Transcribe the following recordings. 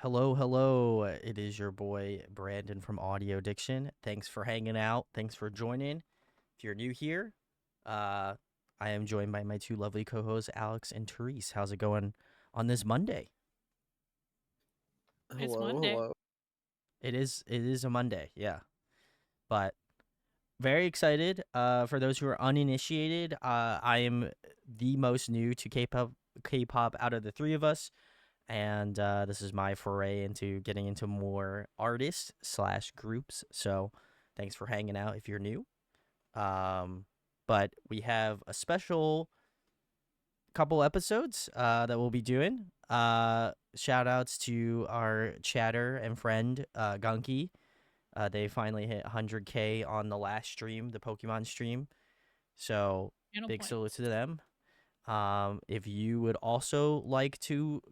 Hello, hello. It is your boy Brandon from Audio Addiction. Thanks for hanging out. Thanks for joining. If you're new here, uh, I am joined by my two lovely co-hosts, Alex and Therese. How's it going on this Monday? It's Hello, Monday. hello. It is a Monday, yeah. But very excited. For those who are uninitiated, I am the most new to K-pop out of the three of us. And this is my foray into getting into more artists slash groups. So thanks for hanging out if you're new. But we have a special couple episodes that we'll be doing. Shout outs to our chatter and friend Gunky. They finally hit 100K on the last stream, the Pokemon stream. So Channel big salute points. to them. If you would also like to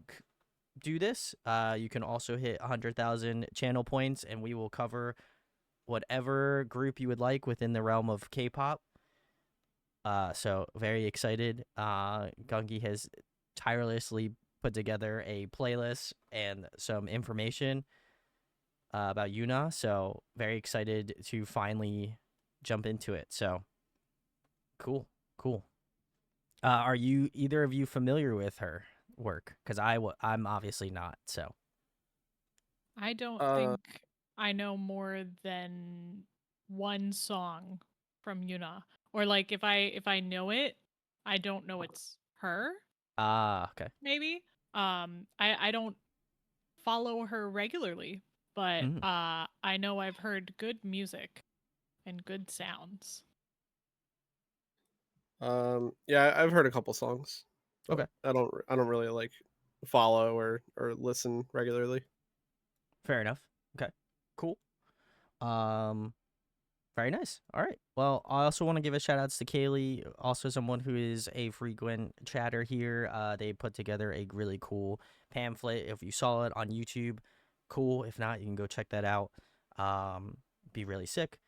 do this, you can also hit 100,000 channel points, and we will cover whatever group you would like within the realm of K-pop. So very excited. Gungi has tirelessly put together a playlist and some information about Yuna. So very excited to finally jump into it. So cool, cool. Are you either of you familiar with her work? Because I'm obviously not. So. I don't Uh, think I know more than one song from Yuna. Or like if I know it, I don't know it's her, Ah, okay. maybe. I don't follow her regularly, but Mm, I know I've heard good music and good sounds. yeah, I've heard a couple songs, but okay. I don't really like follow or listen regularly. Fair enough. Okay. Cool. Um, very nice. All right. Well, I also want to give a shout outs to Kaylee, also someone who is a frequent chatter here. They put together a really cool pamphlet. If you saw it on YouTube, cool. If not, you can go check that out. Be really sick.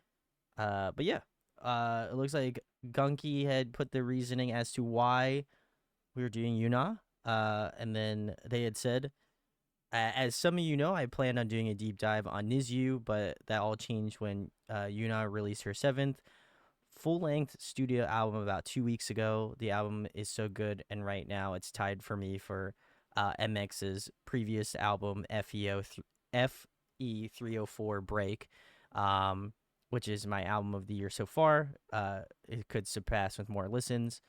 But yeah. It looks like Gunky had put the reasoning as to why we were doing Yuna. And then they had said, as some of you know, I planned on doing a deep dive on Nizu, but that all changed when Yuna released her seventh full length studio album about 2 weeks ago. The album is so good, and right now it's tied for me for MX's previous album, FE 304 Break, um, which is my album of the year so far. It could surpass with more listens.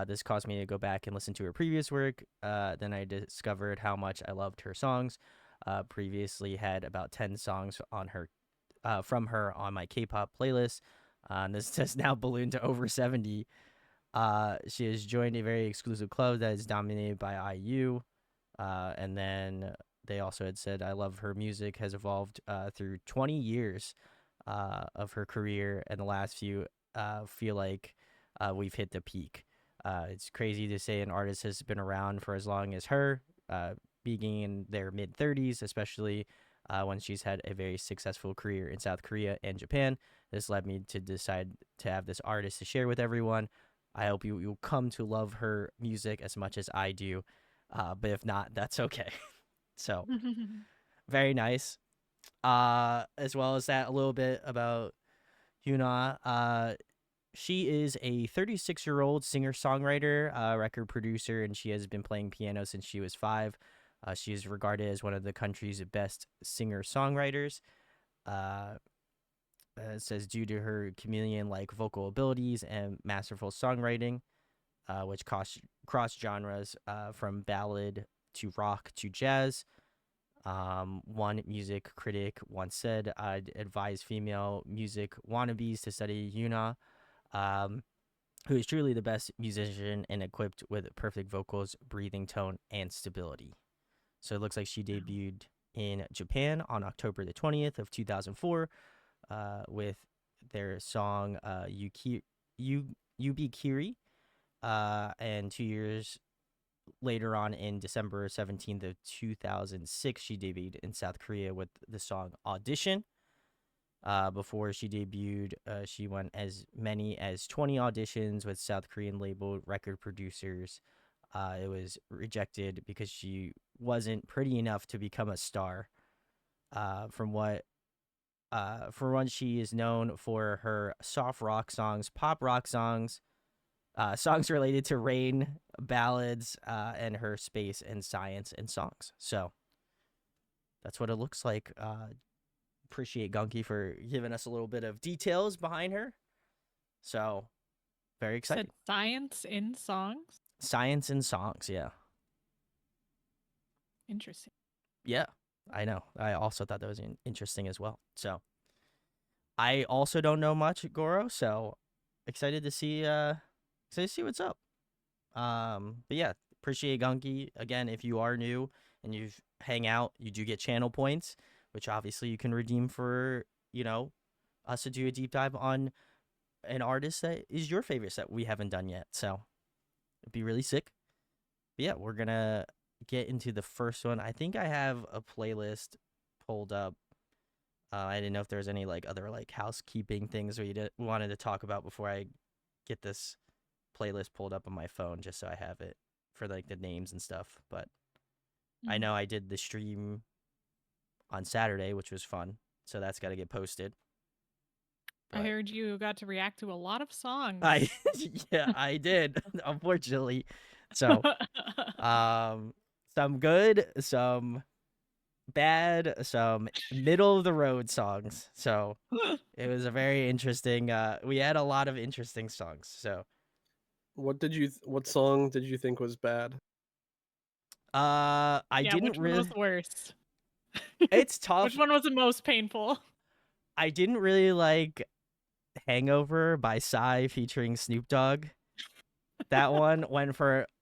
This caused me to go back and listen to her previous work. Then I discovered how much I loved her songs. Previously had about 10 songs on her from her on my K-pop playlist. This has now ballooned to over 70. She has joined a very exclusive club that is dominated by IU. And then they also had said, I love her music has evolved through 20 years of her career, and the last few feel like we've hit the peak. It's crazy to say an artist has been around for as long as her, being in their mid 30s, especially when she's had a very successful career in South Korea and Japan. This led me to decide to have this artist to share with everyone. I hope you'll come to love her music as much as I do. But if not, that's okay. So very nice. As well as that, a little bit about Yuna. She is a 36-year-old singer songwriter, record producer, and she has been playing piano since she was 5. She is regarded as one of the country's best singer songwriters. Uh, it says due to her chameleon like vocal abilities and masterful songwriting, which cross genres from ballad to rock to jazz. One music critic once said, I'd advise female music wannabes to study Yuna, who is truly the best musician and equipped with perfect vocals, breathing tone, and stability. So it looks like she Wow. debuted in Japan on October the 20th of 2004 with their song Yubikiri. And 2 years later on in December 17th of 2006, she debuted in South Korea with the song Audition. Before she debuted, she went as many as 20 auditions with South Korean label record producers. It was rejected because she wasn't pretty enough to become a star. From what For one, she is known for her soft rock songs, pop rock songs, songs related to rain, ballads, and her space and science and songs. So that's what it looks like. Appreciate Gunky for giving us a little bit of details behind her. So very excited. Said science in songs. Science and songs, yeah. Interesting. Yeah, I know. I also thought that was interesting as well. So I also don't know much, Goro, so excited to see what's up. But yeah, appreciate Gunky. Again, if you are new and you hang out, you do get channel points, which obviously you can redeem for, us to do a deep dive on an artist that is your favorite that we haven't done yet. So it'd be really sick. But yeah, we're gonna get into the first one. I think I have a playlist pulled up. I didn't know if there was any other housekeeping things we wanted to talk about before I get this playlist pulled up on my phone, just so I have it for the names and stuff. But I know I did the stream on Saturday, which was fun, so that's got to get posted. I heard you got to react to a lot of songs. I did, unfortunately. So, some good, some bad, some middle of the road songs. So it was a very interesting. We had a lot of interesting songs. So, what song did you think was bad? I didn't which one really. was the worst? It's tough. Which one was the most painful? I didn't really like Hangover by Psy featuring Snoop Dogg. That one went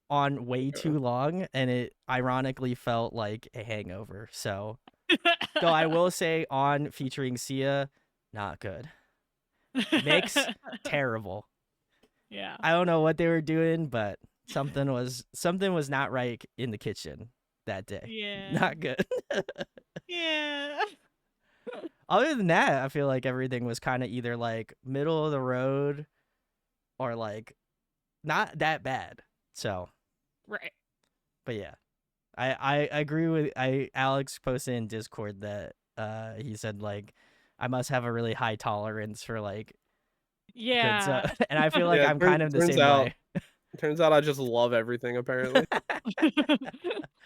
on way too long, and it ironically felt like a hangover. So, though I will say on featuring Sia, not good. Mix, terrible. Yeah. I don't know what they were doing, but something was not right in the kitchen that day. Yeah. Not good. Yeah. Other than that, I feel like everything was kind of either middle of the road or not that bad. So, Right. but yeah, I agree with Alex posted in Discord that he said I must have a really high tolerance for good stuff, Yeah. and I feel like Yeah, I'm kind of the turns same out way. turns out I just love everything apparently.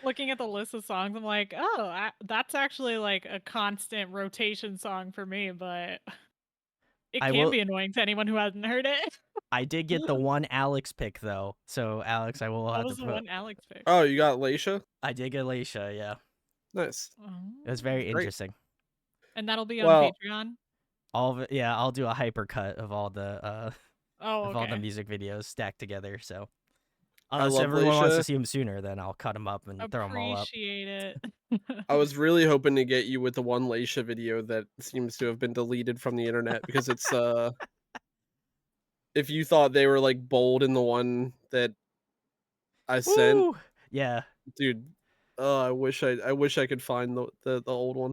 Looking at the list of songs, I'm like, oh, that's actually a constant rotation song for me, but it I can will. be annoying to anyone who hasn't heard it. I did get the one Alex pick though, so Alex, I will What have to was the put. one Alex picked? Oh, you got Leisha? I did get Leisha, yeah. Nice. It was Oh. very Great. interesting. And that'll be on Well, Patreon? All of it, yeah. I'll do a hypercut of all the Oh, of all the okay. music videos stacked together. So I unless love everyone wants to Leisha. see them sooner, then I'll cut them up and throw them all up. Appreciate it. I was really hoping to get you with the one Leisha video that seems to have been deleted from the internet because it's if you thought they were bold in the one that I sent, Woo! Yeah, dude. I wish I could find the old one.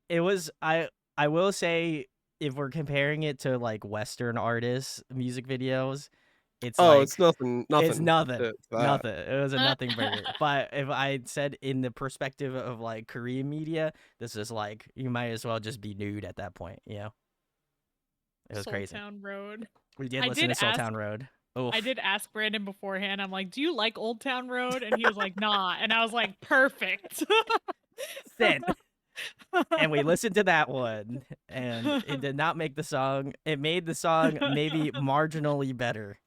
it was. I will say, if we're comparing it to Western artists' music videos, it's Oh, it's nothing it's nothing nothing. to that. Nothing. It was a nothing burger. But if I said in the perspective of Korean media, this is you might as well just be nude at that point. It was Soul crazy. Town Road. We did I listen did to Soul ask- Town Road. Oof. I did ask Brandon beforehand. I'm like, "Do you like Old Town Road?" And he was like, "Nah." And I was like, "Perfect." Sit. And we listened to that one, and it did not make the song. It made the song maybe marginally better,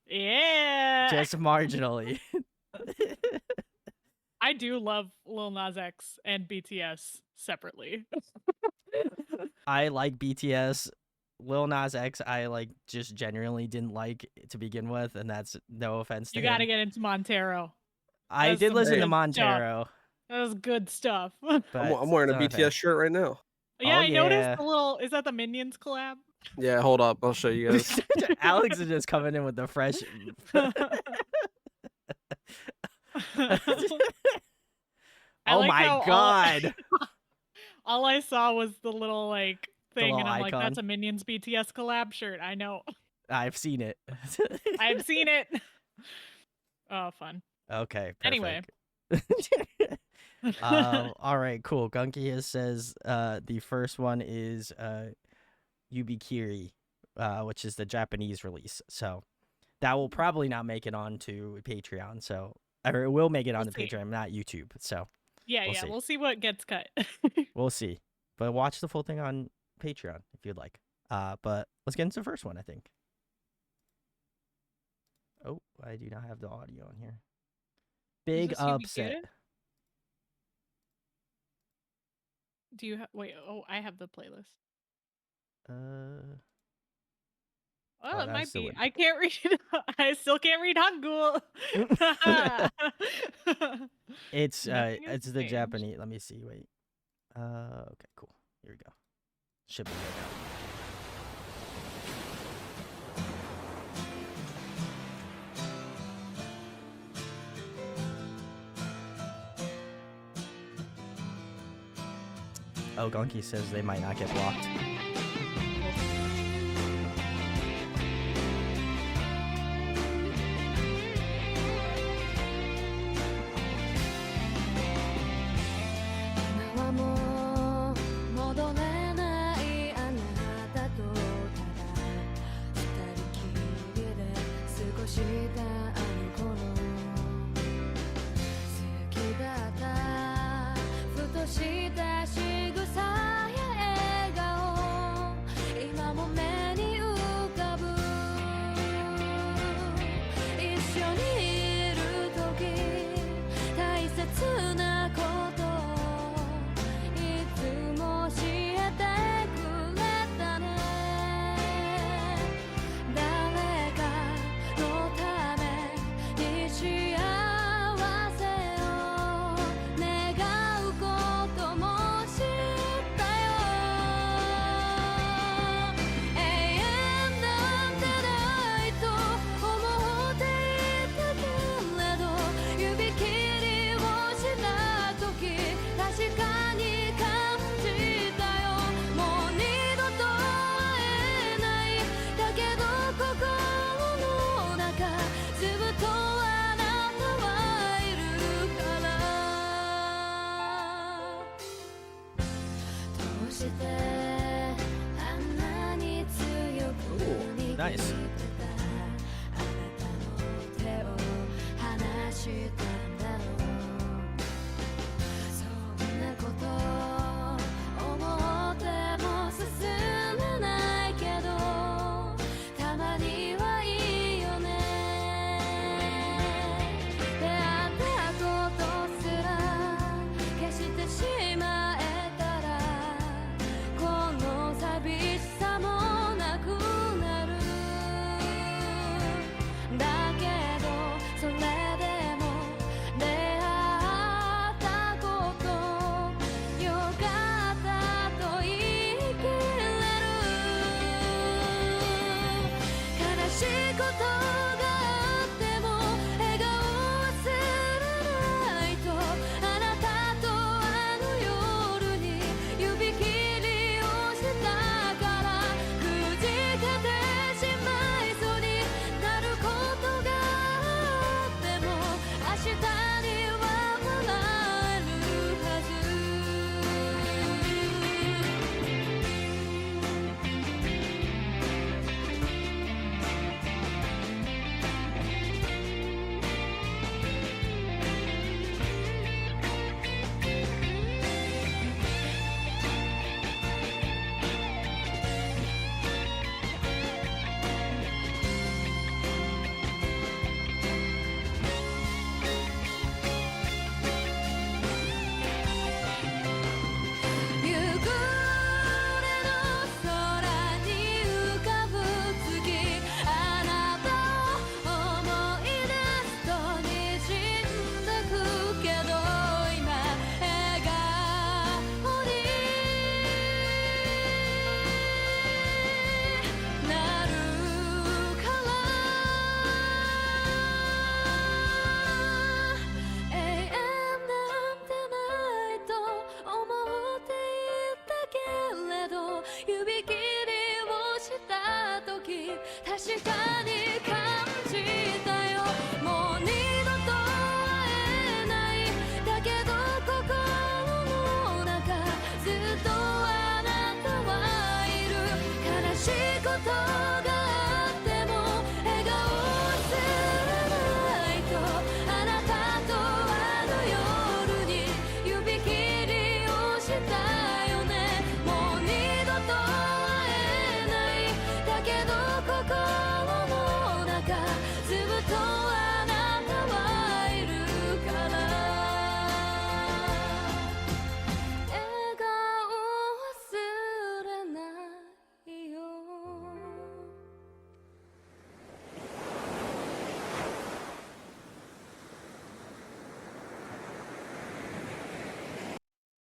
Yeah. just marginally. I do love Lil Nas X and BTS separately. I like BTS. Lil Nas X, I just genuinely didn't like to begin with, and that's no offense to You got to him. get into Montero. I That's did some listen to good Montero, That was good stuff. but I'm wearing a still not a fan. BTS shirt right now. Yeah, Oh, I noticed yeah. the little. Is that the Minions collab? Yeah, hold up, I'll show you guys. Alex is just coming in with the fresh. Oh like my how god! all I saw was the little thing, little and I'm like, icon. that's a Minions BTS collab shirt. I know. I've seen it. I've seen it. Oh, fun. Okay, Anyway. perfect. All right, cool. Gunky says the first one is Yubikiri, which is the Japanese release. So that will probably not make it onto Patreon. So or it will make it We'll onto see. Patreon, not YouTube. So Yeah, we'll see. we'll see what gets cut. We'll see. But watch the full thing on Patreon if you'd like. But let's get into the first one, I think. Oh, I do not have the audio on here. Big this upset. Yubikiri? Do you wait? Oh, I have the playlist. Oh, Oh, it that's might the be. one. I can't read. I still can't read Hangul. It's Nothing has it's the changed. Japanese. Let me see. Wait. Okay, cool. Here we go. Shipping right now. Oh, Gunky says they might not get blocked. Nice.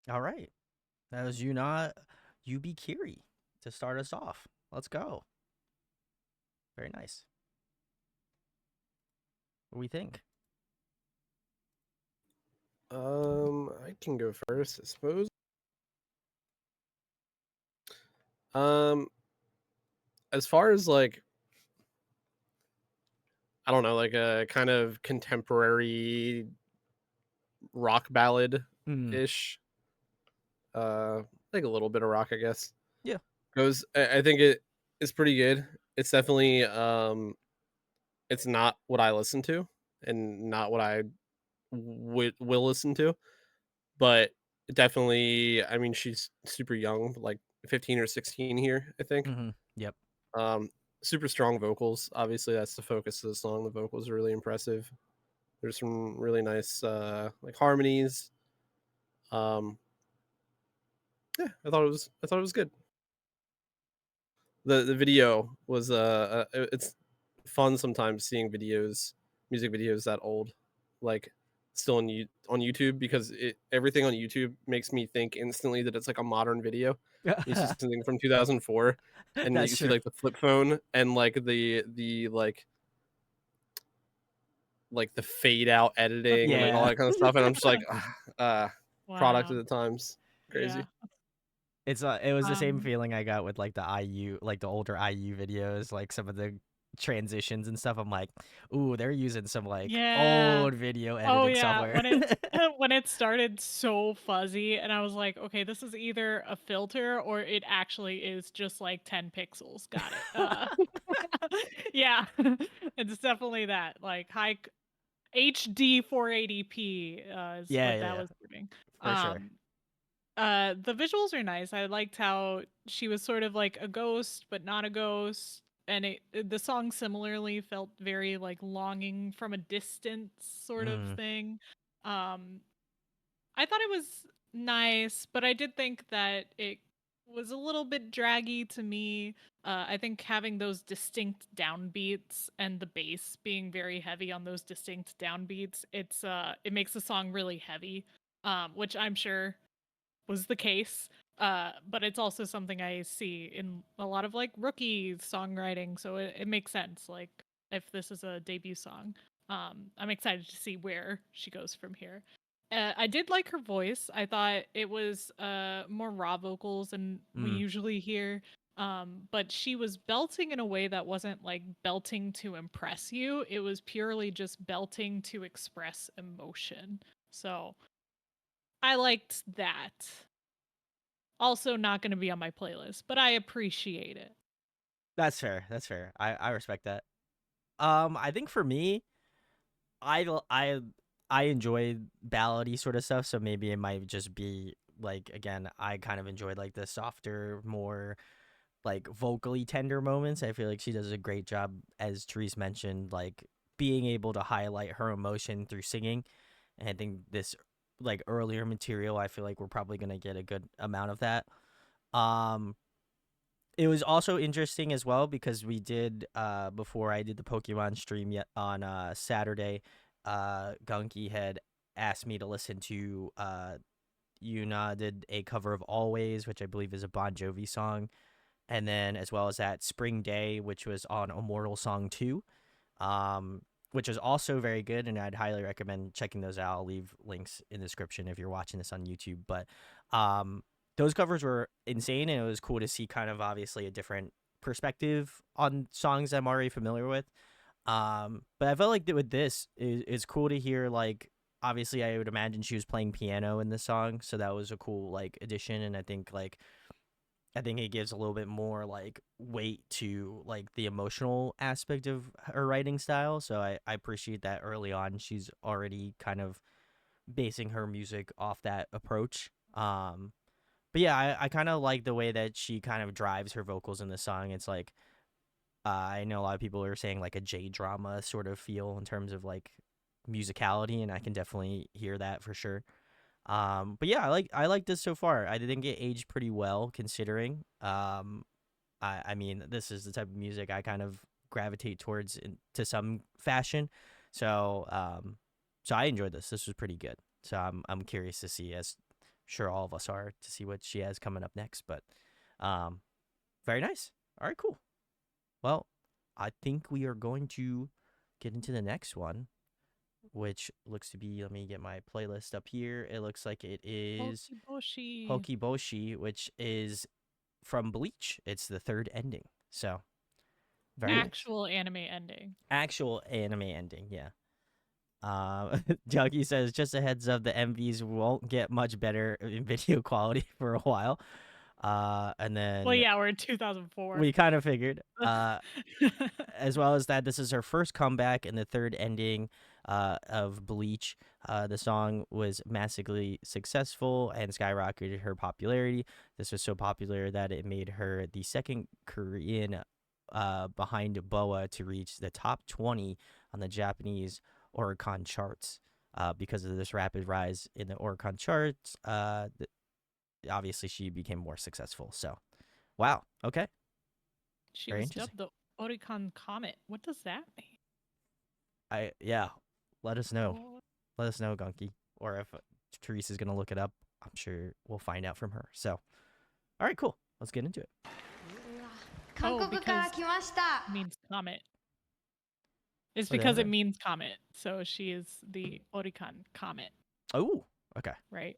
All right. That was Yubikiri to start us off. Let's go. Very nice. What do we think? I can go first, I suppose. Um, as far as like, I don't know, like a kind of contemporary rock ballad Mm, ish. Like a little bit of rock, I guess. yeah. Goes. I think it is pretty good. It's definitely it's not what I listen to, and not what I will listen to, but definitely. I mean, she's super young, like 15 or 16 here, I think. Mm-hmm. Yep. Um, super strong vocals. Obviously, that's the focus of the song. The vocals are really impressive. There's some really nice like harmonies. Um, yeah, I thought it was good. The video was it's fun sometimes seeing music videos that old, like still on YouTube, because everything on YouTube makes me think instantly that it's like a modern video. You see something from 2004, and you That's see true. like the flip phone and like the like the fade out editing and like all Yeah. that kind of stuff, and I'm just like, product of Wow. the times, Yeah. crazy. It was the same Um. feeling I got with like the IU, like the older IU videos, like some of the transitions and stuff. I'm like, ooh, they're using some like Yeah. old video Oh editing yeah. software. When it started so fuzzy, and I was like, okay, this is either a filter or it actually is just like 10 pixels. Got it. Yeah, it's definitely that. Like HD 480p is Yeah, what yeah, that yeah, was doing. for sure. Um, the visuals are nice. I liked how she was sort of like a ghost, but not a ghost. And the song similarly felt very like longing from a distance sort of Mm, thing. Um, I thought it was nice, but I did think that it was a little bit draggy to me. I think having those distinct downbeats and the bass being very heavy on those distinct downbeats, it makes the song really heavy, which I'm sure was the case. But it's also something I see in a lot of like rookie songwriting, so it makes sense. Like if this is a debut song, I'm excited to see where she goes from here. I did like her voice. I thought it was more raw vocals than we mm. usually hear. But she was belting in a way that wasn't like belting to impress you. It was purely just belting to express emotion. So I liked that. Also not going to be on my playlist, but I appreciate it. That's fair. That's fair. I respect that. I think for me, I I enjoy ballady sort of stuff, so maybe it might just be like again, I kind of enjoyed like the softer, more like vocally tender moments. I feel like she does a great job, as Therese mentioned, like being able to highlight her emotion through singing. And I think this like earlier material, I feel like we're probably gonna get a good amount of that. Um, it was also interesting as well because we did before I did the Pokemon stream yet on Saturday, Gunky had asked me to listen to Younha did a cover of Always, which I believe is a Bon Jovi song, and then as well as that Spring Day, which was on Immortal Song 2, um, which is also very good, and I'd highly recommend checking those out. I'll leave links in the description if you're watching this on YouTube. But um, those covers were insane, and it was cool to see kind of obviously a different perspective on songs I'm already familiar with. But I felt like that with this, it's cool to hear like obviously I would imagine she was playing piano in the song, so that was a cool like addition, and I think it gives a little bit more like weight to like the emotional aspect of her writing style. So I appreciate that early on she's already kind of basing her music off that approach. But yeah, I kind of like the way that she kind of drives her vocals in the song. It's like I know a lot of people are saying like a J drama sort of feel in terms of like musicality, and I can definitely hear that for sure. But yeah, I like this so far. I think it aged pretty well considering. I mean, this is the type of music I kind of gravitate towards to some fashion. So so I enjoyed this. This was pretty good. So I'm curious to see as sure all of us are to see what she has coming up next. But very nice. All right, cool. Well, I think we are going to get into the next one, which looks to be, let me get my playlist up here. It looks like it is Houshiboshi. Houshiboshi, which is from Bleach. It's the third ending. So, very Actual anime ending. Actual anime ending, yeah. Junkie says, just a heads up, the MVs won't get much better in video quality for a while. And then Well, yeah, we're in 2004. we kind of figured. As well as that, this is her first comeback in the third ending of Bleach. The song was massively successful and skyrocketed her popularity. This was so popular that it made her the second Korean behind Boa to reach the top 20 on the Japanese Oricon charts. Because of this rapid rise in the Oricon charts, obviously she became more successful. So, wow. Okay. She Very was interesting. dubbed the Oricon Comet. What does that mean? Yeah. Let us know. Oh, Let us know, Gunky. Or if Teresa's gonna look it up, I'm sure we'll find out from her. So, all right, cool. Let's get into it. because it means comet. It's Oh, because yeah. it means comet. So she is the Oricon Comet, Oh, okay. right?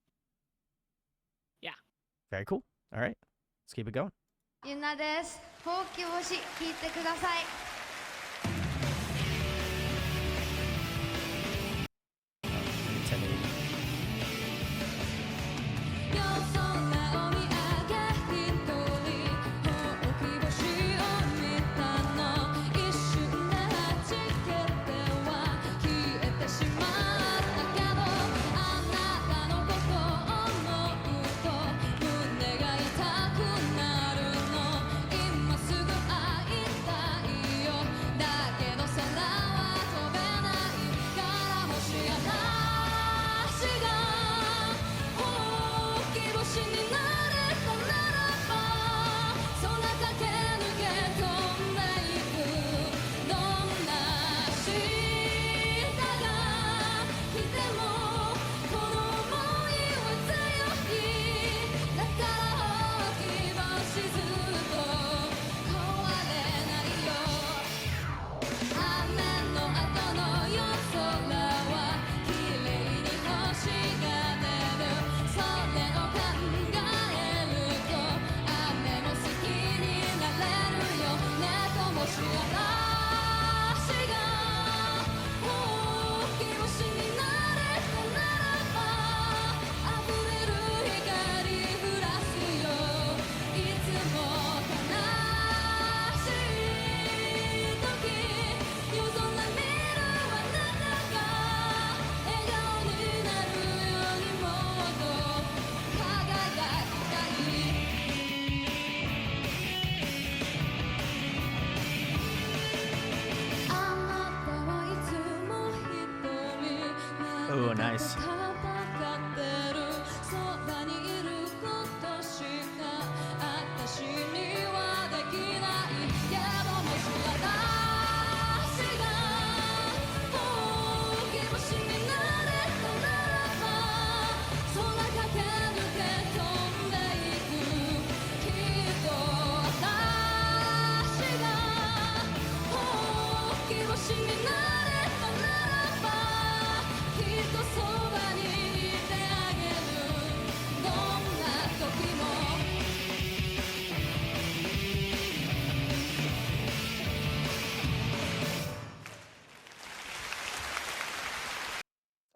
Very cool. All right, let's keep it going. ゆなです。ほうき星聞いてください。Oh, nice.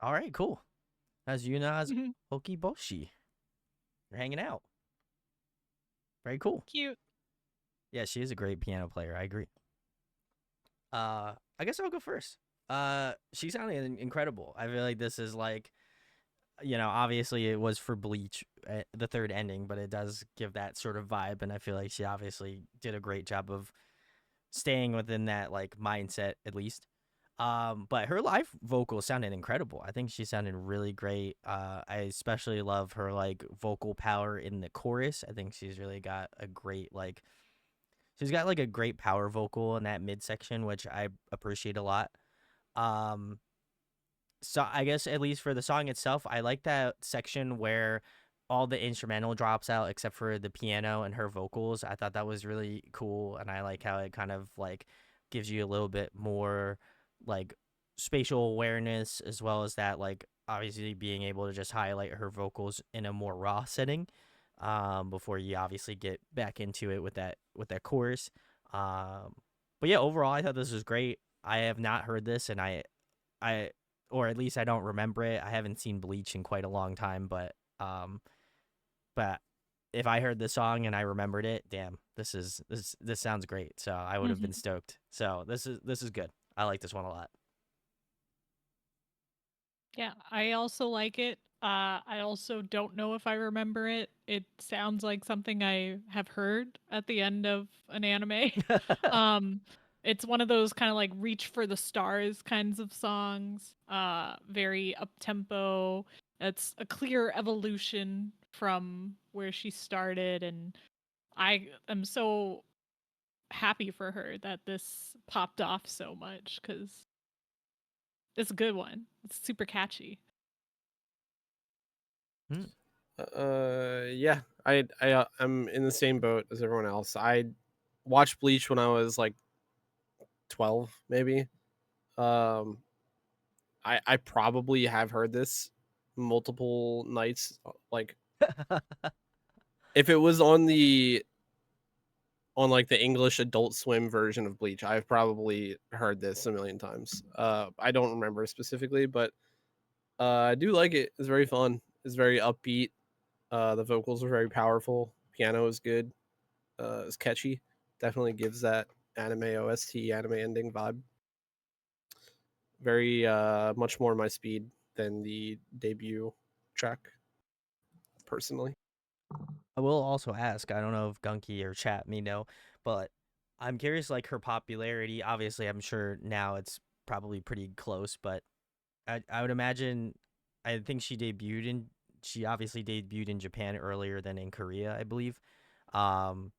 All right, cool. That's Yuna's Houshiboshi. You're hanging out. Very cool. Cute. Yeah, she is a great piano player. I agree. I guess I'll go first. She sounded incredible. I feel like this is like, obviously it was for Bleach, the third ending, but it does give that sort of vibe, and I feel like she obviously did a great job of staying within that like mindset at least. But her live vocal sounded incredible. I think she sounded really great. I especially love her like vocal power in the chorus. I think she's really got a great like she's got like a great power vocal in that midsection, which I appreciate a lot. So I guess at least for the song itself, I like that section where all the instrumental drops out except for the piano and her vocals. I thought that was really cool, and I like how it kind of like gives you a little bit more like spatial awareness, as well as that like obviously being able to just highlight her vocals in a more raw setting, before you obviously get back into it with that chorus. But yeah, overall I thought this was great. I have not heard this, and I or at least I don't remember it. I haven't seen Bleach in quite a long time, but if I heard this song and I remembered it, damn, this sounds great. So I would have been stoked. So this is good. I like this one a lot. Yeah, I also like it. I also don't know if I remember it. It sounds like something I have heard at the end of an anime. It's one of those kind of like reach for the stars kinds of songs. Very up tempo. It's a clear evolution from where she started, and I am so happy for her that this popped off so much because it's a good one. It's super catchy. Yeah, I'm in the same boat as everyone else. I watched Bleach when I was like 12, maybe. I probably have heard this multiple nights. Like, if it was on like the English Adult Swim version of Bleach, I've probably heard this a million times. I don't remember specifically, but I do like it. It's very fun. It's very upbeat. The vocals are very powerful. Piano is good. It's catchy. Definitely gives that anime OST, anime ending vibe. Very much more my speed than the debut track, personally. I will also ask, I don't know if Gunky or chat me know, but I'm curious, like her popularity. Obviously, I'm sure now it's probably pretty close, but I would imagine, I think she obviously debuted in Japan earlier than in Korea, I believe. Um,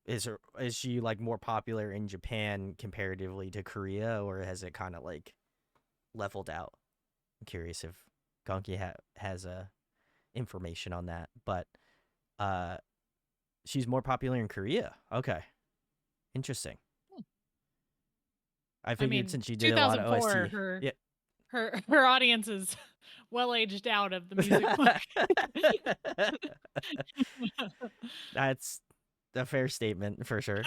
is she like more popular in Japan comparatively to Korea, or has it kind of like leveled out? I'm curious if Gonki has information on that, but she's more popular in Korea. Okay, interesting. I I figured mean, since she did a lot of 2004, OST, yeah. her audience is well aged out of the music market. That's a fair statement for sure.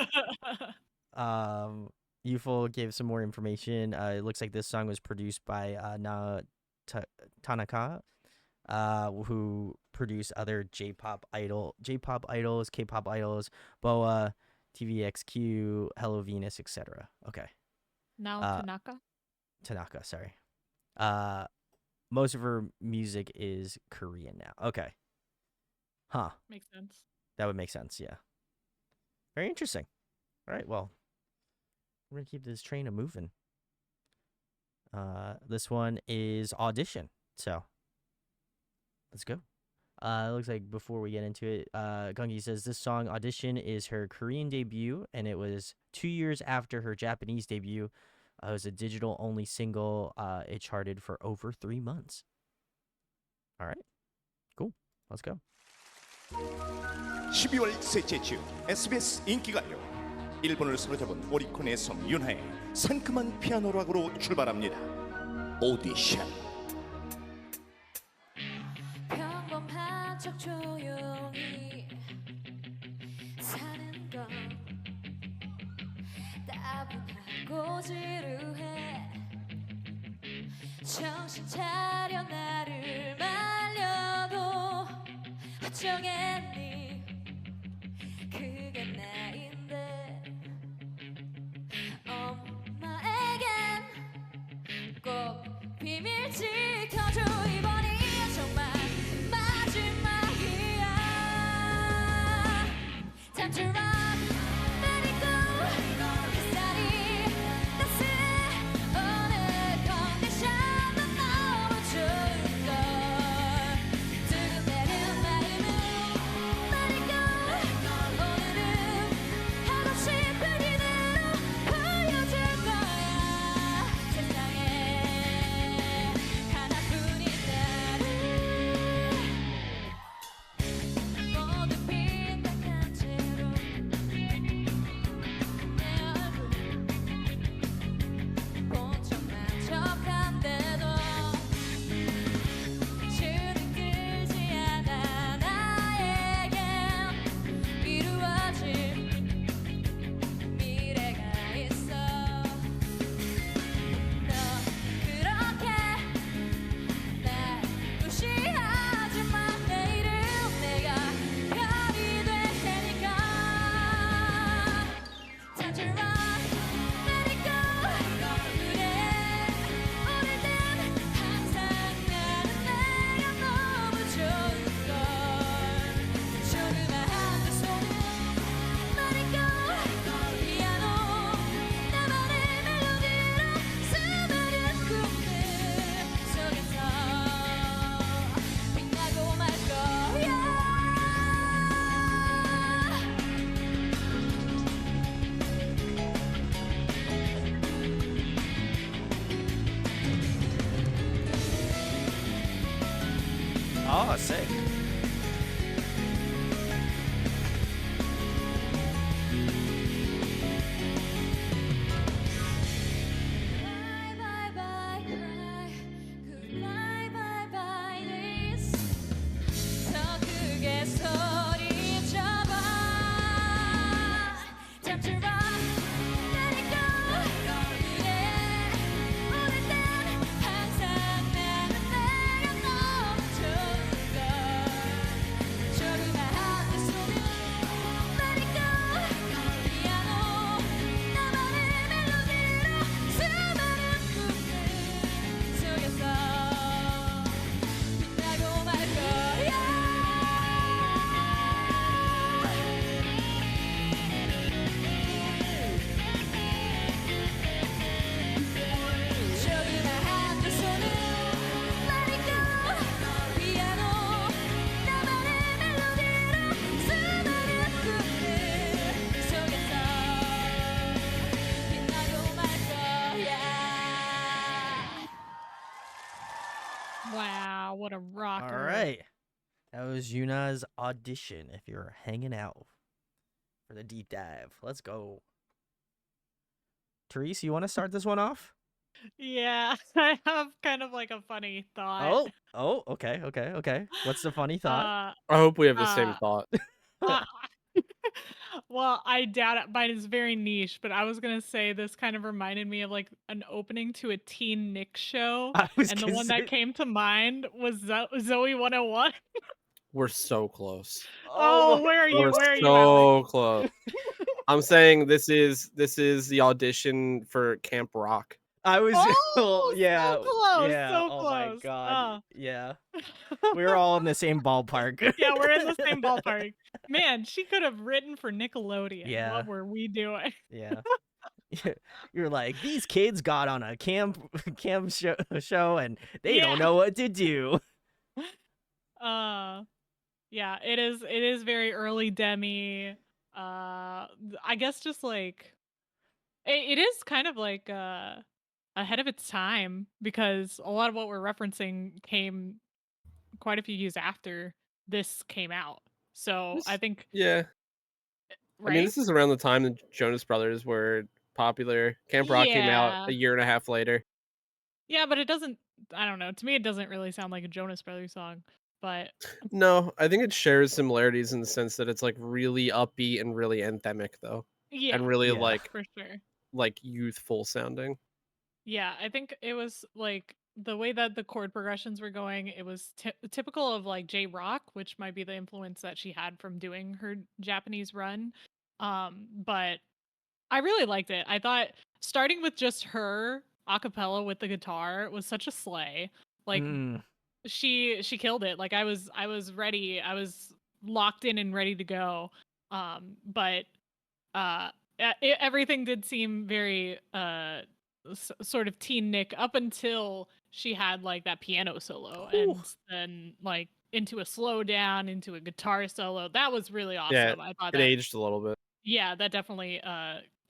Ufo gave some more information. It looks like this song was produced by Tanaka, who produced other J-pop idols, K-pop idols, BoA, TVXQ, Hello Venus, etc. Okay. Now Tanaka. Tanaka, sorry. Most of her music is Korean now. Okay. Huh. Makes sense. That would make sense, yeah. Very interesting. All right, well, we're going to keep this train a-moving. This one is Audition, so let's go. It looks like before we get into it, Gungi says this song, Audition, is her Korean debut, and it was 2 years after her Japanese debut. It was a digital-only single. It charted for over 3 months. All right, cool. Let's go. 12월 셋째 주 SBS 인기가요 일본을 사로잡은 오리콘의 섬 윤하의 상큼한 피아노 락으로 출발합니다. 오디션. 평범한 척 조용히 사는 건 따분하고 지루해. 정신 차려 나를 말려도 어쩌겠니. 그게 나인데 엄마에겐 꼭 비밀 지켜줘. 이번이 정말 마지막이야. Time to run, let it go. 햇살이 따스해. 어느 컨디션도 너무 좋을걸. 두근대는 마음은 let it go. 오늘은 That was Yuna's Audition. If you're hanging out for the deep dive, let's go. Therese, you want to start this one off? Yeah, I have kind of like a funny thought. Okay. What's the funny thought? Uh, I hope we have the same uh, thought. uh, well, I doubt it. Mine is very niche, but I was gonna say this kind of reminded me of like an opening to a Teen Nick show, I was and the gonna one say, that came to mind was Zoe 101. We're so close. Oh, my where are you? We're Where are you at? so close. I'm saying this is the audition for Camp Rock. I was, Oh, yeah, so close, yeah. so Oh my close. god, yeah. We're all in the same ballpark. Yeah, we're in the same ballpark. Man, she could have written for Nickelodeon. Yeah. What were we doing? Yeah. You're like, these kids got on a camp show and they Yeah. don't know what to do. Yeah, it is very early Demi. I guess just like it is kind of like ahead of its time because a lot of what we're referencing came quite a few years after this came out. So I think Yeah. I mean, right? this is around the time the Jonas Brothers were popular. Camp Rock came out Yeah. a year and a half later. Yeah, but it doesn't I don't know. To me it doesn't really sound like a Jonas Brothers song, but No, I think it shares similarities in the sense that it's like really upbeat and really anthemic though. yeah, And really Yeah. for sure. like youthful sounding. Yeah, I think it was like the way that the chord progressions were going, it was typical of like J Rock, which might be the influence that she had from doing her Japanese run. But I really liked it. I thought starting with just her a cappella with the guitar was such a slay. Like Mm. she killed it. Like I was ready. I was locked in and ready to go. But everything did seem very sort of teen Nick up until she had like that piano solo Whew. and then like into a slow down into a guitar solo. That was really Yeah, awesome. I thought it that aged a little bit. yeah, that definitely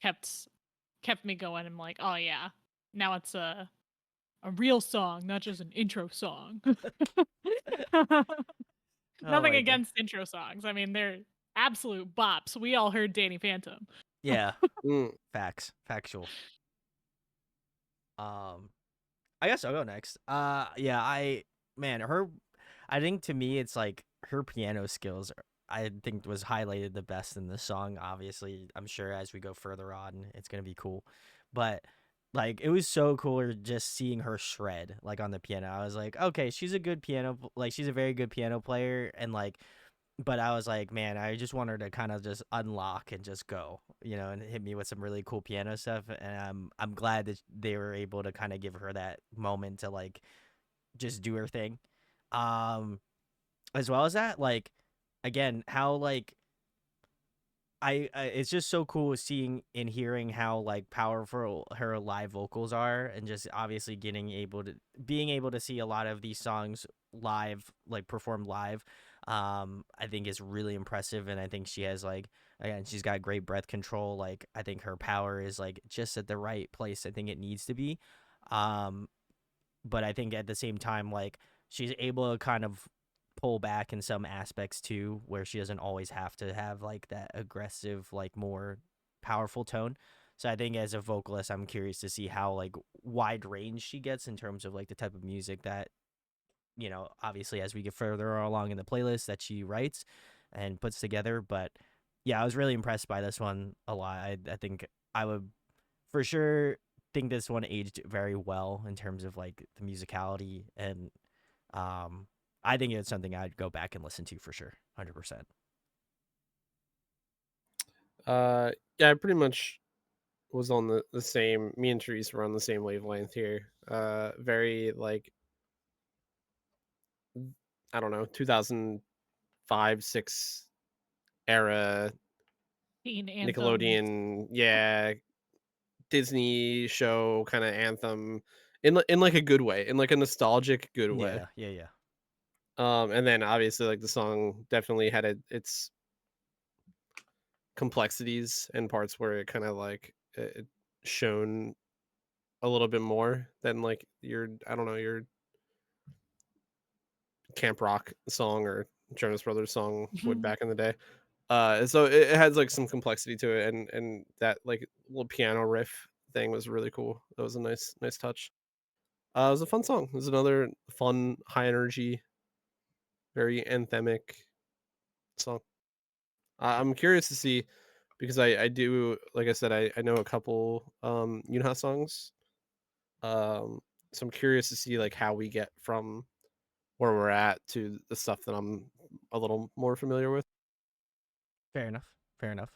kept me going. I'm like, oh yeah, now it's a real song, not just an intro song. Oh Nothing my God. against intro songs. I mean, they're absolute bops. We all heard Danny Phantom. Yeah. Mm. Factual. I guess I'll go next. Yeah, I think to me it's like her piano skills I think was highlighted the best in the song. Obviously, I'm sure as we go further on, it's gonna be cool. But like it was so cool just seeing her shred like on the piano. I was like, okay, she's a good like she's a very good piano player, and like but I was like, man, I just want her to kind of just unlock and just go, and hit me with some really cool piano stuff. And I'm glad that they were able to kind of give her that moment to like just do her thing. As well as that, like again, how like I it's just so cool seeing and hearing how like powerful her live vocals are, and just obviously being able to see a lot of these songs live, like performed live. I think is really impressive, and I think she has like again she's got great breath control. Like I think her power is like just at the right place. I think it needs to be. Um, but I think at the same time, like she's able to kind of pull back in some aspects too, where she doesn't always have to have like that aggressive, like more powerful tone. So I think as a vocalist, I'm curious to see how like wide range she gets in terms of like the type of music that, obviously as we get further along in the playlist that she writes and puts together. But yeah, I was really impressed by this one a lot. I think I would for sure think this one aged very well in terms of like the musicality, and I think it's something I'd go back and listen to for sure, 100%. Yeah, I pretty much was on the same. Me and Therese were on the same wavelength here. Very like I don't know, 2005, 6 era Teen anthem. Nickelodeon, yeah, Disney show kind of anthem in like a good way, in like a nostalgic good way. Yeah. And then obviously like the song definitely had its complexities and parts where it kind of like it shown a little bit more than like your I don't know your camp rock song or Jonas Brothers song would back in the day. So it has like some complexity to it, and that like little piano riff thing was really cool. That was a nice touch. It was a fun song. It was another fun, high energy, very anthemic song. I'm curious to see, because I do, like I said, I know a couple Younha songs. So I'm curious to see like how we get from where we're at to the stuff that I'm a little more familiar with. Fair enough. Fair enough.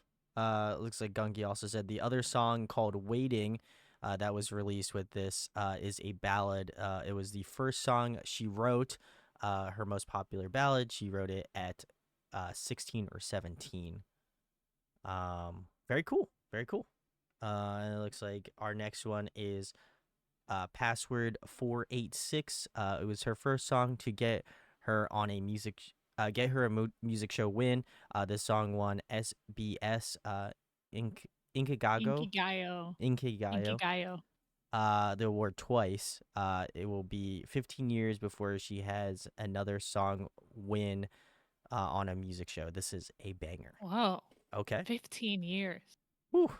Looks like Gunky also said the other song called "Waiting," that was released with this, is a ballad. It was the first song she wrote. Her most popular ballad. She wrote it at 16 or 17. Very cool. Very cool. And it looks like our next one is Password 486. It was her first song to get her on a music music show win. This song won SBS Inkigayo Inkigayo. the award twice. It will be 15 years before she has another song win on a music show. This is a banger. Whoa. Okay. 15 years. Whew.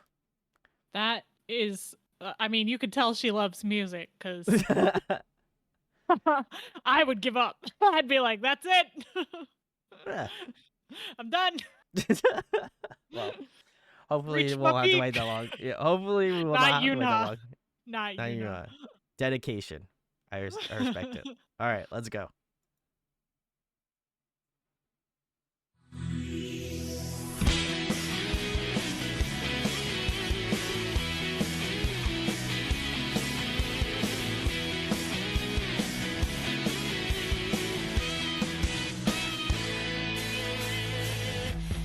That is, I mean, you could tell she loves music because I would give up. I'd be like, that's it. Yeah. I'm done. Well, hopefully Reached we my won't have to wait peak. that long. Yeah, hopefully we will Not not have to wait that Younha. long. Not Not you. Younha. Dedication. I respect it. All right, let's go.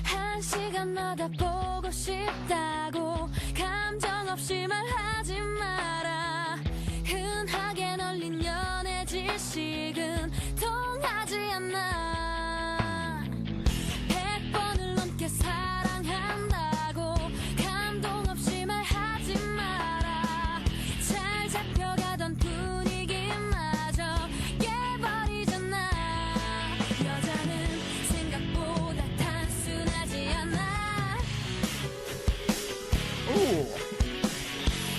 한 시간마다 보고 싶다고 감정 없이 말하지 마라 흔하게 널린 연애 지식은 통하지 않아 100번을 넘게 사랑한다고 감동 없이 말하지 마라 잘 잡혀가던 분위기마저 깨버리잖아 여자는 생각보다 단순하지 않아 Ooh.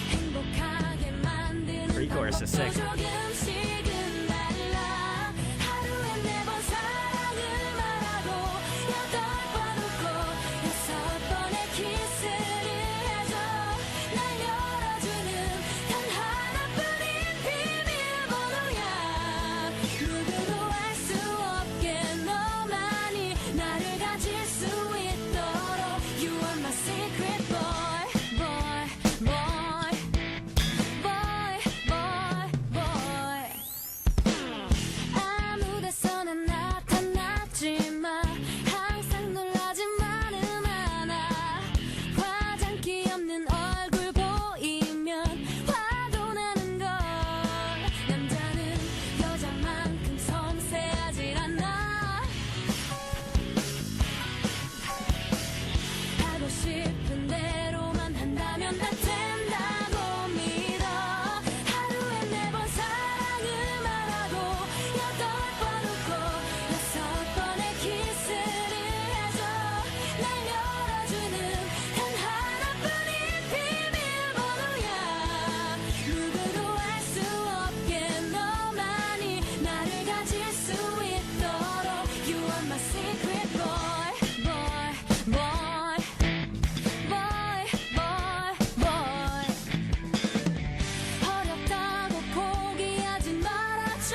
행복하게 만드는 Pre-chorus is sick. 조금씩은 달라 하루에 4번 사랑을 말하고 8번 웃고 6번의 키스를 해줘 날 열어주는 단 하나뿐인 비밀번호야 누구도 알 수 없게 너만이 나를 가질 수 있도록 You are my secret boy boy boy boy boy boy 아무 데서나 나타나지 마 항상 놀라지만은 않아 화장기 없는 얼굴 보이면 화도 나는 걸 남자는 여자만큼 섬세하질 않아 하고 싶은 대로만 한다면 다 된다고 믿어 하루에 4번 사랑을 말하고 8번 웃고 6번의 키스를 해줘 날 열어주는 단 하나뿐인 비밀번호야 누구도 알 수 없게 너만이 나를 가질 수 있도록 You are my secret boy boy boy boy boy boy 어렵다고 포기하지 말아줘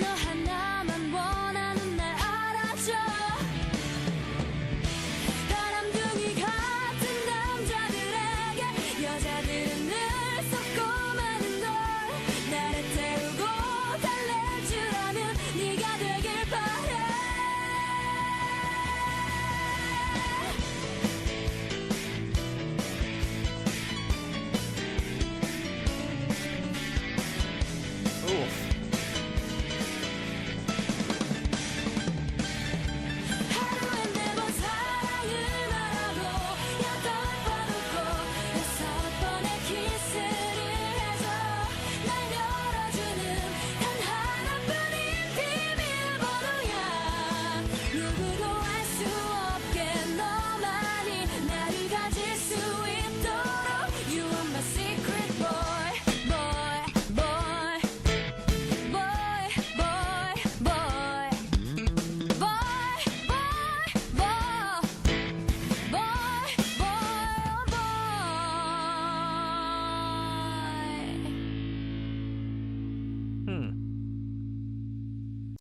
너 하나만 원하는 날 알아줘 바람둥이 같은 남자들에게 여자들은 늘 속고 마는 걸 나를 태우고 달랠 줄 알아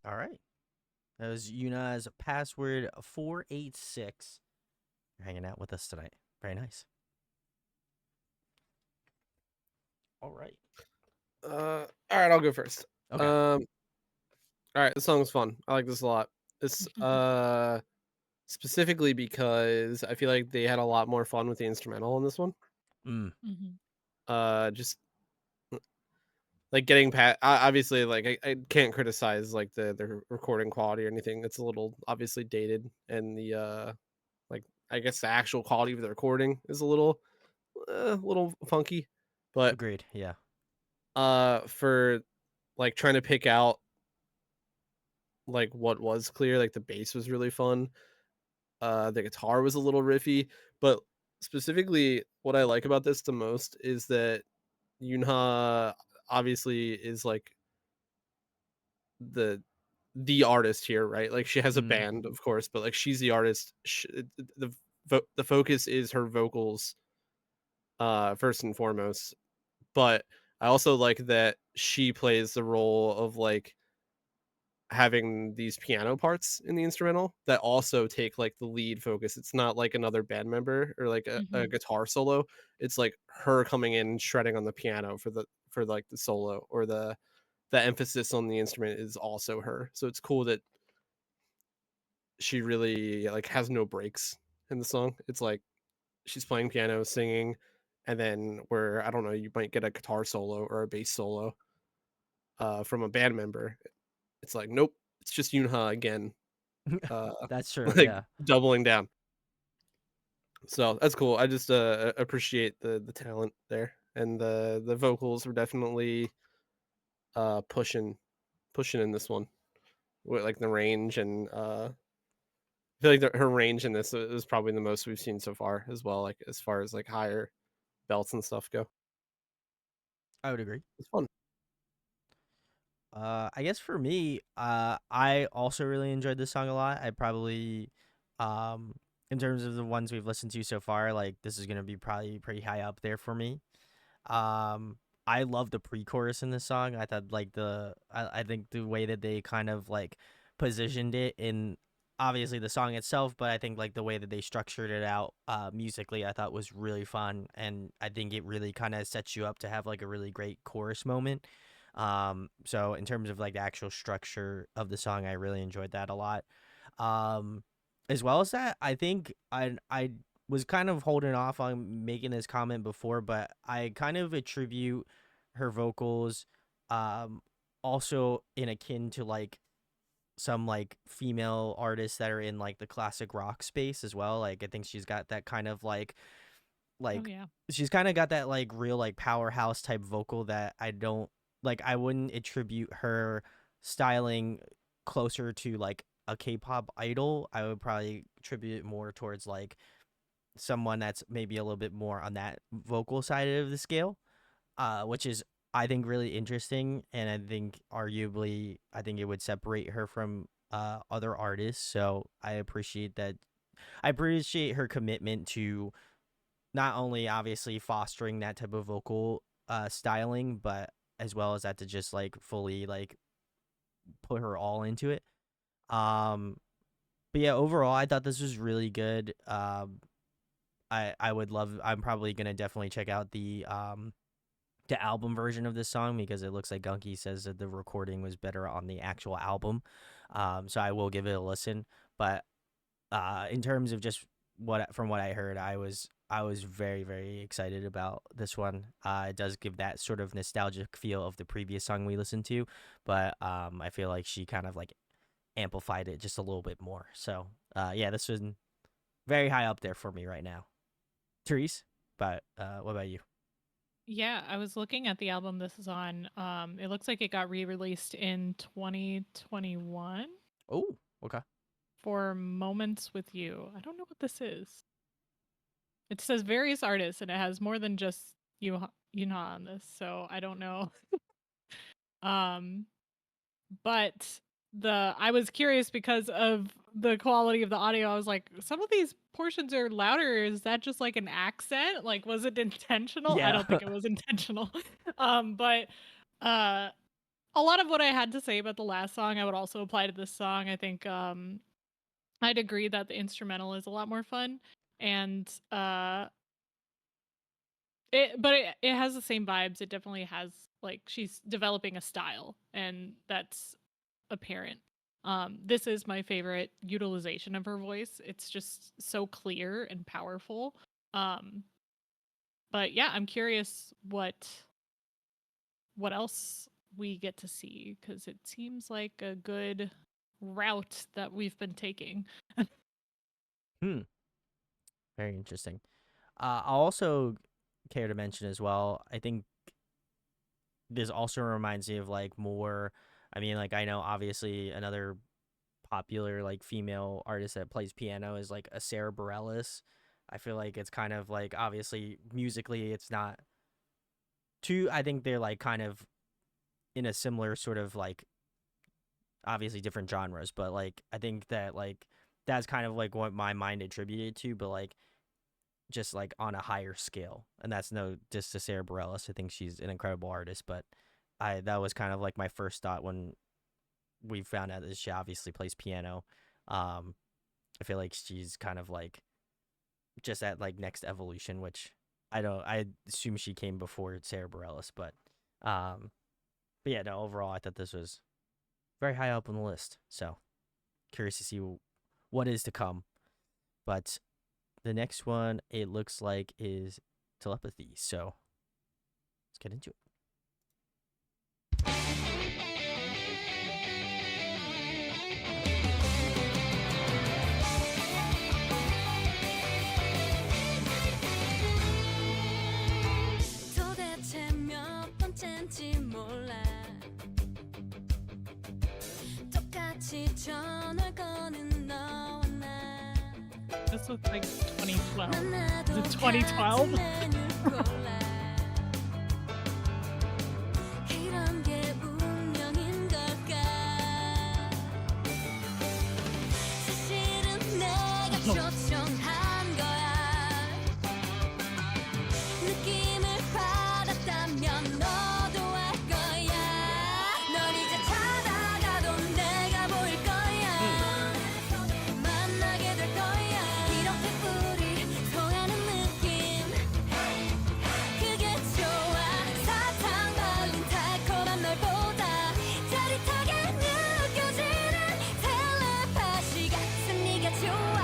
All right. That was Yuna's password 486. You're hanging out with us tonight. Very nice. All right. All right, I'll go first. Okay. All right, this song's fun. I like this a lot. It's specifically because I feel like they had a lot more fun with the instrumental in this one. Mm. Just like getting past. Obviously, like I can't criticize like the recording quality or anything. It's a little obviously dated, and the like I guess the actual quality of the recording is a little funky, but Agreed. Yeah. for like trying to pick out like what was clear, like the bass was really fun. The guitar was a little riffy, but specifically what I like about this the most is that Younha obviously is like the the artist here, right? Like she has a Mm. band, of course, but like she's the artist. The focus is her vocals first and foremost. But I also like that she plays the role of like having these piano parts in the instrumental that also take like the lead focus. It's not like another band member or like a guitar solo. It's like her coming in and shredding on the piano for like the solo, or the emphasis on the instrument is also her. So it's cool that she really like has no breaks in the song. It's like she's playing piano, singing, and then where I don't know, you might get a guitar solo or a bass solo from a band member. It's like nope, it's just Younha again, uh, That's true. like Yeah. doubling down. So that's cool. I just appreciate the talent there, and the vocals were definitely pushing in this one with like the range, and I feel like her range in this is probably the most we've seen so far as well. Like as far as like higher belts and stuff go, I would agree. it's fun. I guess for me, I also really enjoyed this song a lot. I probably, um, in terms of the ones we've listened to so far, like this is gonna be probably pretty high up there for me. Um, I love the pre-chorus in this song. I thought like I think the way that they kind of like positioned it in obviously the song itself, but I think like the way that they structured it out musically, I thought was really fun, and I think it really kind of sets you up to have like a really great chorus moment. So in terms of like the actual structure of the song, I really enjoyed that a lot. Um, as well as that, I think I was kind of holding off on making this comment before, but I kind of attribute her vocals um also in akin to like some like female artists that are in like the classic rock space as well. Like I think she's got that kind of Oh like yeah. she's kind of got that like real like powerhouse type vocal that I don't like. I wouldn't attribute her styling closer to like a K-pop idol. I would probably attribute it more towards like someone that's maybe a little bit more on that vocal side of the scale, which is I think really interesting, and I think arguably I think it would separate her from other artists. So I appreciate that. I appreciate her commitment to not only obviously fostering that type of vocal styling, but as well as that to just like fully like put her all into it. Um, but yeah, overall, I thought this was really good. I would love. I'm probably gonna definitely check out the album version of this song because it looks like Gunky says that the recording was better on the actual album. So I will give it a listen. But in terms of just from what I heard, I was very very excited about this one. It does give that sort of nostalgic feel of the previous song we listened to, but I feel like she kind of like amplified it just a little bit more. So yeah, this was very high up there for me right now. Therese, but what about you? Yeah, I was looking at the album this is on. It looks like it got re-released in 2021 Oh, okay. for Moments with You. I don't know what this is. It says various artists and it has more than just Younha on this, so I don't know. Um, but I was curious because of the quality of the audio. I was like, some of these portions are louder. Is that just like an accent? Like, was it intentional? I Yeah. don't think it was intentional. But uh a lot of what I had to say about the last song, I would also apply to this song. I think I'd agree that the instrumental is a lot more fun, and it has the same vibes. It definitely has, like, she's developing a style, and that's apparent. This is my favorite utilization of her voice. It's just so clear and powerful. But yeah, I'm curious what else we get to see, because it seems like a good route that we've been taking. Hmm. Very interesting. I'll also care to mention as well, I think this also reminds me of like more, I mean, like I know obviously another popular like female artist that plays piano is like a Sarah Bareilles. I feel like it's kind of like obviously musically it's not too, I think they're like kind of in a similar sort of like obviously different genres, but like I think that like that's kind of like what my mind attributed to, but like just like on a higher scale. And that's no just to Sarah Bareilles. I think she's an incredible artist, but that was kind of like my first thought when we found out that she obviously plays piano. I feel like she's kind of like just at like next evolution, which I assume she came before Sarah Bareilles, but yeah, no, overall I thought this was very high up on the list. So curious to see what is to come. But the next one, it looks like, is Telepathy. So let's get into it. 도대체 몇 번째인지 몰라 똑같이 전화를 거는 너와 나 This looks like 2012. 만나도 Is it 2012? 같은 메뉴를 골라 이런 게 운명인 걸까 사실은 내가 초청한 거야 느낌을 받았다면 너도 알 거야 널 이제 찾아가도 내가 보일 거야 만나게 될 거야 이렇게 우리 통하는 느낌 그게 좋아 사탕 발린 달콤한 널보다 짜릿하게 느껴지는 텔레파시 같은 네가 좋아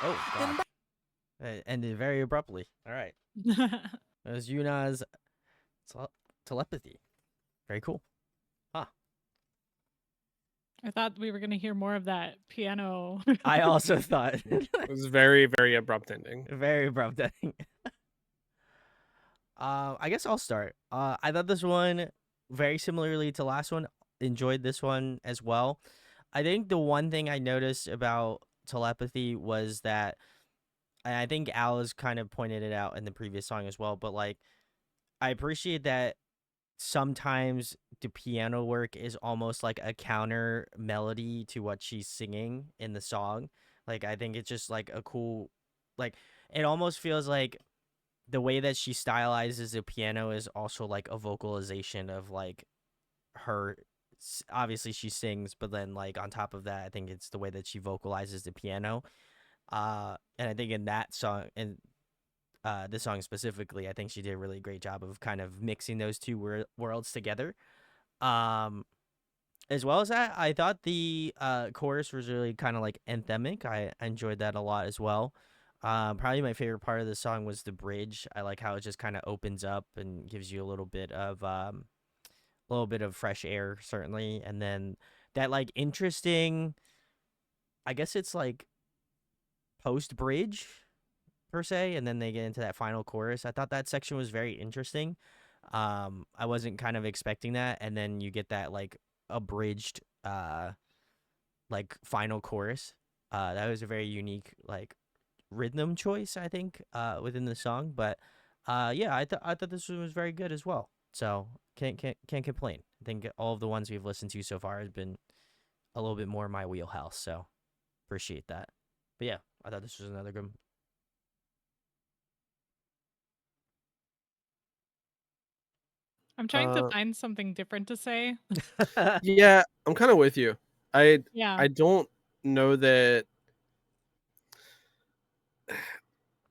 Oh gosh. It ended very abruptly. All right. It was Yuna's Telepathy. Very cool. Huh. I thought we were gonna hear more of that piano. I also thought It was very, very abrupt ending. very abrupt ending. I guess I'll start. I thought this one very similarly to last one. Enjoyed this one as well. I think the one thing I noticed about Telepathy was that, and I think Alice kind of pointed it out in the previous song as well, but like I appreciate that sometimes the piano work is almost like a counter melody to what she's singing in the song. Like I think it's just like a cool, like it almost feels like the way that she stylizes the piano is also like a vocalization of like her. Obviously she sings, but then like on top of that, I think it's the way that she vocalizes the piano. And I think in that song, and this song specifically, I think she did a really great job of kind of mixing those two worlds together. As well as that, I thought the chorus was really kind of like anthemic. I enjoyed that a lot as well. Probably my favorite part of the song was the bridge. I like how it just kind of opens up and gives you a little bit of fresh air, certainly, and then that like interesting. I guess it's like post bridge per se, and then they get into that final chorus. I thought that section was very interesting. I wasn't kind of expecting that, and then you get that like abridged like final chorus. That was a very unique like rhythm choice, I think, within the song. But yeah, I thought this one was very good as well. So can't complain. I think all of the ones we've listened to so far has been a little bit more my wheelhouse. So appreciate that. But yeah, I thought this was another good. I'm trying to Uh, find something different to say. Yeah, I'm kind of with you. I Yeah. I don't know that.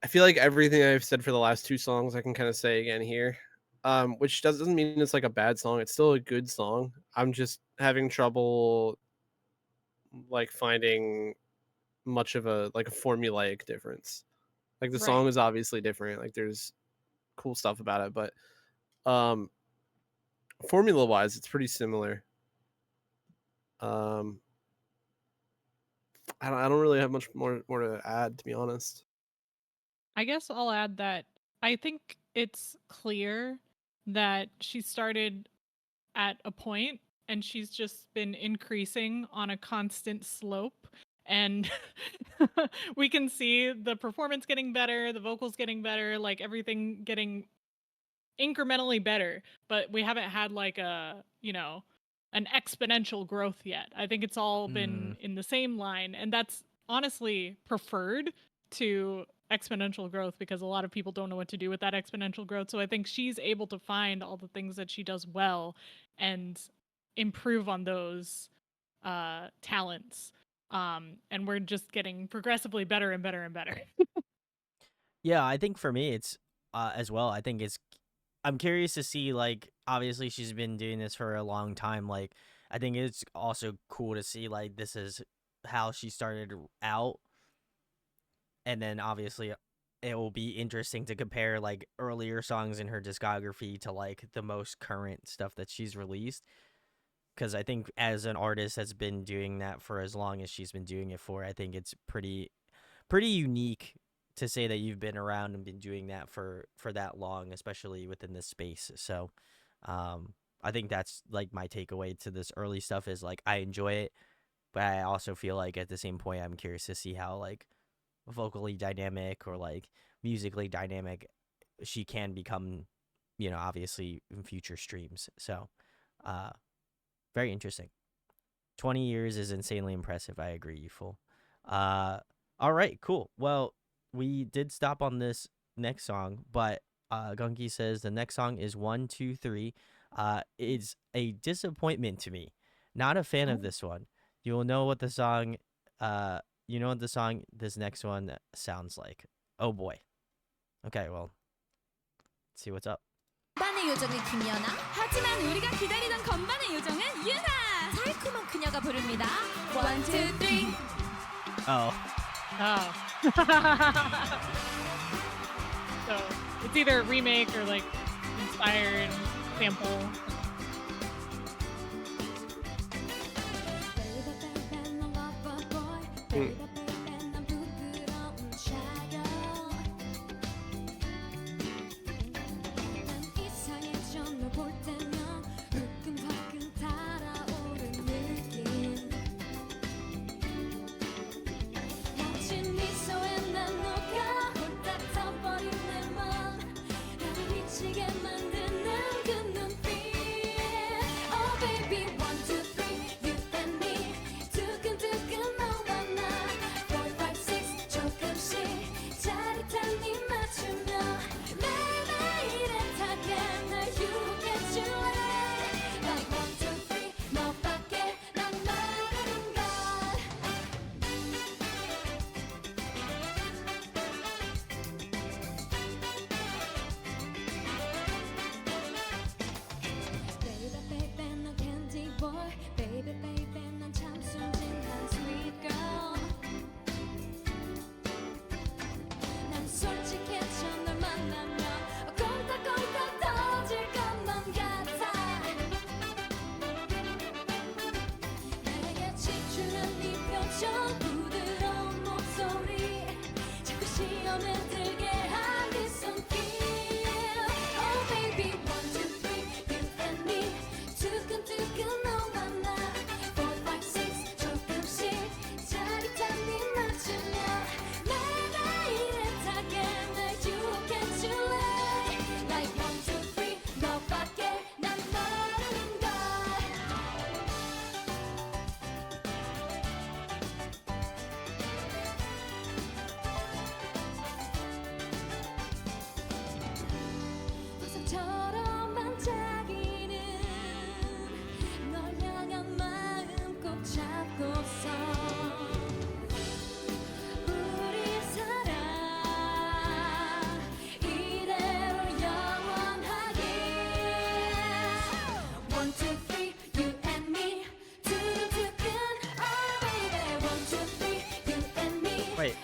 I feel like everything I've said for the last two songs I can kind of say again here. Which doesn't mean it's like a bad song. It's still a good song. I'm just having trouble like finding much of a like a formulaic difference. Like the song Right. is obviously different. Like there's cool stuff about it, but um formula wise it's pretty similar. Um I don't really have much more to add, to be honest. I guess I'll add that I think it's clear that she started at a point and she's just been increasing on a constant slope. And we can see the performance getting better, the vocals getting better, like everything getting incrementally better. But we haven't had like an exponential growth yet. I think it's all been in the same line. And that's honestly preferred to exponential growth because a lot of people don't know what to do with that exponential growth. So I think she's able to find all the things that she does well and improve on those talents. And we're just getting progressively better and better and better. Yeah, I think for me it's as well. I think I'm curious to see, like, obviously she's been doing this for a long time. Like, I think it's also cool to see like this is how she started out, and then obviously it will be interesting to compare like earlier songs in her discography to like the most current stuff that she's released. Because I think as an artist that's been doing that for as long as she's been doing it for, I think it's pretty unique to say that you've been around and been doing that for that long, especially within this space. So I think that's like my takeaway to this early stuff is like I enjoy it, but I also feel like at the same point I'm curious to see how like vocally dynamic or like musically dynamic she can become, obviously in future streams. So very interesting. 20 years is insanely impressive. I agree, you fool. All right, cool. Well, we did stop on this next song, but Gunky says the next song is 123. It's a disappointment to me. Not a fan of this one. You will know what the song this next one sounds like. Oh boy. Okay, well, let's see what's up. 건반의 요정은 김연아. 하지만 우리가 기다리던 건반의 요정은 유나. 달콤한 그녀가 부릅니다. 1, 2, 3. Oh. Oh. So it's either a remake or like inspired sample. Wait.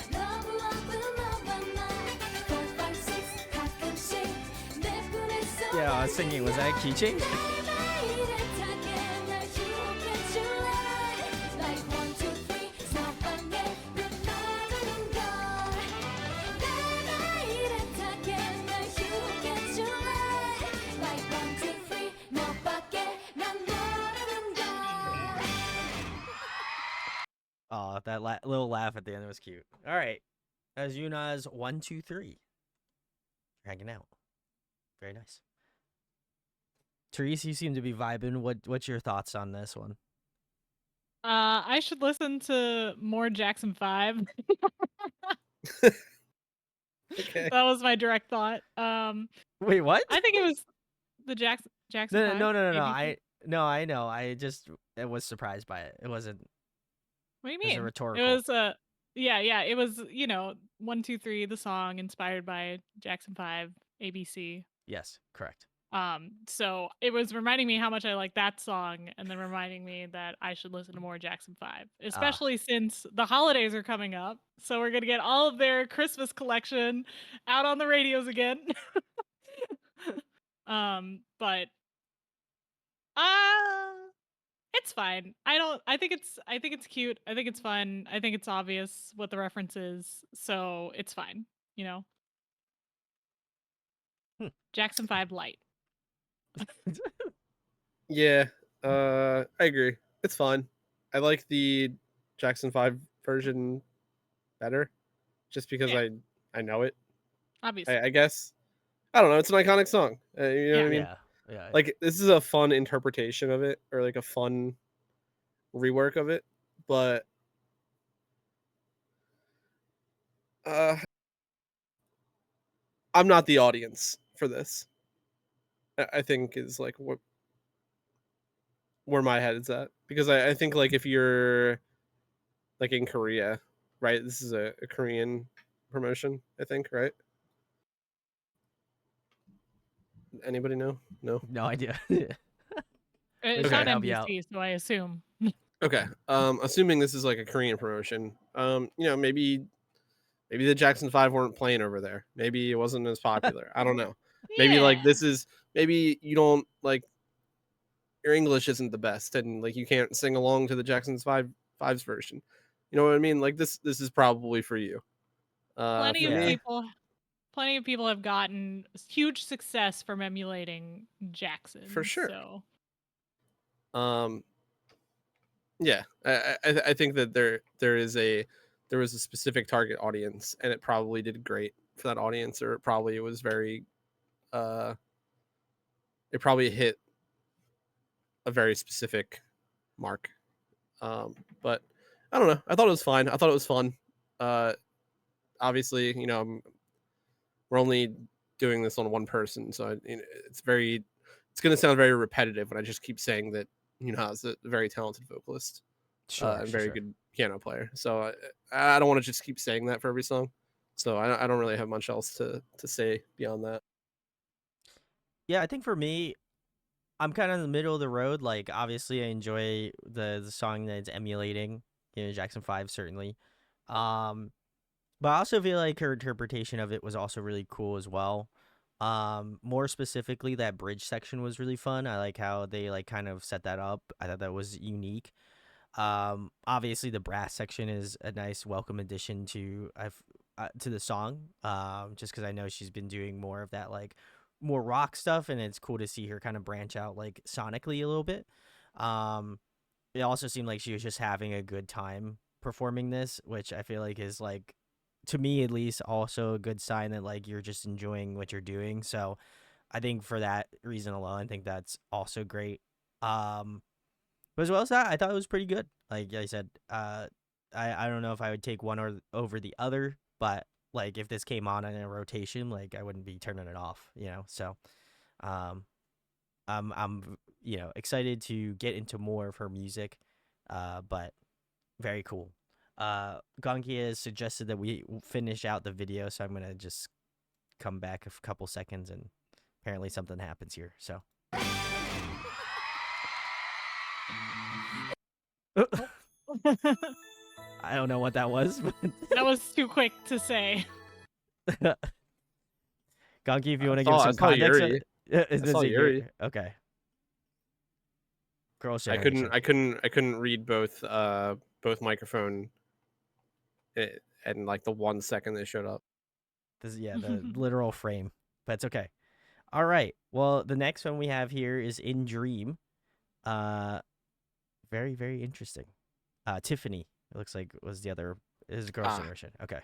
Yeah, I was thinking, was that a key change? Oh, that little laugh at the end was cute. All right. As Yuna's 1, 2, 3. Hanging out. Very nice. Therese, you seem to be vibing. What's your thoughts on this one? I should listen to more Jackson 5. Okay. That was my direct thought. Wait, what? I think it was the Jackson 5. No. ABC. I know. I was surprised by it. It wasn't. What do you It was a mean? rhetorical. It was yeah. It was 1, 2, 3. The song inspired by Jackson 5, ABC. Yes, correct. So it was reminding me how much I like that song, and then reminding me that I should listen to more Jackson 5, especially since the holidays are coming up. So we're gonna get all of their Christmas collection out on the radios again. But it's fine. I think it's cute. I think it's fun. I think it's obvious what the reference is. So it's fine, Jackson 5 light. Yeah, I agree. It's fun. I like the Jackson 5 version better, just because Yeah. I know it. Obviously. I guess. I don't know. It's an iconic song. You know what I mean? Yeah. Like, this is a fun interpretation of it, or like a fun rework of it. But I'm not the audience for this. I think is like where my head is at, because I think like if you're like in Korea, right? This is a Korean promotion, I think, right? Anybody know? No. No idea. It's Okay. on Help you out. NBC, so I assume. Okay. Assuming this is like a Korean promotion, maybe Maybe the Jackson 5 weren't playing over there. Maybe it wasn't as popular. I don't know. Maybe like maybe you don't like your English isn't the best and like you can't sing along to the Jackson's 5's version. You know what I mean? Like this is probably for you. Plenty For of me, people have gotten huge success from emulating Jackson. for sure. So Yeah, I think that there was a specific target audience, and it probably did great for that audience, or it was very, it probably hit a very specific mark. But I don't know. I thought it was fine. I thought it was fun. Obviously, you know, we're only doing this on one person, so it's going to sound very repetitive when I just keep saying that Younha is a very talented vocalist. And very good piano player. So I don't want to just keep saying that for every song. So I don't really have much else to say beyond that. Yeah, I think for me, I'm kind of in the middle of the road. Like, obviously, I enjoy the song that it's emulating, Jackson 5, certainly. But I also feel like her interpretation of it was also really cool as well. More specifically, that bridge section was really fun. I like how they like kind of set that up. I thought that was unique. Obviously the brass section is a nice welcome addition to the song. Just because I know she's been doing more of that like more rock stuff, and it's cool to see her kind of branch out like sonically a little bit. It also seemed like she was just having a good time performing this, which I feel like is like, to me at least, also a good sign that like you're just enjoying what you're doing. So I think for that reason alone, I think that's also great. But as well as that, I thought it was pretty good. Like I said, I don't know if I would take one over the other, but like if this came on in a rotation, like I wouldn't be turning it off, So, I'm excited to get into more of her music, but very cool. Gunky has suggested that we finish out the video, so I'm gonna just come back a couple seconds, and apparently something happens here. So. I don't know what that was. But that was too quick to say. Gunky, if you want to give some context. I saw Yuri. Okay. Girl, I couldn't read both microphone and like the 1 second they showed up. The literal frame, but it's okay. All right. Well, the next one we have here is In Dream. Very, very interesting. Tiffany, it looks like was the other, is a girl's generation. Okay.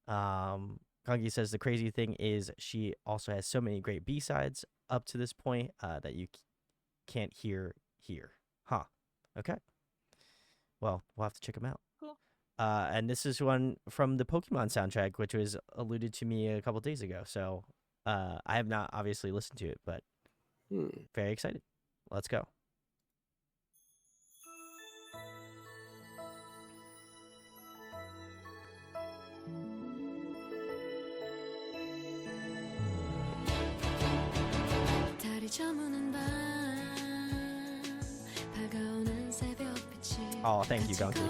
Gunky says the crazy thing is she also has so many great B-sides up to this point that you can't hear here. Huh. Okay. Well, we'll have to check them out. Cool. And this is one from the Pokemon soundtrack, which was alluded to me a couple days ago. So I have not obviously listened to it, but very excited. Let's go. Oh, thank you, Gunky.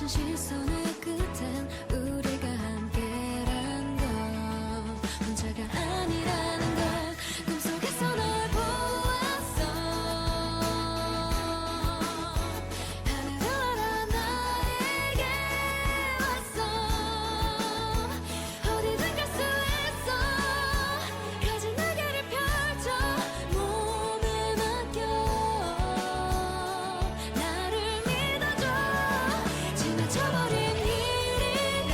거친 시선의 끝엔 우리가 함께란 건 혼자가 아니라는 걸 꿈속에서 널 보았어 하늘을 날아 나에게 왔어 어디든 갈 수 있어 가진 날개를 펼쳐 몸을 맡겨 나를 믿어줘 지나쳐버린 일이라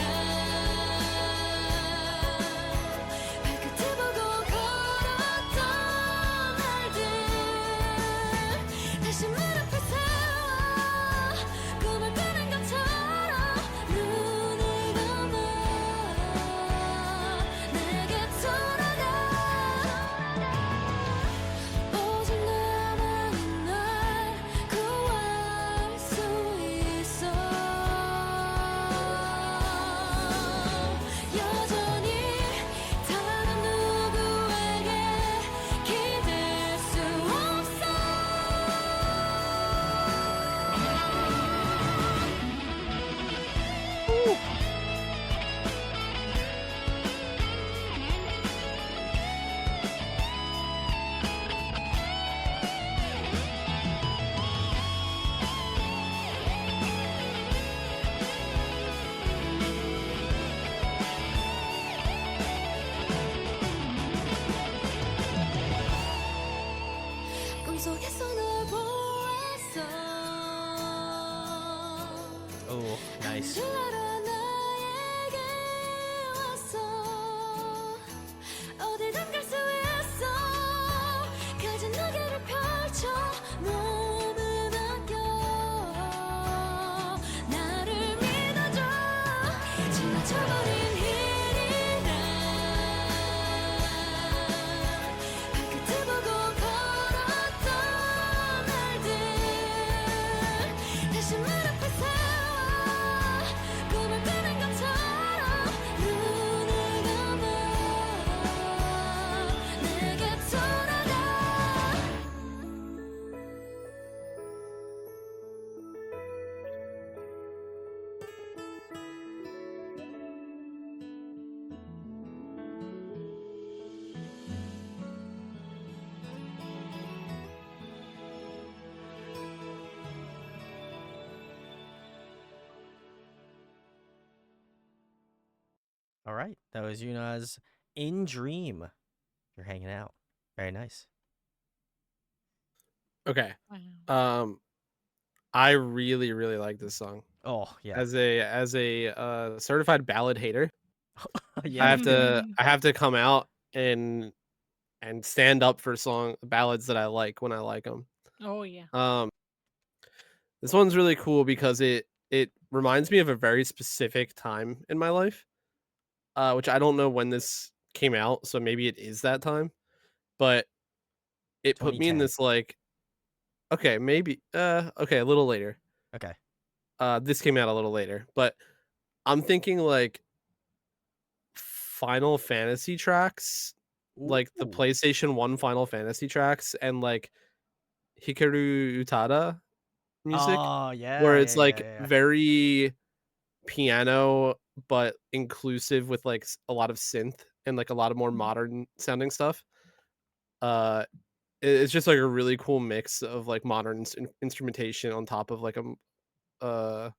발끝을 보고 걸었던 날들 다시 무릎을 세워 꿈을 꾸는 것처럼 눈을 감아 내게 돌아가 오직 나만이 날 구할 수 있어 여전히 다른 누구에게 기댈 수 없어 꿈속에서 널 보았어 Oh, nice. 하늘을 날아 나에게 왔어 어디든 갈 수 있어 가진 날개를 펼쳐 몸을 맡겨 나를 믿어줘 지나쳐버린 일이라 발끝을 보고 걸었던 날들 다시 무릎을 세워 꿈을 꾸는 것처럼 눈을 감아 내게 돌아가 All right, that was Yuna's In Dream. You're hanging out. Very nice. Okay. Wow. I really really like this song. Oh yeah, As a certified ballad hater, yeah. I me have too. to I have to come out and stand up for ballads that I like when I like them. Oh yeah. This one's really cool because it reminds me of a very specific time in my life, which I don't know when this came out, so maybe it is that time, but it put me in 2010. this like okay, maybe okay, a little later. Okay. This came out a little later, but I'm thinking like Final Fantasy tracks, like the Ooh. PlayStation 1 Final Fantasy tracks and like Hikaru Utada music, Oh yeah, where yeah, it's yeah, like yeah. very piano but inclusive with like a lot of synth and like a lot of more modern sounding stuff. It's just like a really cool mix of like modern instrumentation on top of like uh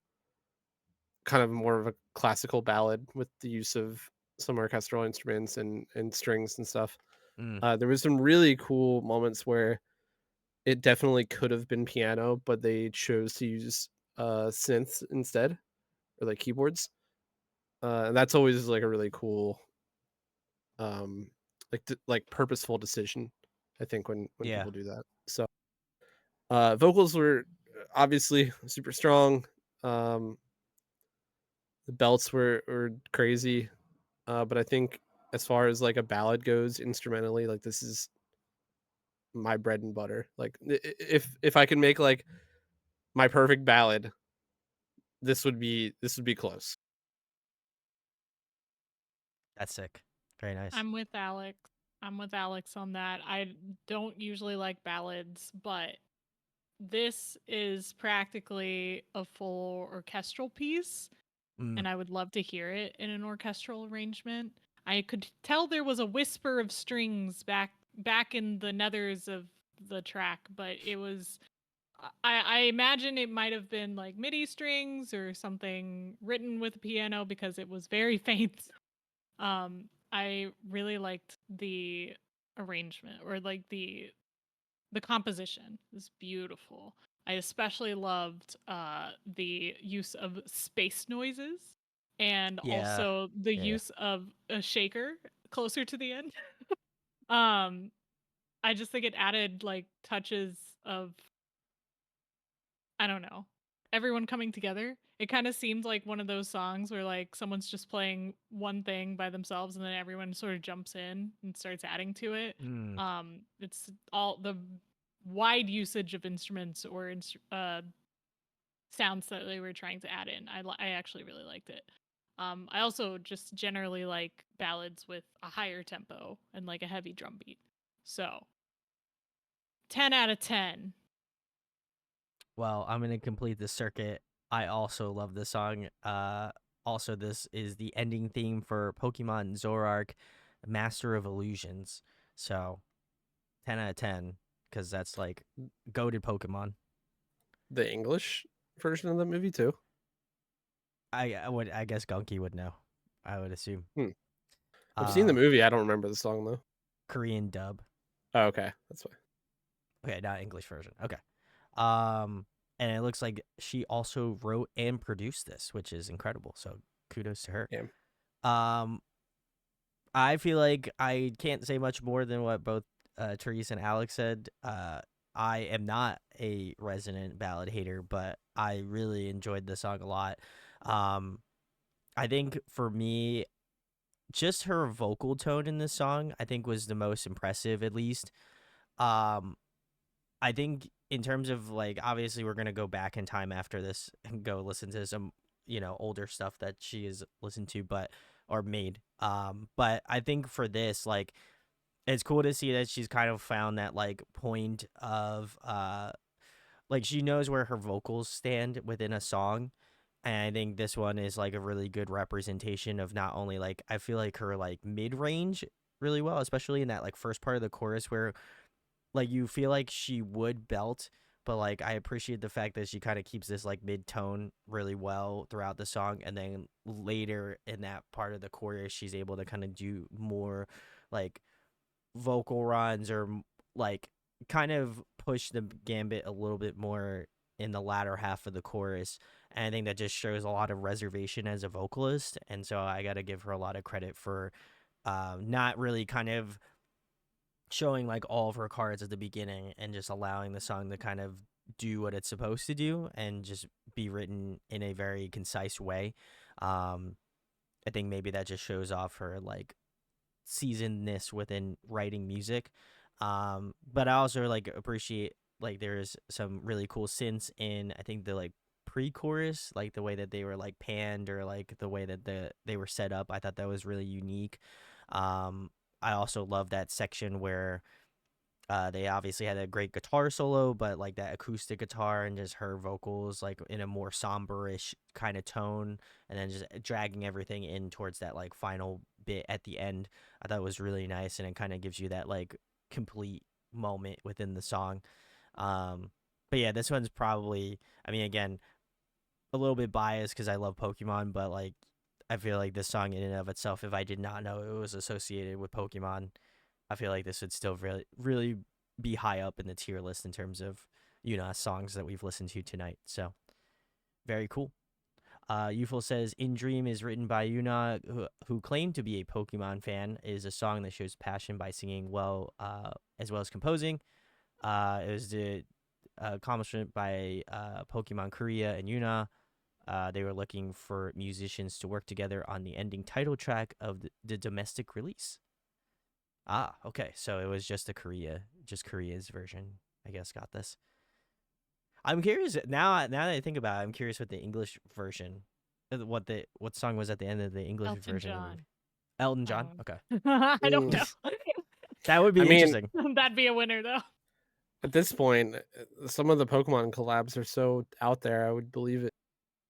kind of more of a classical ballad with the use of some orchestral instruments and strings and stuff. Mm. There was some really cool moments where it definitely could have been piano, but they chose to use synths instead, or like keyboards. And that's always like a really cool like purposeful decision, I think, when Yeah. people do that. So vocals were obviously super strong. The belts were crazy. But I think as far as like a ballad goes instrumentally, like this is my bread and butter. Like if I can make like my perfect ballad, this would be close. That's sick. Very nice. I'm with Alex. I'm with Alex on that. I don't usually like ballads, but this is practically a full orchestral piece, and I would love to hear it in an orchestral arrangement. I could tell there was a whisper of strings back in the nethers of the track, but it was I imagine it might have been like MIDI strings or something written with a piano because it was very faint. I really liked the arrangement, or like the composition is beautiful. I especially loved the use of space noises, and Yeah. also the Yeah. use of a shaker closer to the end. um I just think it added like touches of, I don't know, everyone coming together. It kind of seemed like one of those songs where like someone's just playing one thing by themselves and then everyone sort of jumps in and starts adding to it. Mm. It's all the wide usage of instruments or sounds that they were trying to add in. I actually really liked it. I also just generally like ballads with a higher tempo and like a heavy drum beat. So 10 out of 10. Well, I'm gonna complete the circuit. I also love this song. Also, this is the ending theme for Pokemon Zoroark, Master of Illusions. So, 10 out of 10, because that's like goated Pokemon. The English version of the movie too. I guess Gunky would know. I would assume. I've seen the movie. I don't remember the song though. Korean dub. Oh, okay, that's fine. Okay, not English version. Okay. And it looks like she also wrote and produced this, which is incredible. So kudos to her. Yeah. I feel like I can't say much more than what both Therese and Alex said. I am not a resident ballad hater, but I really enjoyed the song a lot. I think for me, just her vocal tone in this song, I think was the most impressive, at least. I think in terms of like, obviously we're gonna go back in time after this and go listen to some, older stuff that she has listened to, or made. But I think for this, like, it's cool to see that she's kind of found that like point of like she knows where her vocals stand within a song. And I think this one is like a really good representation of not only like, I feel like her like mid range really well, especially in that like first part of the chorus where like you feel like she would belt, but like I appreciate the fact that she kind of keeps this like mid tone really well throughout the song, and then later in that part of the chorus she's able to kind of do more like vocal runs, or like kind of push the gambit a little bit more in the latter half of the chorus. And I think that just shows a lot of reservation as a vocalist, and so I got to give her a lot of credit for not really kind of showing like all of her cards at the beginning and just allowing the song to kind of do what it's supposed to do and just be written in a very concise way. I think maybe that just shows off her like seasonedness within writing music. But I also like appreciate like there's some really cool synths in, I think, the like pre-chorus, like the way that they were like panned, or like the way that they were set up. I thought that was really unique. I also love that section where they obviously had a great guitar solo, but like that acoustic guitar and just her vocals like in a more somber-ish kind of tone, and then just dragging everything in towards that like final bit at the end. I thought was really nice, and it kind of gives you that like complete moment within the song. But yeah, this one's probably, I mean, again, a little bit biased because I love Pokemon, but like I feel like this song in and of itself, if I did not know it was associated with Pokemon, I feel like this would still really, really be high up in the tier list in terms of, songs that we've listened to tonight. So very cool. Uful says, In Dream is written by Younha, who claimed to be a Pokemon fan. It is a song that shows passion by singing well, as well as composing. It was the accomplishment by Pokemon Korea and Younha. They were looking for musicians to work together on the ending title track of the domestic release. Ah, okay. So it was just Korea's version, I guess, got this. I'm curious now that I think about it, I'm curious what the English version, what song was at the end of the English Elton version. John. Elton John? Okay. I don't know. That would be I mean, interesting. That'd be a winner though. At this point, some of the Pokemon collabs are so out there. I would believe it.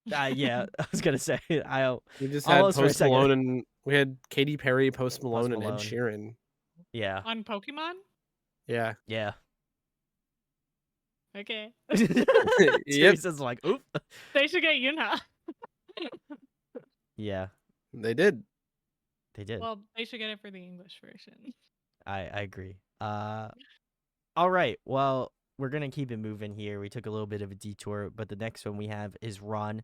Yeah, I was gonna say I We just had almost for a Post second. Malone and we had Katy Perry, Post Malone, and Ed Malone. Sheeran. Yeah, On Pokemon? Yeah. yeah. Okay. Yep. Teresa's like, oop. They should get Younha. Yeah, They did. they did. Well, they should get it for the English version. I agree. All right. Well, we're gonna keep it moving here. We took a little bit of a detour, but the next one we have is Run.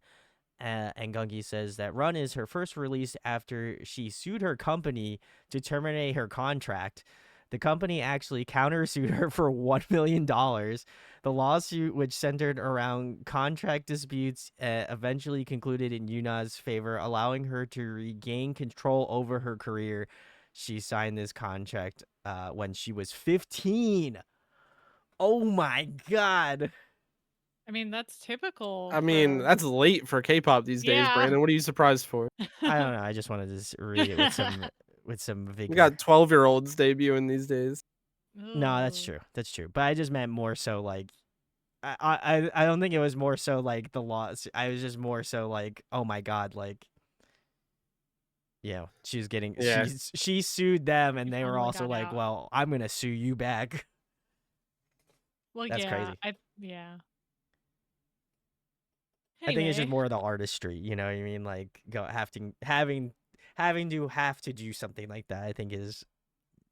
And Gunky says that Run is her first release after she sued her company to terminate her contract. The company actually countersued her for $1 million. The lawsuit, which centered around contract disputes, eventually concluded in Yuna's favor, allowing her to regain control over her career. She signed this contract when she was 15. Oh my god. I mean, that's typical. I mean, for- that's late for K-pop these days, Yeah. Brandon. What are you surprised for? I don't know. I just wanted to read it with some vigor. We got 12-year-olds debuting these days. No, that's Ooh. true. That's true. But I just meant more so like I don't think it was more so like the laws. I was just more so like, oh my god, like she was getting Yeah. she sued them and You they were finally also got like, out. well, I'm gonna sue you back. Well, That's yeah, crazy. yeah. I think it's just Anyway, more the artistry, you know what I mean? Like having to do something like that, I think is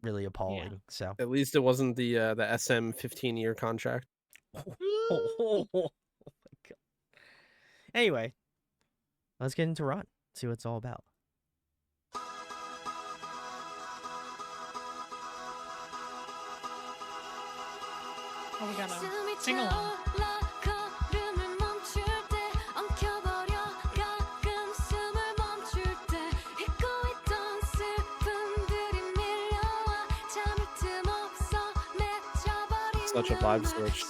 really appalling. So At least it wasn't the SM 15-year contract. oh my god. Anyway, let's get into Run. See what it's all about. oh, we gotta sing along. Such a vibe switch.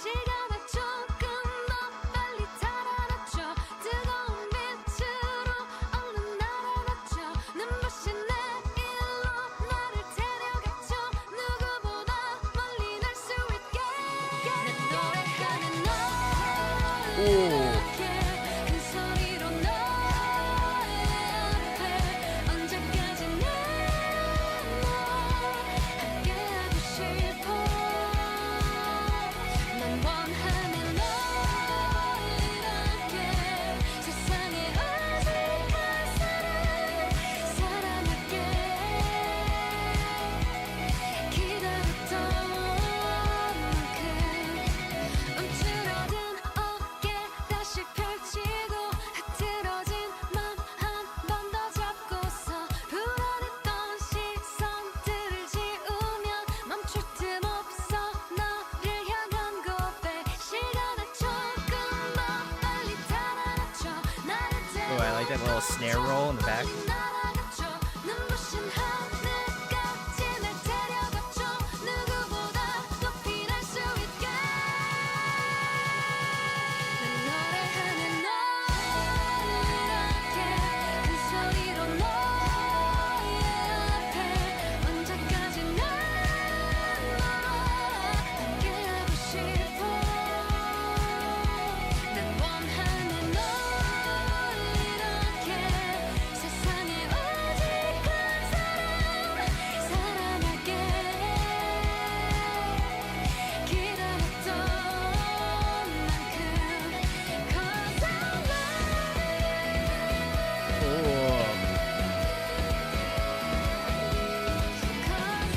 Oh, I like that little snare roll in the back.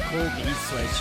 Cool beat switch.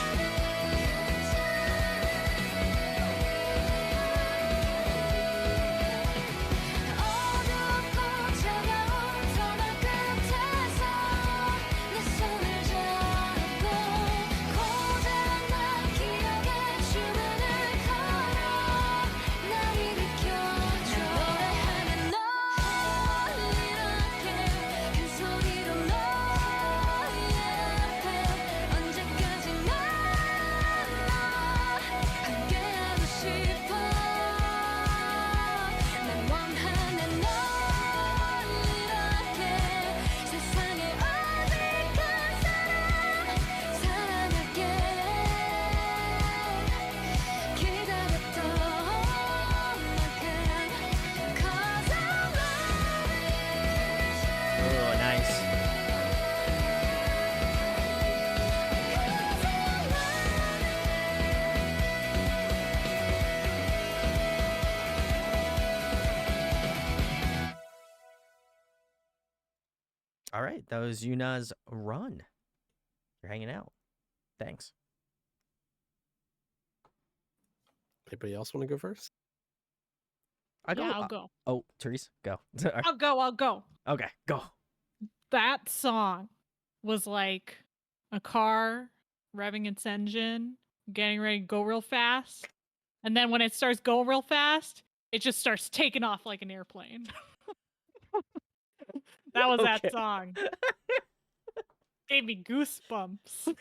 All right, that was Yuna's Run. You're hanging out. Thanks. Anybody else want to go first? I'll go. Oh, Therese, go. I'll go. Okay, go. That song was like a car revving its engine, getting ready to go real fast. And then when it starts going real fast, it just starts taking off like an airplane. That was Okay. that song. Gave me goosebumps.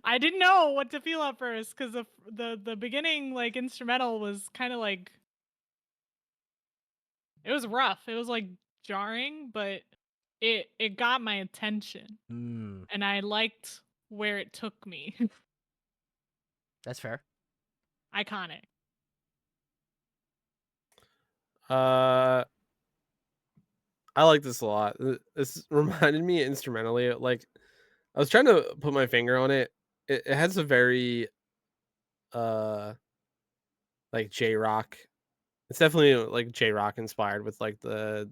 I didn't know what to feel at first because the beginning like instrumental was kind of like it was rough. It was like jarring, but it got my attention Mm, and I liked where it took me. that's fair. Iconic. I like this a lot. This reminded me instrumentally, like I was trying to put my finger on it. It has a very like J-rock. It's definitely like J-rock inspired with like there's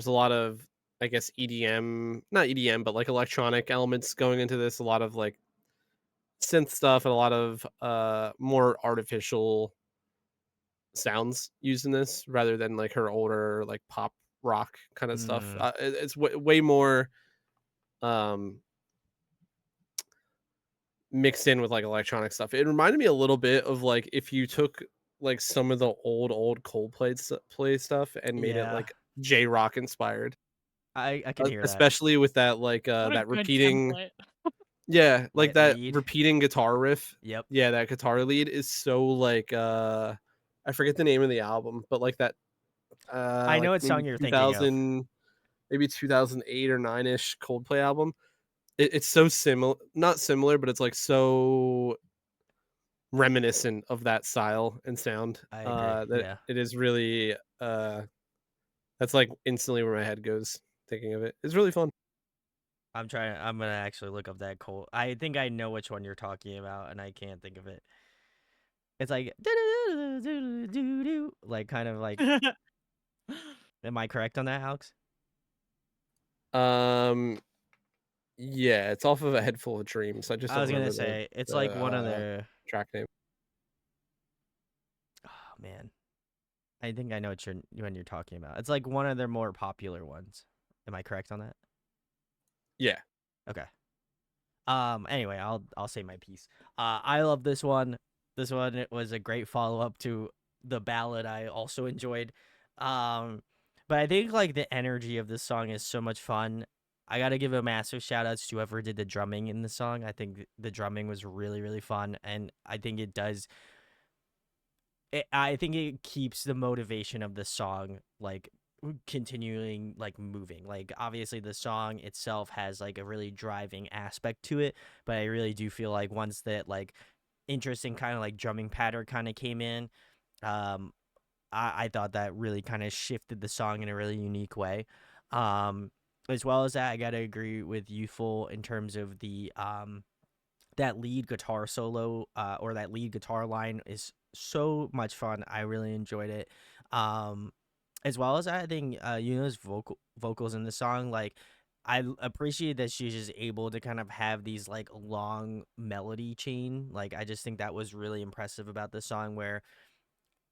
a lot of, I guess, EDM, not EDM, but like electronic elements going into this, a lot of like synth stuff and a lot of more artificial sounds used in this rather than like her older like pop rock kind of stuff. Mm, It's way more um mixed in with like electronic stuff. It reminded me a little bit of like if you took like some of the old Coldplay play stuff and made it yeah, like J rock inspired. I can hear that. Especially with that like What a that good repeating, template. yeah, like that Lead. repeating guitar riff. Yep. Yeah, that guitar lead is so like I forget the name of the album, but like that I know like what maybe song you're thinking of. 2000, maybe 2008 or 9ish Coldplay album. It's so similar, not similar, but it's like so reminiscent of that style and sound. I agree. That Yeah. it is really that's like instantly where my head goes thinking of it. It's really fun. I'm gonna actually look up that Cold. I think I know which one you're talking about, and I can't think of it. It's like like kind of like. Am I correct on that, Alex? Um yeah, it's off of A Head Full of Dreams. I just I don't was gonna remember the say it's like the one of their. track name. Oh man, I think I know what when you're talking about. It's like one of their more popular ones. Am I correct on that? Yeah. Okay. Anyway, I'll say my piece. I love this one. This one, it was a great follow up to the ballad I also enjoyed. Um, but I think like the energy of this song is so much fun. I gotta give a massive shout outs to whoever did the drumming in the song. I think the drumming was really fun, and I think it does. I think it keeps the motivation of the song like continuing like moving. Like obviously the song itself has like a really driving aspect to it, but I really do feel like once that like interesting kind of like drumming pattern kind of came in, um I thought that really kind of shifted the song in a really unique way. um as well as that, I gotta agree with Youthful in terms of the that lead guitar solo, or that lead guitar line is so much fun. I really enjoyed it. Um, as well as I think Yuna's vocals in the song, like appreciate that she's just able to kind of have these like long melody chain. Like I just think that was really impressive about the song, where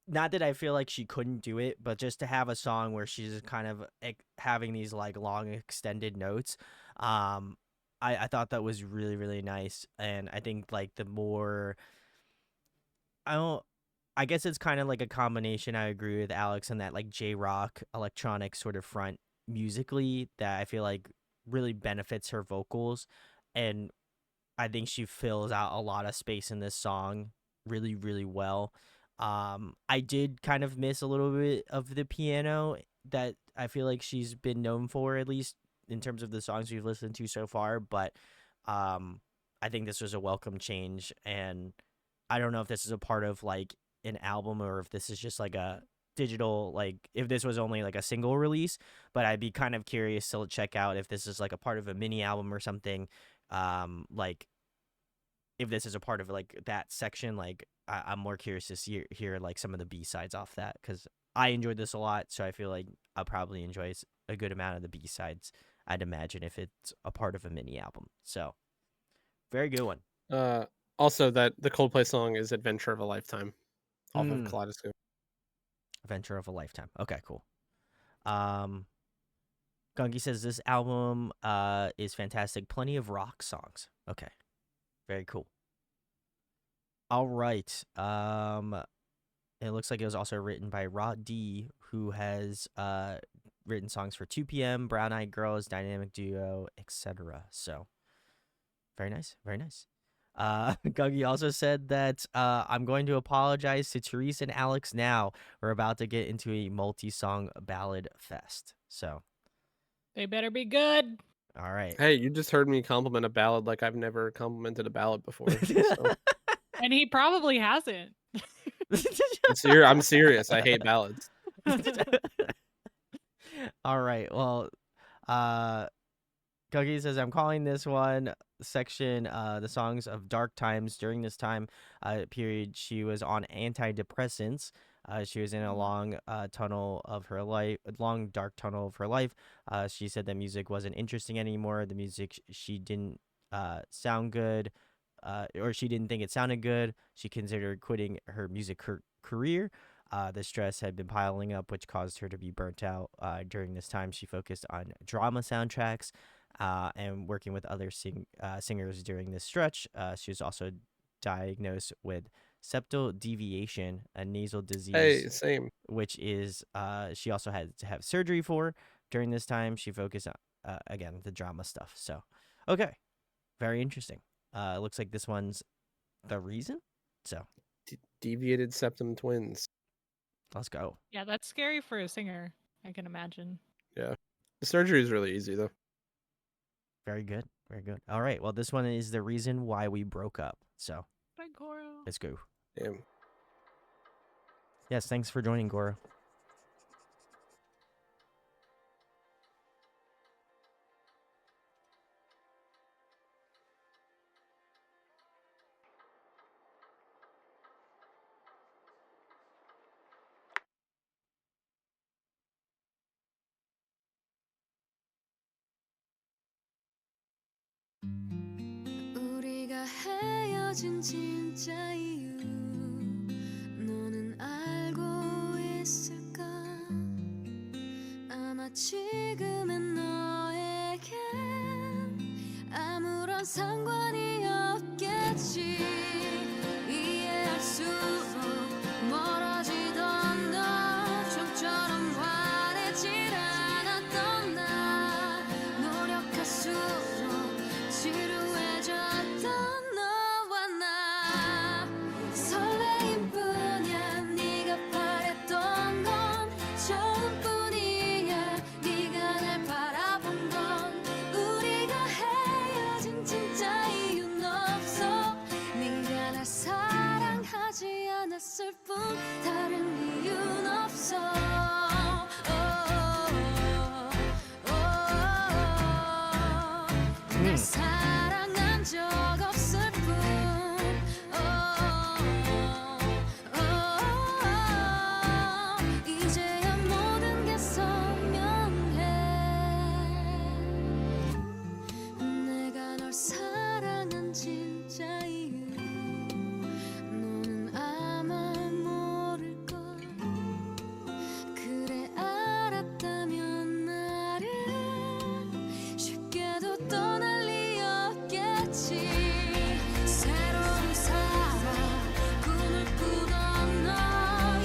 not that I feel like she couldn't do it, but just to have a song where she's kind of having these like long extended notes. um I thought that was really nice, and I think like the more I don't I guess it's kind of like a combination. I agree with Alex on that like J-rock electronic sort of front musically that I feel like really benefits her vocals, and I think she fills out a lot of space in this song really well. I did kind of miss a little bit of the piano that I feel like she's been known for, at least in terms of the songs we've listened to so far, but um I think this was a welcome change, and I don't know if this is a part of like an album or if this is just like a digital, like if this was only like a single release, but I'd be kind of curious to check out if this is like a part of a mini album or something. Like if this is a part of like that section, like I'm more curious to hear like some of the B-sides off that, because I enjoyed this a lot, so I feel like I'll probably enjoy a good amount of the B-sides, I'd imagine, if it's a part of a mini album. So, very good one. Also, that the Coldplay song is "Adventure of a Lifetime" off of Mm. Kaleidoscope. Adventure of a Lifetime. Okay, cool. Gunky says this album is fantastic. Plenty of rock songs. Okay, very cool. All right. It looks like it was also written by Rod D, who has written songs for 2 PM, Brown Eyed Girls, Dynamic Duo, etc. So, very nice, very nice. Gunky also said that I'm going to apologize to Therese and Alex now. We're about to get into a multi-song ballad fest. So, They better be good. all right. Hey, you just heard me compliment a ballad like I've never complimented a ballad before. So. And he probably hasn't. I'm serious. I hate ballads. All right. Well, Cookie says I'm calling this one section the songs of dark times. During this time period, she was on antidepressants. She was in a long tunnel of her life, a long dark tunnel of her life. She said that music wasn't interesting anymore. The music she didn't sound good, or she didn't think it sounded good. She considered quitting her music career. The stress had been piling up, which caused her to be burnt out. During this time, she focused on drama soundtracks and working with other singers during this stretch. She was also diagnosed with septal deviation, a nasal disease. Hey, same. Which is she also had to have surgery for. During this time, she focused on, again, the drama stuff. So, okay. Very interesting. It looks like this one's The Reason. So, Deviated septum twins. let's go. Yeah, that's scary for a singer, I can imagine. Yeah. The surgery is really easy, though. Very good. Very good. All right. Well, this one is The Reason Why We Broke Up. So, Bye, Goro. let's go. Damn. Yes, thanks for joining, Goro. 우리가 헤어진 진짜 이유 너는 알고 있을까 아마 지금의 너에겐 아무런 상관이 없겠지 이해할수록 멀어지던 너 좀처럼 화내질 않았던 나 노력할수록 지루해졌던 너와 나 설레임뿐이야 네가 바랬던 건 처음뿐이야 네가 날 바라본 건 우리가 헤어진 진짜 이유는 없어 네가 날 사랑하지 않았을 뿐 다른 이유는 없어 날 사랑한 적 없을 뿐 이제야 모든 게 선명해 내가 널 사랑한 진짜 이유 너는 아마 모를걸 그래 알았다면 나를 쉽게도 떠날 리 없겠지 새로운 사랑 꿈을 꾸던 너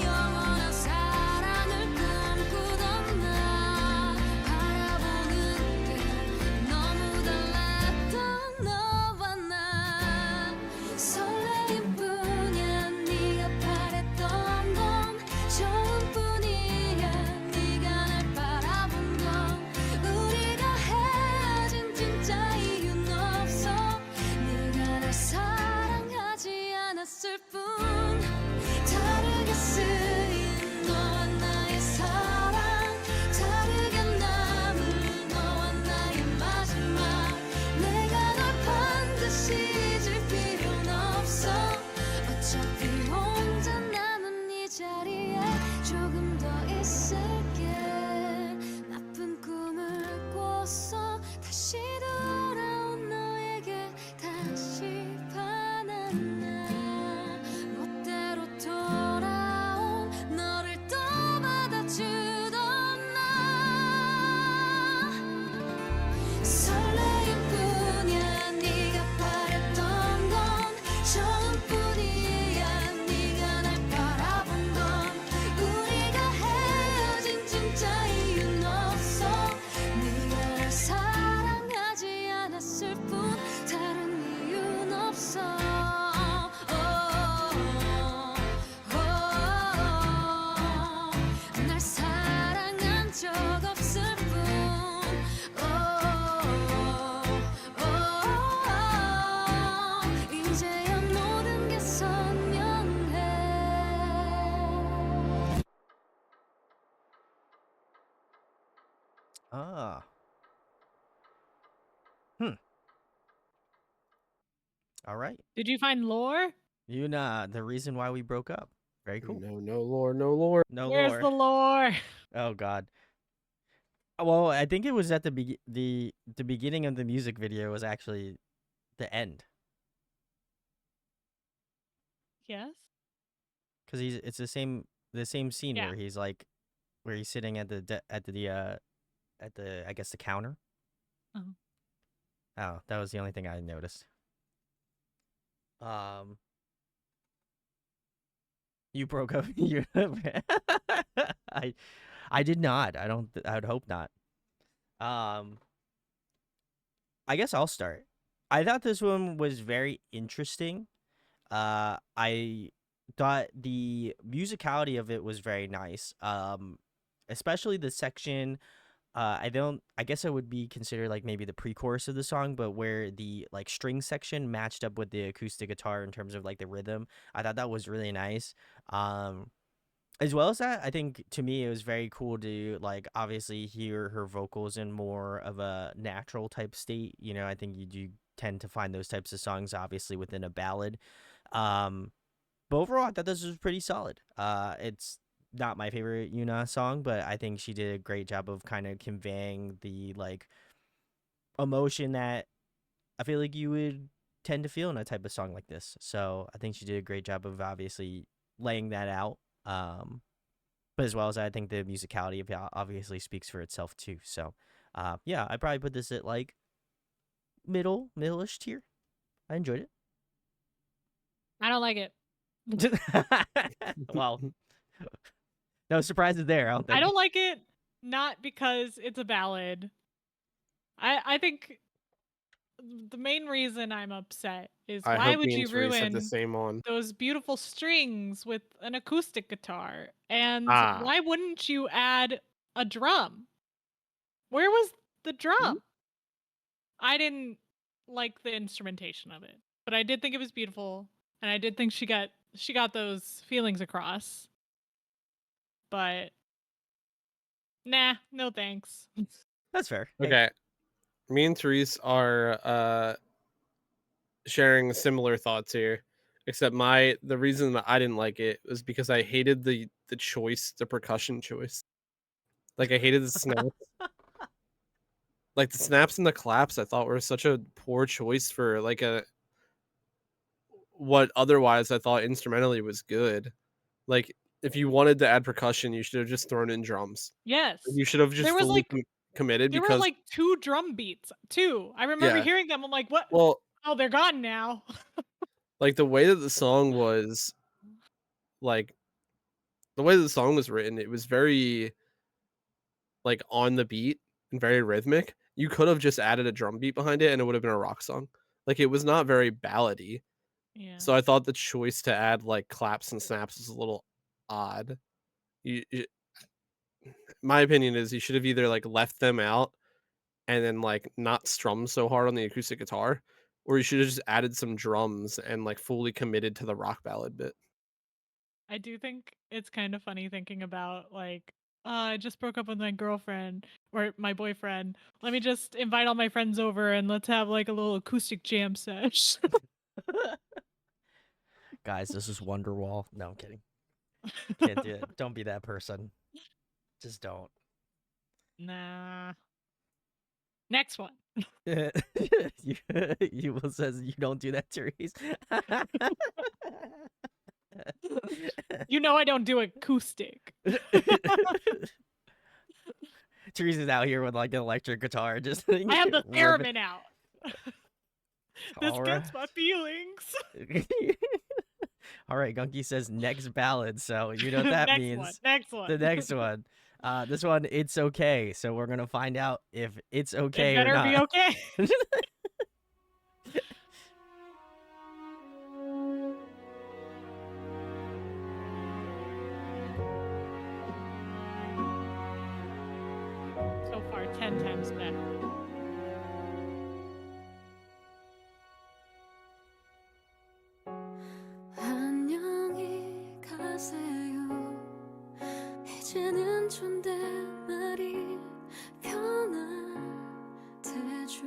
영원한 사랑을 꿈꾸던 나 바라보는 게 너무 달랐던 너와 나 설레임뿐이야 네가 바랬던 건 처음뿐이야 네가 날 바라본 건 우리가 헤어진 진짜 이유는 없어 네가 날 사랑하지 않았을 뿐 다르게 쓰인 너와 나의 사랑 다르게 남을 너와 나의 마지막 내가 널 반드시 잊을 필요는 없어 어차피 혼자 남은 이 자리에 조금 더 있을게 돌아온 너를 또 받아주던 나 설레임뿐이야 네가 바랬던 건 처음뿐이야 네가 날 바라본 건 우리가 헤어진 진짜 이유는 없어 네가 날 사랑하지 않았을 뿐 다른 이유는 없어 날 사랑한 적 없을 뿐 이제야 모든 게 선명해 Ah. All right. Did you find lore? Younha, the reason why we broke up. Very cool. No lore, no lore. No Where's lore. the lore? Oh God. Well, I think it was at the beginning of the music video was actually the end Yes. because it's the same scene Yeah. where he's like where he's sitting at the I guess the counter. Uh-huh. Oh, that was the only thing I noticed. You broke up. I did not. I would hope not. I guess I'll start. I thought this one was very interesting. I thought the musicality of it was very nice. Especially the section. I guess it would be considered like maybe the pre-chorus of the song, but where the like string section matched up with the acoustic guitar in terms of like the rhythm. I thought that was really nice. As well as that, I think to me it was very cool to like obviously hear her vocals in more of a natural type state. You know, I think you do tend to find those types of songs obviously within a ballad. But overall, I thought this was pretty solid. It's not my favorite Yuna song, but I think she did a great job of kind of conveying the like emotion that I feel like you would tend to feel in a type of song like this. So I think she did a great job of obviously laying that out. But as well as I think the musicality of it obviously speaks for itself too. So yeah, I'd probably put this at like middle-ish tier. I enjoyed it. I don't like it. Well, no surprises there. I don't think. I don't like it not because it's a ballad. I think the main reason I'm upset is I why hope would me you and Therese had the ruin same on. those beautiful strings with an acoustic guitar? And Ah. why wouldn't you add a drum? Where was the drum? I didn't like the instrumentation of it, but I did think it was beautiful, and I did think she got those feelings across. But nah, no thanks. That's fair. Hey, Okay. Me and Therese are sharing similar thoughts here. Except the reason that I didn't like it was because I hated the percussion choice. Like I hated the snaps. Like the snaps and the claps I thought were such a poor choice for like what otherwise I thought instrumentally was good. Like if you wanted to add percussion, you should have just thrown in drums. Yes. You should have just There was fully like committed there were because like 2 drum beats too. I remember Yeah. hearing them. I'm like, what? well, Oh, they're gone now. like the way that the song was like the way the song was written, it was very like on the beat and very rhythmic. You could have just added a drum beat behind it and it would have been a rock song. Like it was not very ballady. Yeah. So I thought the choice to add like claps and snaps was a little odd. My opinion is you should have either like left them out and then like not strum so hard on the acoustic guitar, or you should have just added some drums and like fully committed to the rock ballad bit. I do think it's kind of funny thinking about like, I just broke up with my girlfriend or my boyfriend. Let me just invite all my friends over and let's have like a little acoustic jam sesh. guys, this is Wonderwall. No, I'm kidding. Can't do it. Don't be that person. Just don't. Nah. Next one. You will says you don't do that, Therese. You know I don't do acoustic. Teresa's out here with like an electric guitar, just I have the ripping. theremin out. This All gets right. my feelings. All right, Gunky says next ballad, so you know what that Next means. one. Next one. The next one. This one, it's okay. So we're gonna find out if it's okay It or better not. be okay. So far, 10 times better. 안녕히 가세요. 이제는 존댓말이 편할 테죠.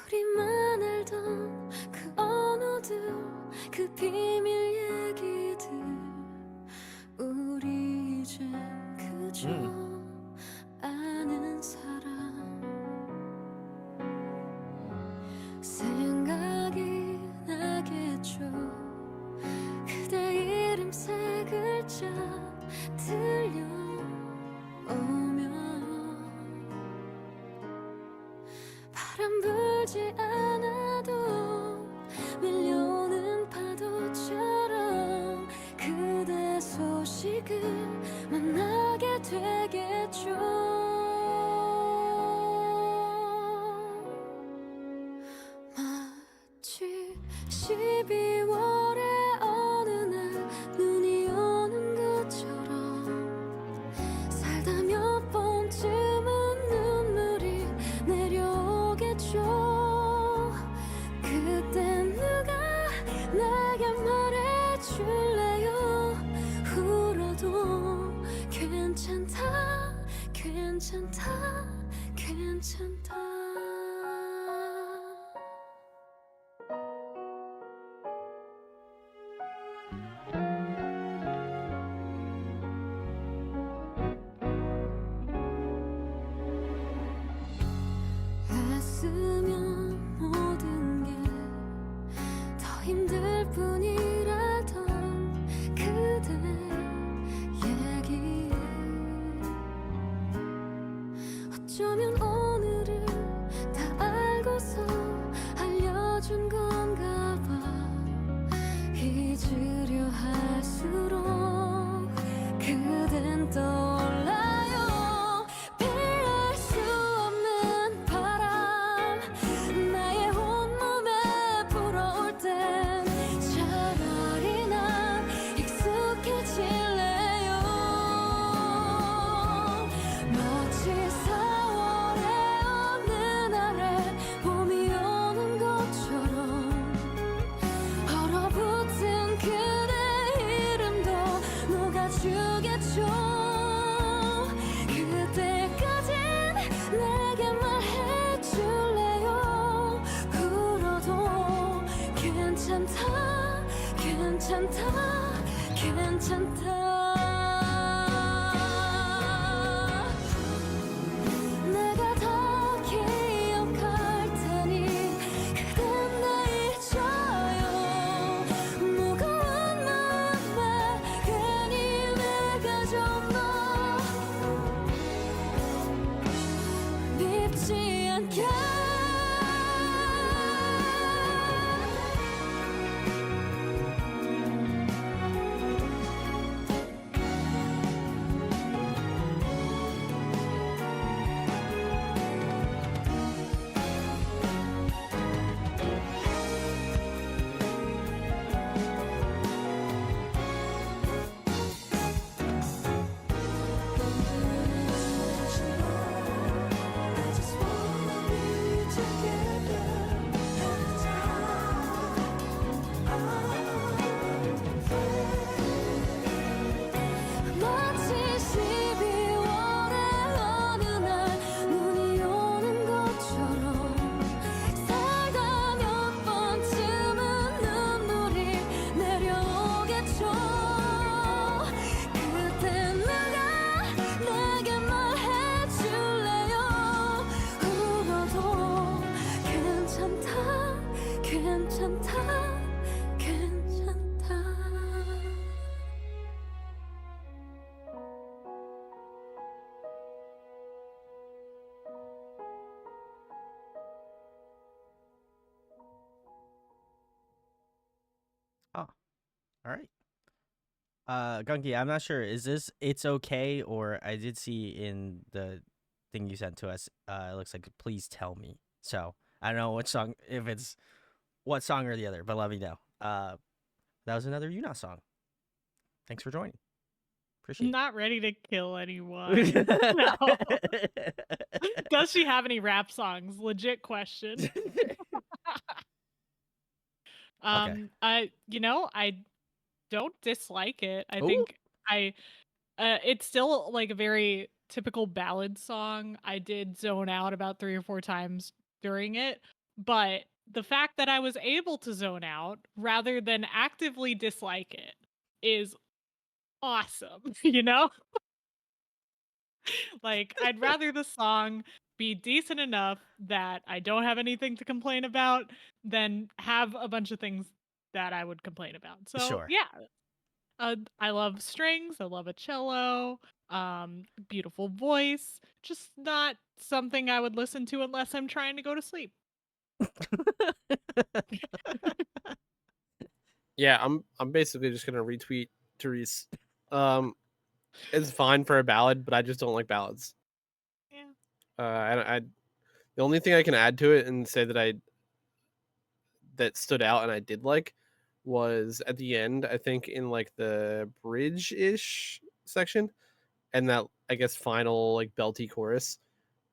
우리만 알던 그 언어들, 그 비밀 얘기들, 우리 이젠 그저 아는 사람. 생각이 나겠죠. 그대 이름 세 글자 들려오면 바람 불지 않아도 밀려오는 파도처럼 그대 소식을 만나게 되겠죠. 마치 12월의 어느 날 눈이 오는 것처럼 살다 몇 번쯤은 눈물이 내려오겠죠. 그때 누가 내게 말해줄래요. 울어도 괜찮다, 괜찮다, 괜찮다. 애쓰면 모든 게 더 힘들 뿐이라던 그대 얘기. 어쩌면 오늘을 다 알고서 알려준 건가 봐. 잊으려 할수록 그댄 떠올라요. 피할 수 없는 바람 나의 온몸에 불어올 땐 차라리 난 익숙해질래요. 마치 4월의 어느 날에 봄이 오는 것처럼 얼어붙은 그대 이름도 녹아주겠죠. 그때까진 내게 말해줄래요. 울어도 괜찮다, 괜찮다, 괜찮다. 내가 다 기억할 테니 그댄 나 잊어요. 무거운 마음에 괜히 내가 좀 더 밉지 않게. Oh, all right. Gunky, I'm not sure. Is this It's Okay, or I did see in the thing you sent to us, it looks like Please Tell Me. So I don't know which song, if it's what song or the other, but let me know. That was another Yuna song. Thanks for joining. Appreciate Not ready to kill anyone. it. No. Does she have any rap songs? Legit question. Okay. I don't dislike it. I Ooh. think it's still like a very typical ballad song. I did zone out about 3 or 4 times during it, but the fact that I was able to zone out rather than actively dislike it is awesome, you know? Like, I'd rather the song be decent enough that I don't have anything to complain about than have a bunch of things that I would complain about. So, Sure. yeah, I love strings, I love a cello, beautiful voice, just not something I would listen to unless I'm trying to go to sleep. Yeah, I'm basically just gonna retweet Therese. It's fine for a ballad, but I just don't like ballads. Yeah. I the only thing I can add to it and say that stood out and I did like was at the end. I think in like the bridge ish section and that I guess final like belty chorus,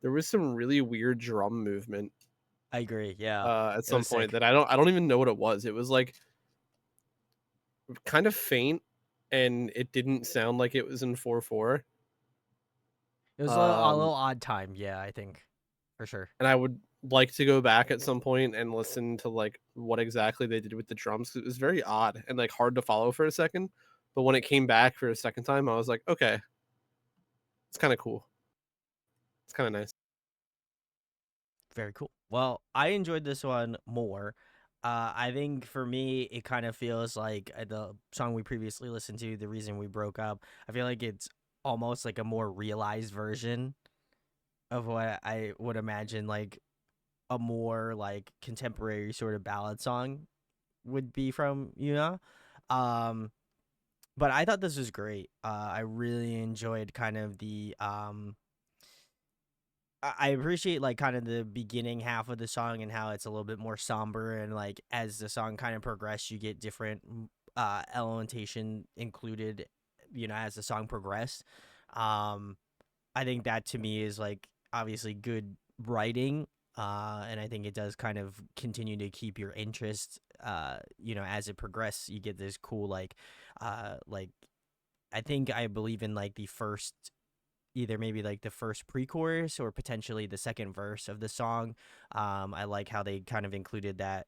there was some really weird drum movement I agree. Yeah. at It some was point sick. that I don't even know what it was. It was like kind of faint and it didn't sound like it was in 4/4. It was a Um little odd time. Yeah, I think. For sure. and I would like to go back at some point and listen to like what exactly they did with the drums. 'Cause it was very odd and like hard to follow for a second. But when it came back for a second time, I was like, okay, it's kind of cool. It's kind of nice. Very cool. Well, I enjoyed this one more. I think for me, it kind of feels like the song we previously listened to, The Reason We Broke Up. I feel like it's almost like a more realized version of what I would imagine like a more like contemporary sort of ballad song would be from Yuna. Um, but I thought this was great. I really enjoyed kind of I appreciate like kind of the beginning half of the song and how it's a little bit more somber, and like as the song kind of progressed you get different elementation included, as the song progressed. um I think that to me is like obviously good writing, and I think it does kind of continue to keep your interest. As it progresses you get this cool like I believe in like the first, either maybe like the first pre-chorus or potentially the second verse of the song. I like how they kind of included that,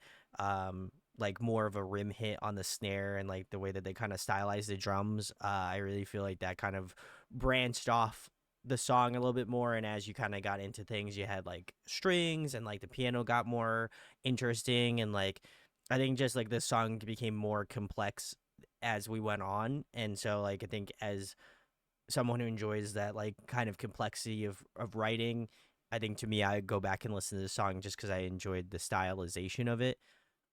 like more of a rim hit on the snare, and like the way that they kind of stylized the drums. I really feel like that kind of branched off the song a little bit more, and as you kind of got into things you had like strings and like the piano got more interesting, and like I think just like this song became more complex as we went on. And so like I think as someone who enjoys that like kind of complexity of writing, I think to me I go back and listen to the song just because I enjoyed the stylization of it.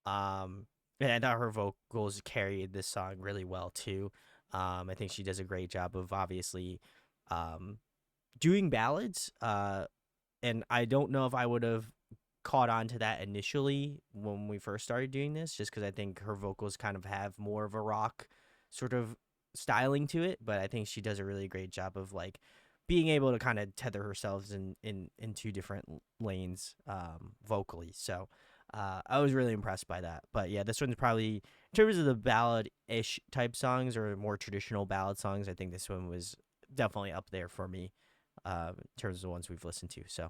And I thought her vocals carried this song really well too. I think she does a great job of obviously um, doing ballads. And I don't know if I would have caught on to that initially when we first started doing this, just because I think her vocals kind of have more of a rock sort of styling to it. But I think she does a really great job of like being able to kind of tether herself in two different lanes vocally. So I was really impressed by that. But yeah, this one's probably, in terms of the ballad ish type songs or more traditional ballad songs, I think this one was definitely up there for me in terms of the ones we've listened to. So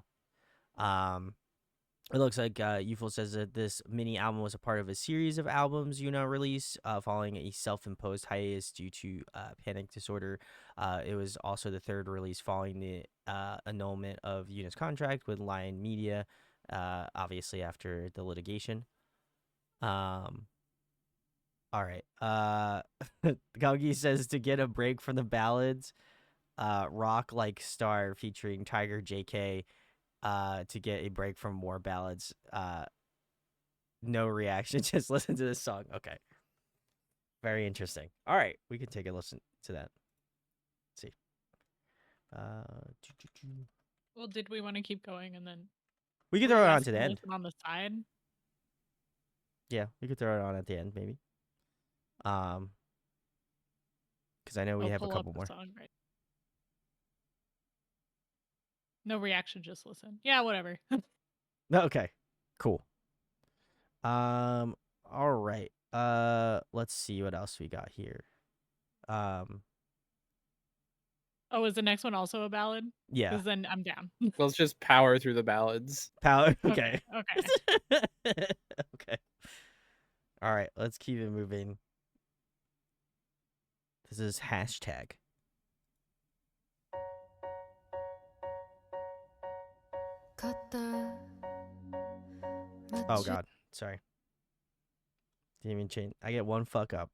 it looks like Uful says that this mini album was a part of a series of albums Yuna released following a self-imposed hiatus due to panic disorder. It was also the third release following the annulment of Yuna's contract with Lion Media, obviously after the litigation. All right. Gaugi says to get a break from the ballads, Rock Like Star featuring Tiger JK, to get a break from more ballads. No reaction. Just listen to this song. Okay. Very interesting. All right, we can take a listen to that. Let's see. Well, did we want to keep going and then We can were throw you it on to asking the to end. listen on the side? Yeah, we could throw it on at the end, maybe. Because I know we I'll have a pull up couple the more. song right. No reaction, just listen. Yeah, whatever. Okay, cool. All right. Let's see what else we got here. Oh, is the next one also a ballad? Yeah. Because then I'm down. Let's just power through the ballads. Power. Okay. Okay. Okay. All right. Let's keep it moving. This is hashtag. Oh God. Sorry. Didn't even change. I get one fuck up.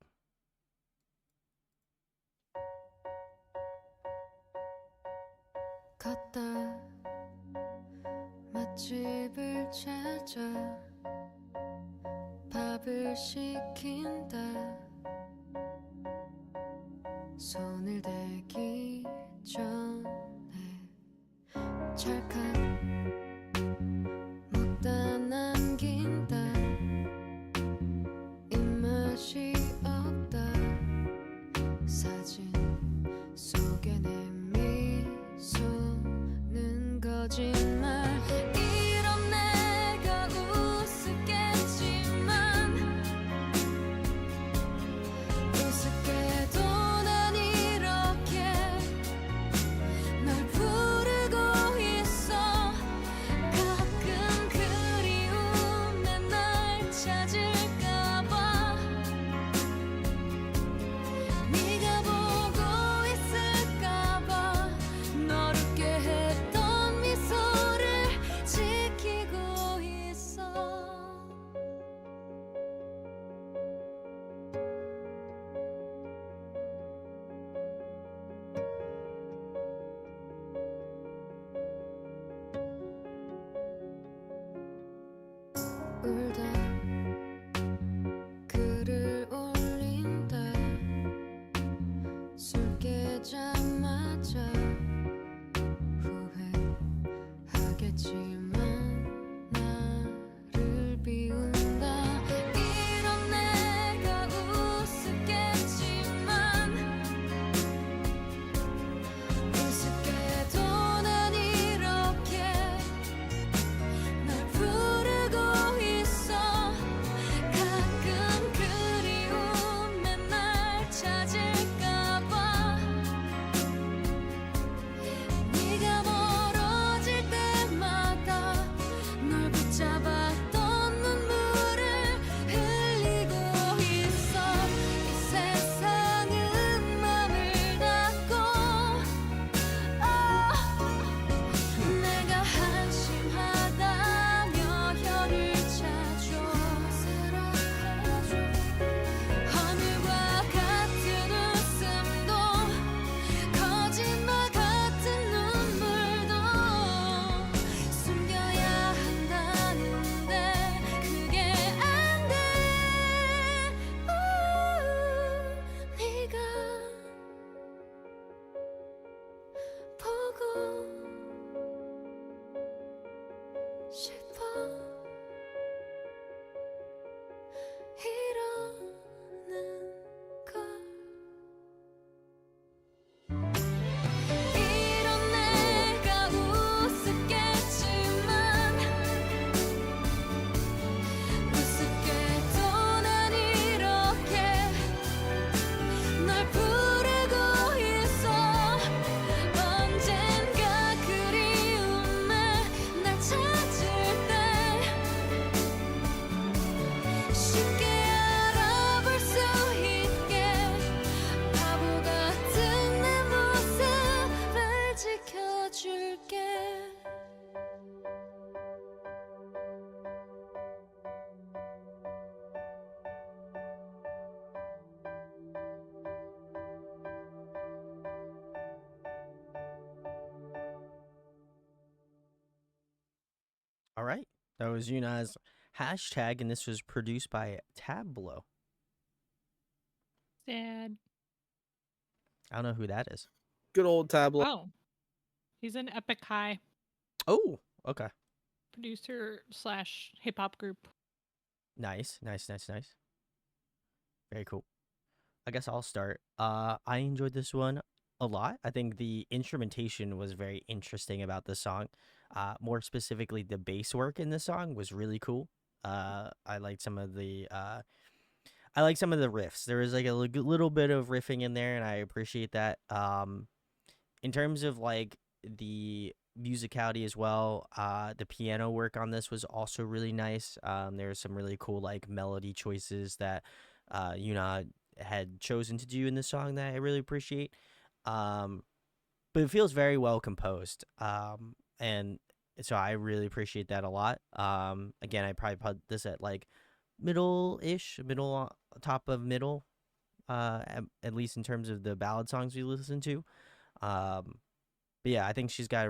맛집을 찾아 밥을 시킨다 손을 대기 전에 찰칵 먹다 남긴다 입맛이 없다 사진 속에 내 미소는 거짓말 이런 내가 우습겠지만 우습게도 난 이렇게 널 부르고 있어 가끔 그리움에 날 찾을까봐 네가 보고 있을까봐 널 웃게 했던 미소를 지키고 있어 울다 글을 올린다 술 깨자마자 후회하겠지만 나를 비운다 이런 내가 우습겠지만 우습게도 난 이렇게 널 부르고 있어 가끔 그리움에 날 찾을까봐 네가 멀어질 때마다 널 붙잡았던 눈물을 흘리고 있어 이 세상은 맘을 닫고 내가 한심하다며 혀를 차줘 하늘과 같은 웃음도 거짓말 같은 눈물도 숨겨야 한다는데 그게 안돼 네가 보고 싶어 이러는 걸 이런 내가 우습겠지만 우습게도 난 이렇게 널 부르고 있어 언젠가 그리움에 날 찾을 때 쉽게 알아볼 수 있게 바보 같은 내 모습을 지켜줄게 All right. That was Yuna's hashtag, and this was produced by Tableau. Dad. I don't know who that is. Good old Tablo. Oh, he's in Epic High, Oh, okay. producer / hip hop group. Nice. Very cool. I guess I'll start. I enjoyed this one a lot. I think the instrumentation was very interesting about the song. More specifically, the bass work in the song was really cool. I liked some of the riffs. There was like a little bit of riffing in there, and I appreciate that. In terms of like the musicality as well, the piano work on this was also really nice. There was some really cool like melody choices that Younha had chosen to do in the song that I really appreciate. But it feels very well composed. And so I really appreciate that a lot. Again, I probably put this at like top of middle, at least in terms of the ballad songs we listen to. But yeah, I think she's got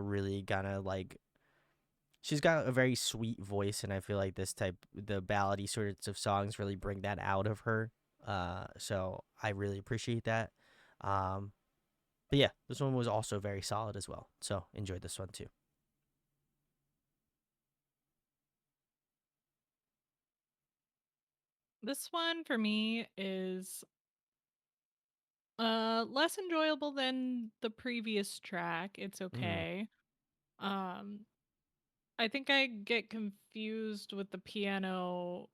she's got a very sweet voice, and I feel like the ballady sorts of songs really bring that out of her. So I really appreciate that. But yeah, this one was also very solid as well. So enjoyed this one too. This one for me is less enjoyable than the previous track. It's okay. Um I think I get confused with the piano,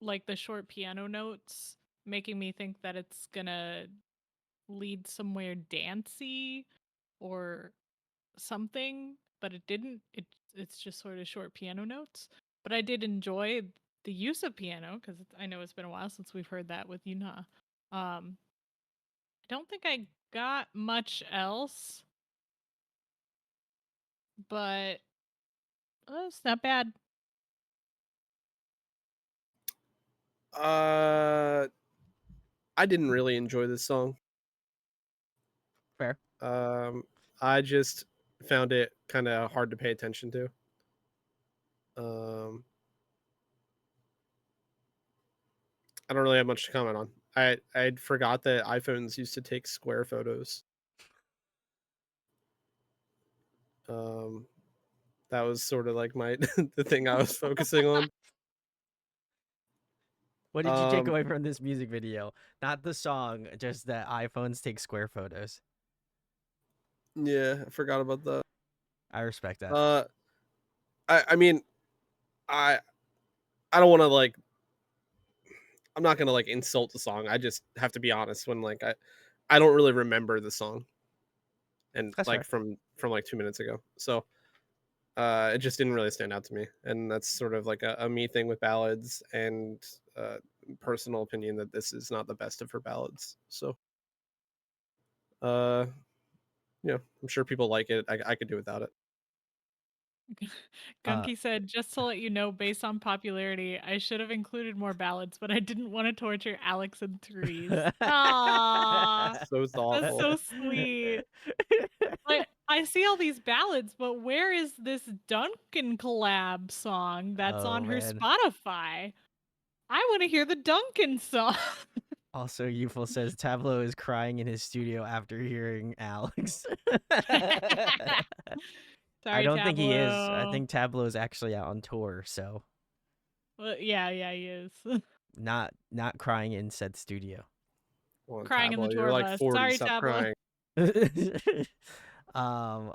like the short piano notes, making me think that it's gonna lead somewhere dancey or something, but it didn't. It's just sort of short piano notes. But I did enjoy the use of piano because I know it's been a while since we've heard that with Yunha. I don't think I got much else, but it's not bad. I didn't really enjoy this song. Fair. I just found it kind of hard to pay attention to. I don't really have much to comment on. I forgot that iPhones used to take square photos. That was sort of like my the thing I was focusing on. What did you take away from this music video? Not the song, just that iPhones take square photos. Yeah, I forgot about that. I respect that. I mean, I don't want to like. I'm not gonna like insult the song. I just have to be honest when like I don't really remember the song, and That's like fair. from like 2 minutes ago. So it just didn't really stand out to me, and that's sort of like a me thing with ballads, and personal opinion that this is not the best of her ballads. So I'm sure people like it. I could do without it. Uh, Gunky said, just to let you know, based on popularity, I should have included more ballads, but I didn't want to torture Alex and Therese. Aww, So that's thoughtful. so sweet. But I see all these ballads, but where is this Duncan collab song that's Oh on her man. Spotify? I want to hear the Duncan song. Also, Youthful says Tableau is crying in his studio after hearing Alex. I Sorry, don't think he is. I Tableau. think Tableau is actually out on tour, so Well, yeah, he is. not crying in said studio. Come on, Crying in the Tablo, you're tour like bus. 40. Sorry, Stop Tableau. crying.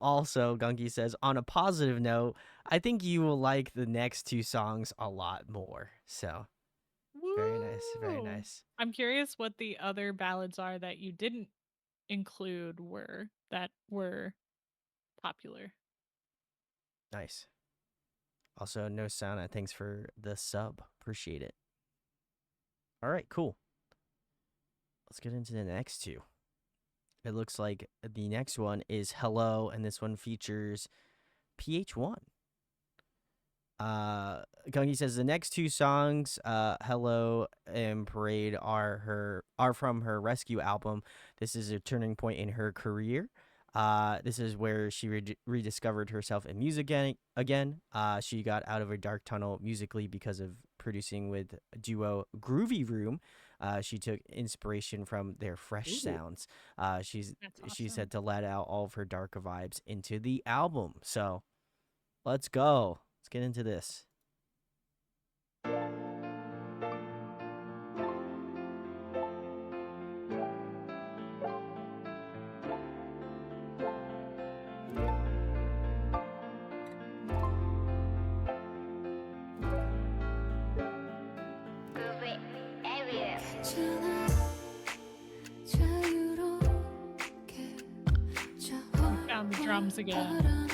Also, Gunky says, on a positive note, I think you will like the next two songs a lot more. So, very nice, very Woo! nice. I'm curious what the other ballads are that you didn't include that were popular. Nice. Also, no sound. Thanks for the sub. Appreciate it. All right, cool. Let's get into the next two. It looks like the next one is Hello, and this one features PH1. Gungy says the next two songs, Hello and Parade, are from her Rescue album. This is a turning point in her career. This is where she rediscovered herself in music again. She got out of a dark tunnel musically because of producing with duo Groovy Room. She took inspiration from their fresh Ooh. sounds. She That's said to let out all of her darker vibes into the album. So let's go. Let's get into this. Found the drums again.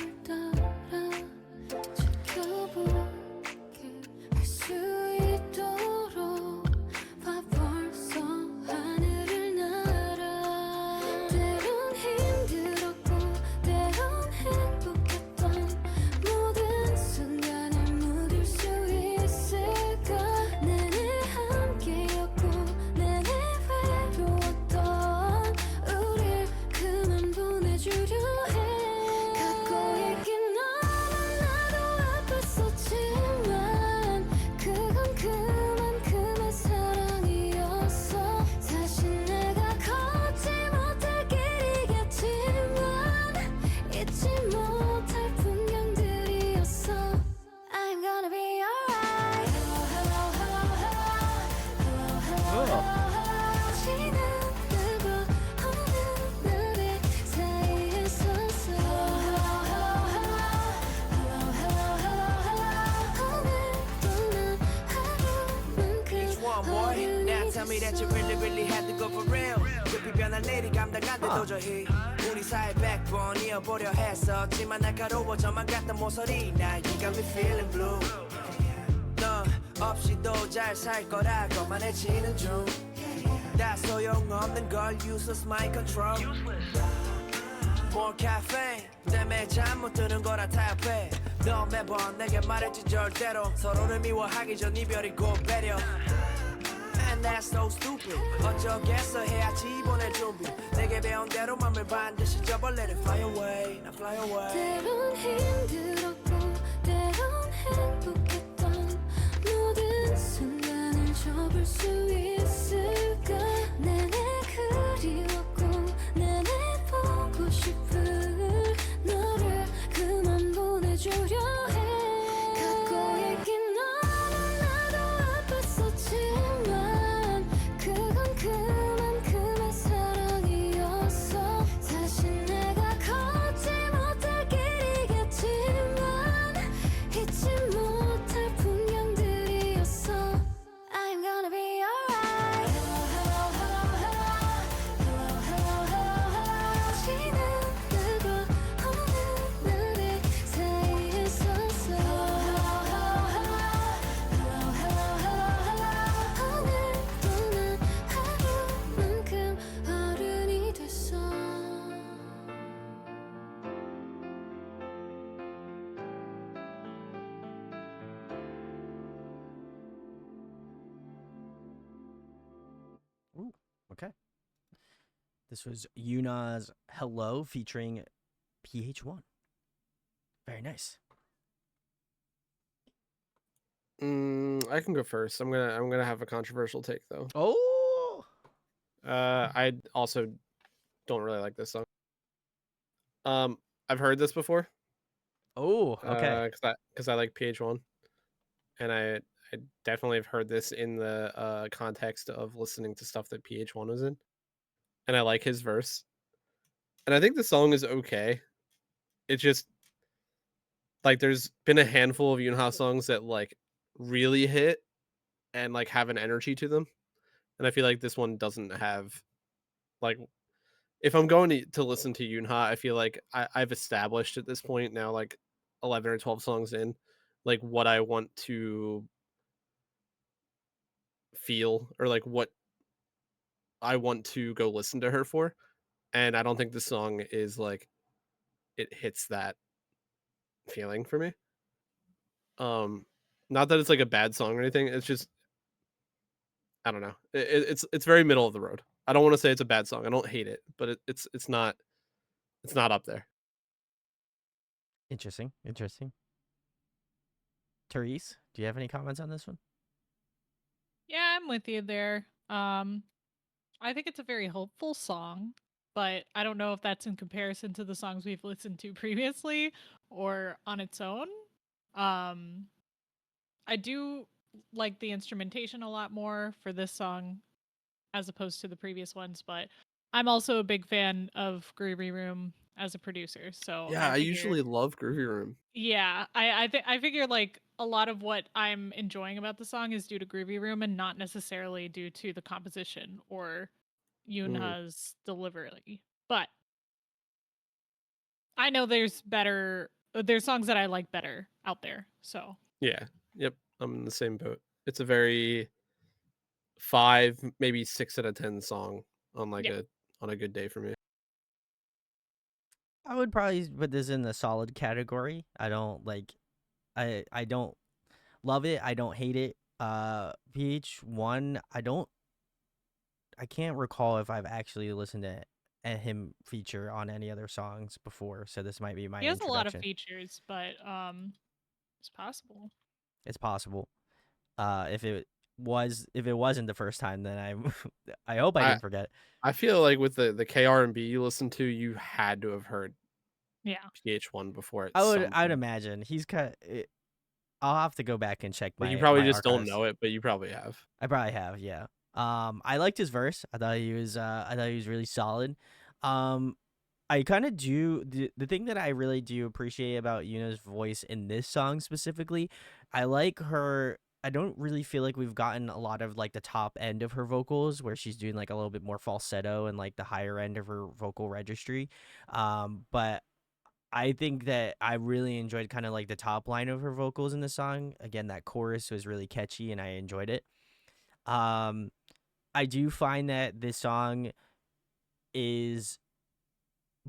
Tell me that you really had to go for real. 급히 변한 일이 감당 안 돼 도저히. 우리 사이 backbone 이어보려 했었지만 날카로워져만 갔던 모서리. Now you got me feeling blue. 너 없이도 잘 살 거라고만 해치는 중. 다 소용없는 걸 useless mind control. More caffeine 때문에 잠 못 드는 거라 타협해. 너 매번 내게 말했지 절대로 서로를 미워하기 전 이별이 곧 배려. And that's so stupid. 어쩌겠어 해야지 보낼 준비. 내게 배운 대로 맘을 반드시 접어. Let it fly away, now fly away. 때론 힘들었고 때론 행복했던 모든 순간을 접을 수 있을까. 내내 그리웠고 내내 보고 싶을 너를 그만 보내주려 해. 갖고 있긴 너무나도 아팠었지만 그건 그만큼의 사랑이었어. 사실 내가 걷지 못할 길이겠지만 잊지 못할 풍경들이었어. I'm gonna be alright. Hello, hello, hello, hello, hello, hello. 지나가고 오는 날의 사이에 있었어. Hello, hello, hello, hello, hello, hello. 오늘도 난 하루만큼 어른이 됐어. Ooh, okay. This was Yuna's Hello featuring PH1. Very nice. I can go first. I'm gonna have a controversial take though. Oh, I also don't really like this song. I've heard this before. okay. Because I like PH1, and I definitely have heard this in the context of listening to stuff that PH1 was in, and I like his verse, and I think the song is okay. It's just like there's been a handful of Younha songs that like really hit and like have an energy to them, and I feel like this one doesn't have like. If I'm going to listen to Younha, I feel like I've established at this point now, like 11 or 12 songs in, like what I want to feel or like what I want to go listen to her for. And I don't think the song is like it hits that feeling for me. Not that it's like a bad song or anything. It's just I don't know. It's very middle of the road. I don't want to say it's a bad song. I don't hate it, but it's not up there. Interesting. Therese, do you have any comments on this one? Yeah, I'm with you there. I think it's a very hopeful song, but I don't know if that's in comparison to the songs we've listened to previously or on its own. Um, I do like the instrumentation a lot more for this song as opposed to the previous ones, but I'm also a big fan of Groovy Room as a producer. So Yeah, I I figure, usually love Groovy Room. yeah, I figure like a lot of what I'm enjoying about the song is due to Groovy Room and not necessarily due to the composition or Mm, Younha's delivery. But I know there's songs that I like better out there. So yeah. Yep. I'm in the same boat. It's a very 5, maybe 6 out of 10 song on like yeah. a good day for me. I would probably put this in the solid category. I don't like I don't love it. I don't hate it. PH1, I can't recall if I've actually listened to him feature on any other songs before, so this might be my He has a lot of introduction. features, but it's possible. It's possible. If it wasn't the first time, then I hope I I didn't forget. I feel like with the KR&B you listen to, you had to have heard Yeah. PH1 before at I would some point. imagine he's kind. I'll have to go back and check Like you my probably my just don't archives. know it, but you probably have. I probably have, yeah. I liked his verse. I thought he was really solid. Um, I kind of do the thing that I really do appreciate about Yuna's voice in this song specifically. I like her. I don't really feel like we've gotten a lot of like the top end of her vocals where she's doing like a little bit more falsetto and like the higher end of her vocal registry. But I think that I really enjoyed kind of like the top line of her vocals in the song. Again, that chorus was really catchy and I enjoyed it. Um, I do find that this song is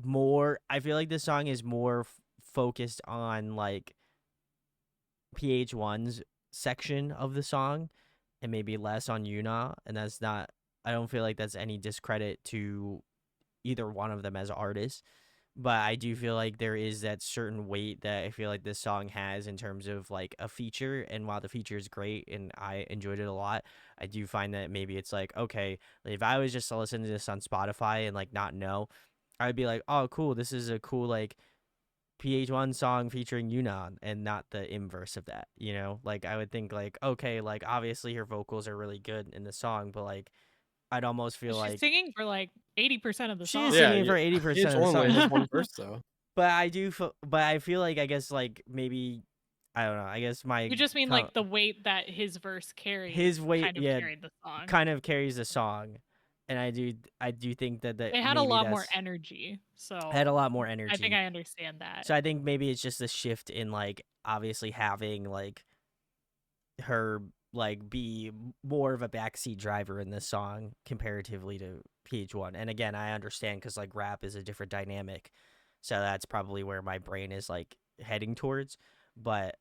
more. I feel like this song is more focused on like PH1's section of the song and maybe less on Yuna. And that's not, I don't feel like that's any discredit to either one of them as artists. But I do feel like there is that certain weight that I feel like this song has in terms of like a feature. And while the feature is great and I enjoyed it a lot, I do find that maybe it's like, okay, if I was just to listen to this on Spotify and like not know, I'd be like, oh, cool. This is a cool like PH1 song featuring Yuna and not the inverse of that, you know? Like I would think like, okay, like obviously her vocals are really good in the song, but like I'd almost feel She's like singing for like 80% of the she is song. Yeah, singing for 80% of the PH1 only song. has one verse though. But I do but I feel like I guess like maybe I don't know. I guess my You just mean like the weight that his verse carried his weight, kind of yeah, carried the song. kind of carries the song. And I do think that They had a maybe lot more that's energy. So had a lot more I think energy. I understand that. So I think maybe it's just a shift in like obviously having like her like be more of a backseat driver in this song comparatively to PH1. And again, I understand because like rap is a different dynamic, so that's probably where my brain is like heading towards. But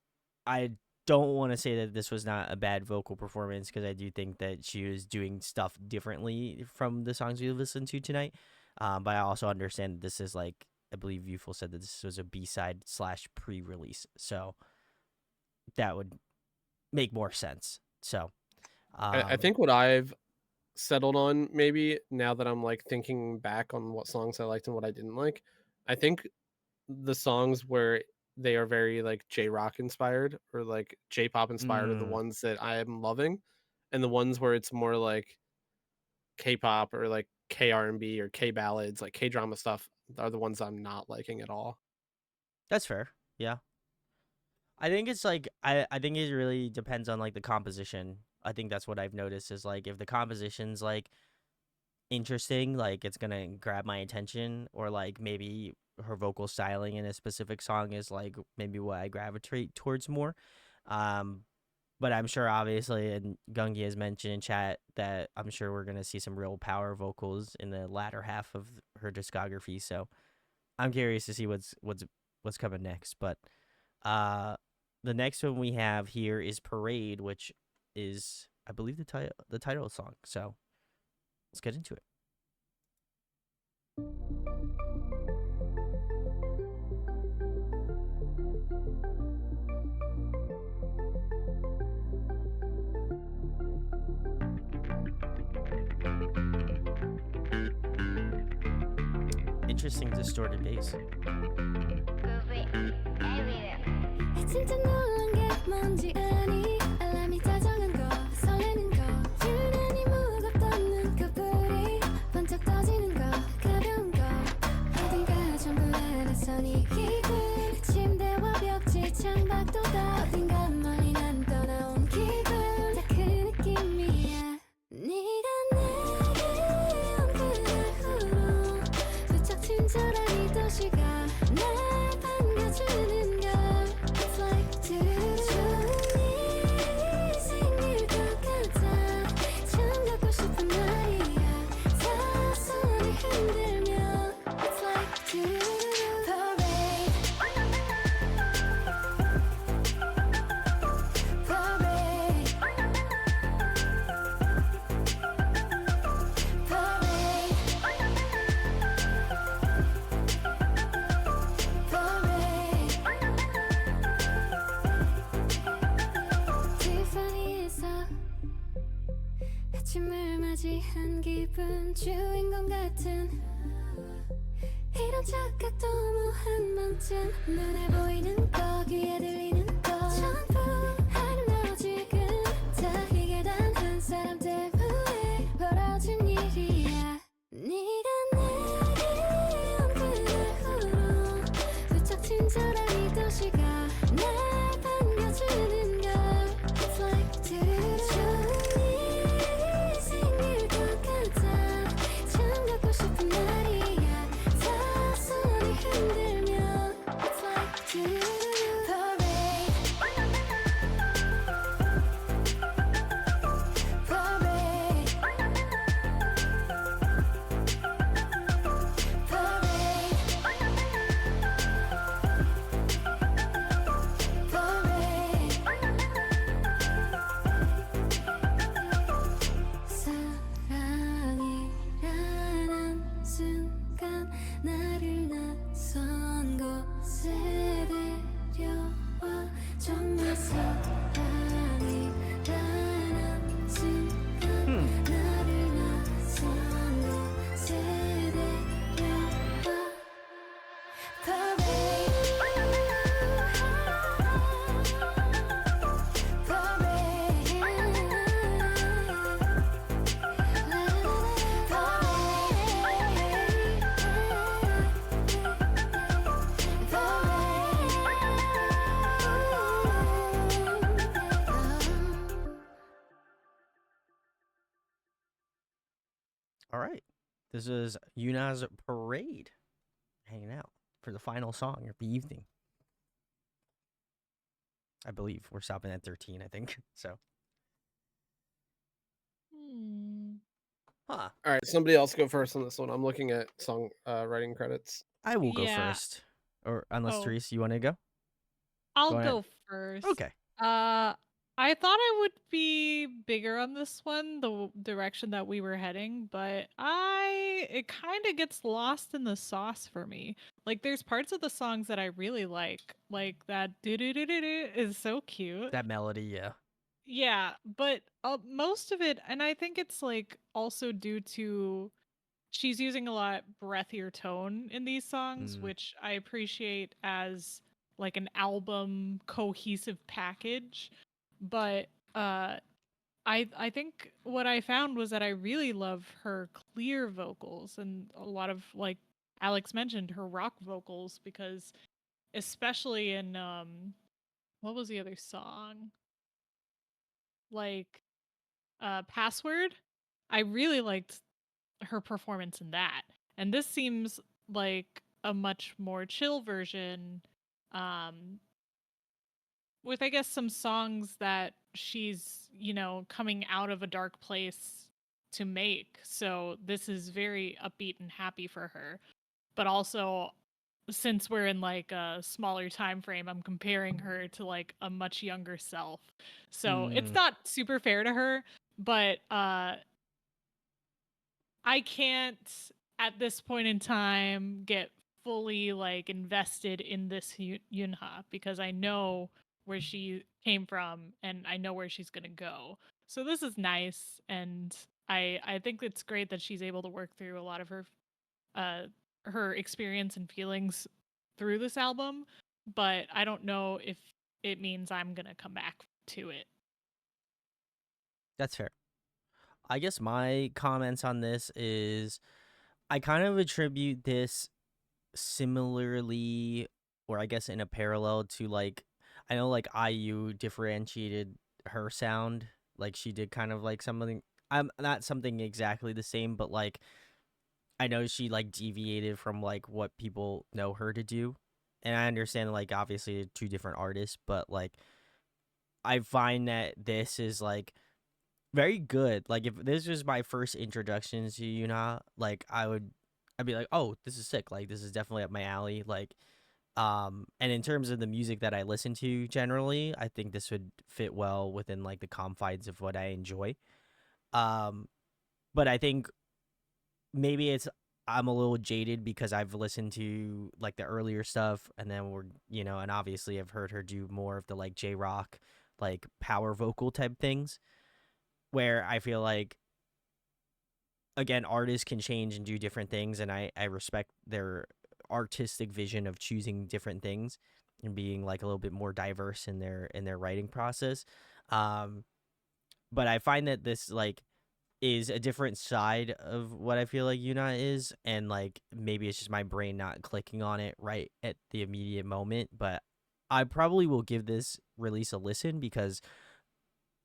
I don't want to say that this was not a bad vocal performance because I do think that she was doing stuff differently from the songs we listened to tonight. But I also understand that this is like I believe Youthful said that this was a B-side / pre-release, so that would make more sense. So, I think what I've settled on maybe now that I'm like thinking back on what songs I liked and what I didn't like, I think the songs where they are very like J-rock inspired or like J-pop inspired are the mm, ones that I am loving, and the ones where it's more like K-pop or like K-R&B or K-ballads, like K-drama stuff are the ones I'm not liking at all. that's fair. Yeah. I think it's like I think it really depends on like the composition. I think that's what I've noticed is like if the composition's like interesting, like it's gonna grab my attention, or like maybe her vocal styling in a specific song is like maybe what I gravitate towards more. Um, but I'm sure obviously, and Gunky has mentioned in chat that I'm sure we're gonna see some real power vocals in the latter half of her discography. So I'm curious to see what's coming next. But uh, the next one we have here is Parade, which is I believe the title of the song. So let's get into it. interesting distorted bass. 진짜 놀란 게 뭔지 아니 알람이 다정한 거 설레는 거 유난히 무겁던 눈꺼풀이 번쩍 떠지는 거 가벼운 거 어딘가 전부 알아서 네 기분 침대와 벽지 창밖도다 어딘가 멀리 난 떠나온 기분 다 그 느낌이야 네가 내게 온 그날 후로 부쩍 친절한 이 도시가 날 반겨주는 걸 It's like 좋은 일이 생길 것 같아 처음 갖고 싶은 말이야 사소리 흔들며 It's like parade 티파니에서 아침을 맞이한 기분 주인공 같은 이런 착각도 한 번쯤 눈에 보이는 거 귀에 들리는 거 전부 아름다워 지금 다 이게 단 한 사람 때문에 벌어진 일이야 네가 내게 온 그날 후로 부쩍 친절한 이 도시가 날 반겨주는 걸 It's like 좋은 일이 생길 것 같아 처음 갖고 싶은 말이야 사소리 흔들며 It's like parade 사랑이라는 순간 나를 낯선 곳에 데려와 정말 사랑이라는 순간 나를 낯선 곳에 데려와 All right. This is Yuna's Parade, hanging out for the final song of the evening. I believe we're stopping at 13, I think. So, huh. All right, somebody else go first on this one. I'm looking at song writing credits. I will go Yeah. first. Or unless, Oh. Therese, you want to go? I'll Go ahead. go first. Okay. I thought I would be bigger on this one, the direction that we were heading, but it kind of gets lost in the sauce for me. Like there's parts of the songs that I really like that do do do do do is so cute. That melody, yeah. Yeah, but most of it, and I think it's like also due to she's using a lot breathier tone in these songs, which I appreciate as like an album cohesive package. But I think what I found was that I really love her clear vocals and a lot of like Alex mentioned her rock vocals because especially in what was the other song? Like Password. I really liked her performance in that. And this seems like a much more chill version with I guess some songs that she's, coming out of a dark place to make. So this is very upbeat and happy for her. But also since we're in like a smaller time frame, I'm comparing her to like a much younger self. So it's not super fair to her, but I can't at this point in time get fully like invested in this Younha because I know where she came from and I know where she's gonna go. So this is nice, and I think it's great that she's able to work through a lot of her her experience and feelings through this album, but I don't know if it means I'm gonna come back to it. That's fair. I guess my comments on this is I kind of attribute this similarly, or I guess in a parallel to like, I know like IU differentiated her sound, like she did kind of like something. I'm not something exactly the same, but like I know she like deviated from like what people know her to do, and I understand like obviously two different artists, but like I find that this is like very good. Like if this was my first introduction to Yuna, like I'd be like, oh, this is sick. Like this is definitely up my alley. Like, and in terms of the music that I listen to generally, I think this would fit well within like the confines of what I enjoy. Um, but I think maybe I'm a little jaded because I've listened to like the earlier stuff, and then and obviously I've heard her do more of the like J rock, like power vocal type things, where I feel like again artists can change and do different things, and I respect their artistic vision of choosing different things and being like a little bit more diverse in their writing process. Um, but I find that this like is a different side of what I feel like Yuna is, and like maybe it's just my brain not clicking on it right at the immediate moment. But I probably will give this release a listen because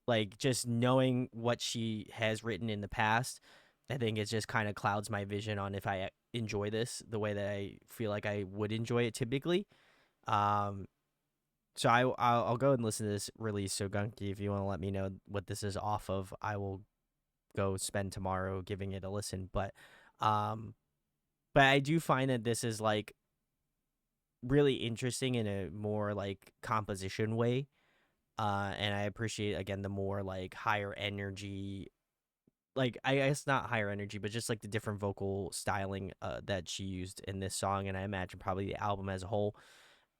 like just knowing what she has written in the past, I think it just kind of clouds my vision on if I enjoy this the way that I feel like I would enjoy it typically. Um, so I'll go and listen to this release. So Gunky, if you want to let me know what this is off of, I will go spend tomorrow giving it a listen. Um, but I do find that this is like really interesting in a more like composition way. And I appreciate again the more like higher energy, like I guess not higher energy, but just like the different vocal styling that she used in this song, and I imagine probably the album as a whole.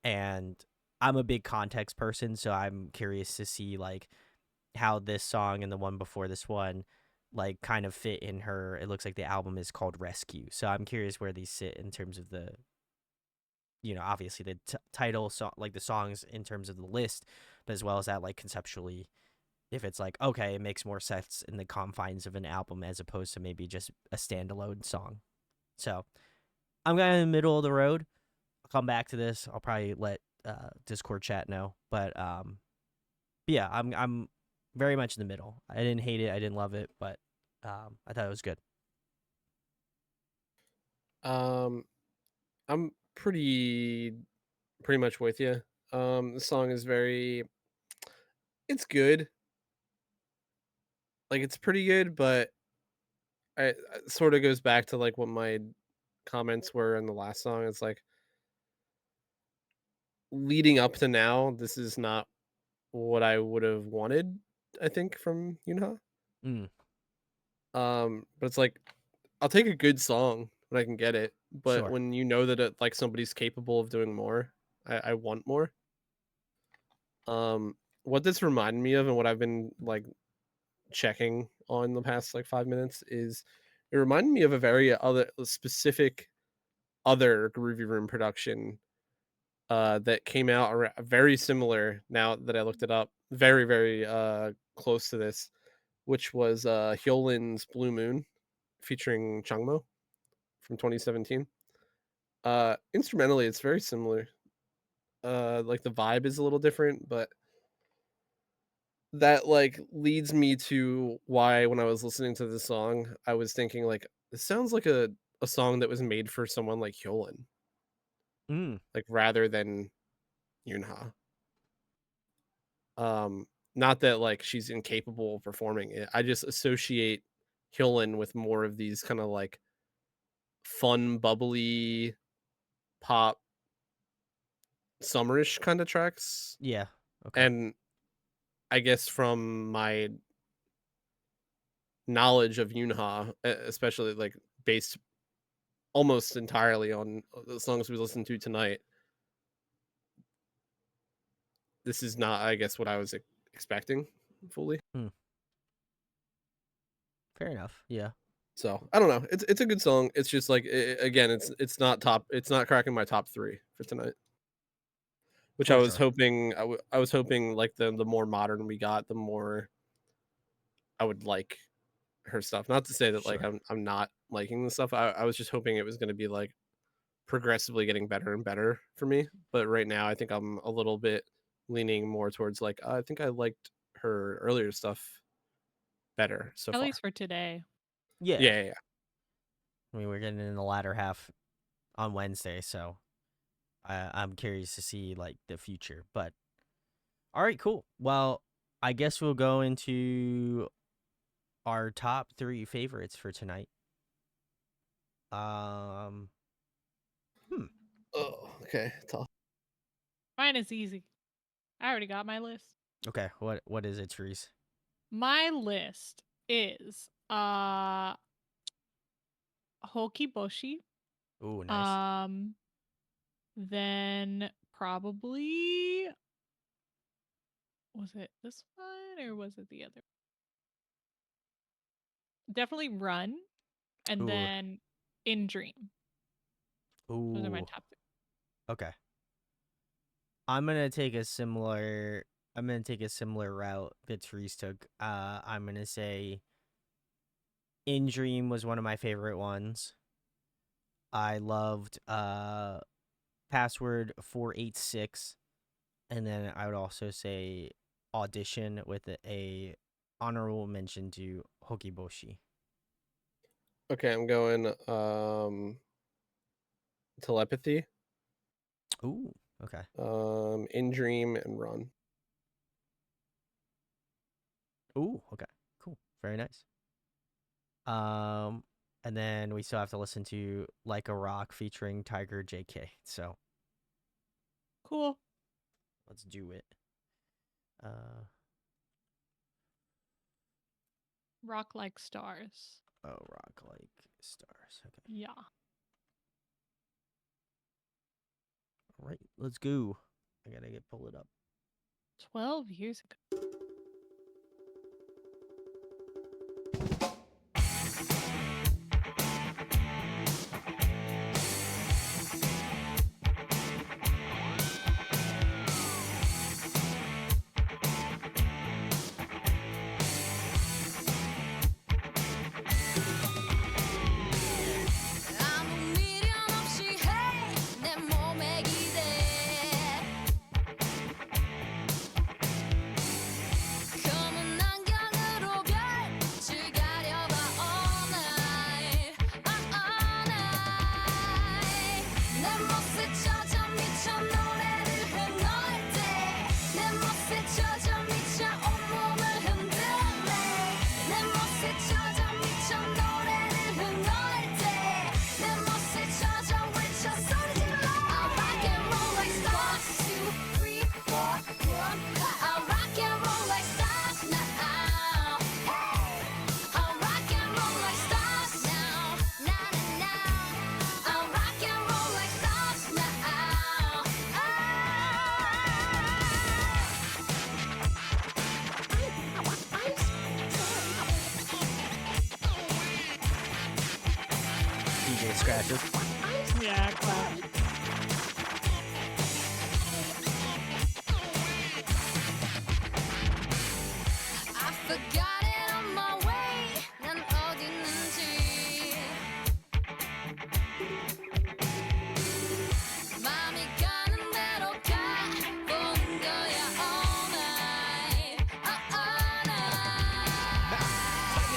And I'm a big context person, so I'm curious to see like how this song and the one before this one like kind of fit in her. It looks like the album is called Rescue, so I'm curious where these sit in terms of the obviously the title song, like the songs in terms of the list, but as well as that like conceptually, if it's like okay, it makes more sense in the confines of an album as opposed to maybe just a standalone song. So I'm kind of in the middle of the road. I'll come back to this. I'll probably let Discord chat know, but yeah, I'm very much in the middle. I didn't hate it, I didn't love it, but I thought it was good. Um, I'm pretty much with you. The song is it's good. Like it's pretty good, but it sort of goes back to like what my comments were in the last song. It's like leading up to now, this is not what I would have wanted, I think, from Younha. Mm, But it's like I'll take a good song when I can get it, but sure. when you know that like somebody's capable of doing more, I want more. What this reminded me of and what I've been like checking on the past like 5 minutes is it reminded me of a very other specific other Groovy Room production that came out very similar now that I looked it up, very very close to this, which was Hyolin's Blue Moon featuring Changmo from 2017. Instrumentally it's very similar. Like the vibe is a little different, but that like leads me to why when I was listening to the song, I was thinking like this sounds like a song that was made for someone like Hyolyn, Mm, like rather than Younha. Um, Not that like she's incapable of performing it. I just associate Hyolyn with more of these kind of like fun, bubbly pop summerish kind of tracks. yeah. Okay. And I guess from my knowledge of Younha, especially like based almost entirely on the songs we listened to tonight, this is not, I guess, what I was expecting fully. Mm, fair enough. Yeah. So I don't know. It's a good song. It's just like again, it's not cracking my top 3 for tonight. Which I For was sure. hoping I was hoping like the more modern we got, the more I would like her stuff. Not to say that like Sure. I'm not liking the stuff. I was just hoping it was going to be like progressively getting better and better for me. But right now I think I'm a little bit leaning more towards like I think I liked her earlier stuff better so At far. least for today. Yeah. Yeah. I mean, we're getting in the latter half on Wednesday, so I'm curious to see like the future. But all right, cool. Well, I guess we'll go into our top 3 favorites for tonight. Hmm. Oh, okay. Tough. Mine is easy. I already got my list. Okay. What is it, Therese? My list is Hokiboshi. Ooh, nice. Then probably was it this one or was it the other? Definitely Run, and Ooh. then In Dream. Those are my Ooh. top 3. Okay. I'm gonna take a similar route that Therese took. I'm gonna say In Dream was one of my favorite ones. I loved Password 486, and then I would also say Audition with a honorable mention to Hokiboshi. Okay, I'm going Telepathy, Ooh, okay. In Dream and Run. Ooh, okay. Cool. Very nice. And then we still have to listen to Like a Rock featuring Tiger JK. So Cool. let's do it. Rock Like Stars. Oh, Rock Like Stars. Okay. Yeah. All right, let's go. I gotta pull it up. 12 years ago. 아무 미련 없이 해 내 몸에 기대 검은 안경으로 별빛을 가려봐 all night all night 내 멋에 젖어 미쳐 노래를 해 넣을 때내 멋에 젖어 미쳐 온몸을 흔들래 내 멋에 젖어 미쳐 노래를 해 넣을 때내 멋에 젖어 외쳐 소리 질러 I rock and roll like stars 2, 3, 4, 1 I rock and roll like stars now hey I rock and roll like stars now na na na I rock and roll like stars now DJ Scratches. Yeah, clap. I forgot it on my way 난 어디 있는지 맘이 가는 대로 가보는 거야 all night all night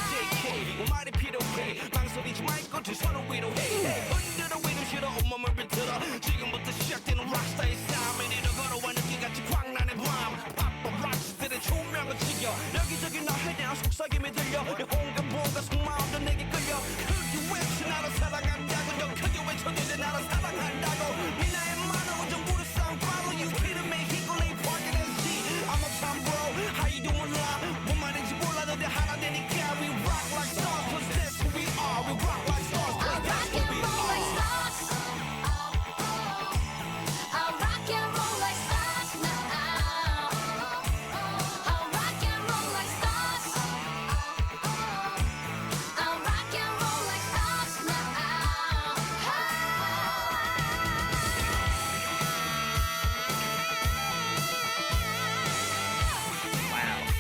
JK 뭐 말이 필요해 망설이지 말고 두 손을 위로해 흔들어 위로 실어 온몸을 비틀어 지금부터 시작되는 락스타의 삶을 이뤄 걸어와 느끼같이 광란의 밤 팝법 락스들의 조명을 지겨 여기저기 나에 대한 속삭임이 들려 내 온갖 뭔가 속마음도 내게 끌려 크게 외쳐 나를 사랑한다고 더 크게 외쳐도 돼 나를 사랑한다고 네 나의 만으로 전부를 싸움 follow you kidding me 히골레이 parking and see I'm a time bro how you doing love 뭔 말인지 몰라도 내 하나 되니까 we rock like stars cause that's who we are we rock like stars cause that's who we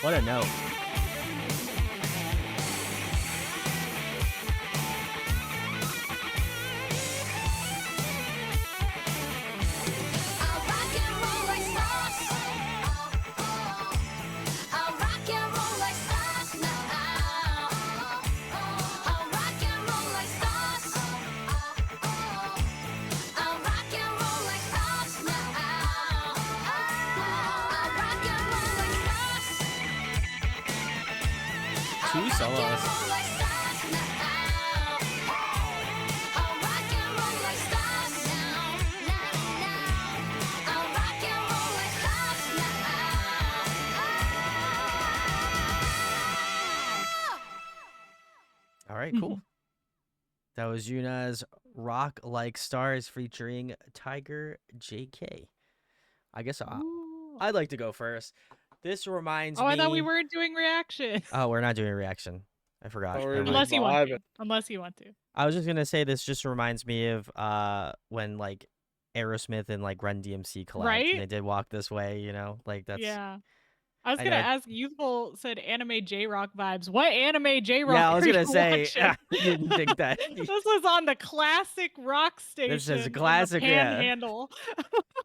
What a note. I'll rock and roll like stars. I'll rock and roll like stars now. I'll rock and roll like stars. I'll rock and roll like stars now. I'll rock and roll like stars. Two solos. I'll rock and roll like stars now. I'll rock and roll like stars now. I'll rock and roll like stars now. All right, cool. That was Yuna's Rock Like Stars featuring Tiger JK. I guess I'd like to go first. This reminds me. Oh, I thought we weren't doing reaction. Oh, we're not doing a reaction. I forgot. Oh, we're Never mind. Unless you want to. vibing. Unless you want to. I was just gonna say this just reminds me of when like Aerosmith and like Run DMC collabed Right? and they did Walk This Way, you know? Like that's Yeah. I was I gonna know. ask. Youthful said anime J Rock vibes. What anime J Rock? Yeah, I was are you gonna say watching? I didn't think that. This was on the classic rock station. This is in the classic, yeah. Panhandle.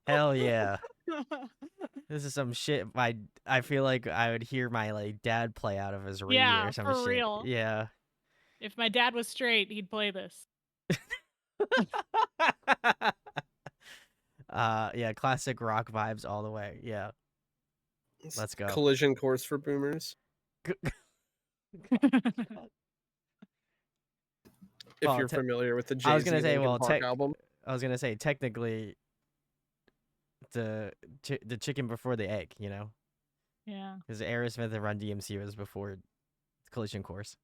Hell yeah. This is some shit I feel like I would hear my like dad play out of his radio Yeah, or some for shit. real. Yeah. If my dad was straight, he'd play this. Yeah, classic rock vibes all the way. Yeah. It's Let's go. Collision course for boomers. If Well, you're familiar with the I was Jay-Z gonna say, Linkin well, Park album. I was gonna say technically the chicken before the egg, you know? Yeah. Because Aerosmith and Run DMC was before Collision Course.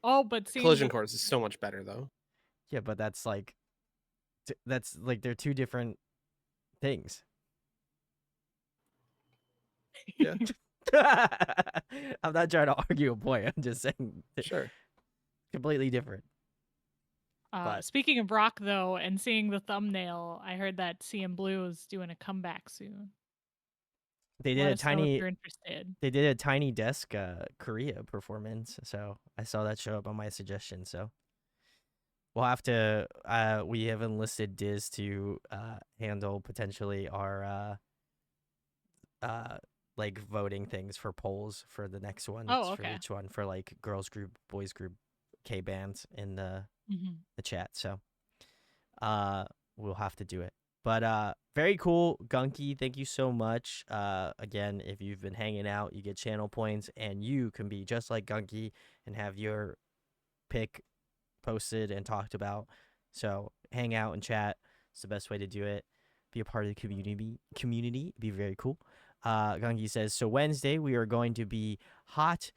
Oh, but see, Collision course is so much better though. Yeah, but that's like they're two different things. Yeah. I'm not trying to argue a point. I'm just saying Sure. completely different. but- Speaking of rock, though, and seeing the thumbnail, I heard that CM Blue is doing a comeback soon. They Let did a us know if tiny you're interested. they did a Tiny Desk Korea performance, so I saw that show up on my suggestion. So we'll have to. We have enlisted Diz to handle potentially our like voting things for polls for the next one. Oh, For okay. each one for like girls group, boys group, K bands in the chat. So we'll have to do it. But very cool, Gunky. Thank you so much. Again, if you've been hanging out, you get channel points, and you can be just like Gunky and have your pick posted and talked about. So hang out and chat. It's the best way to do it. Be a part of the community. Be very cool. Gunky says, so Wednesday we are going to be hot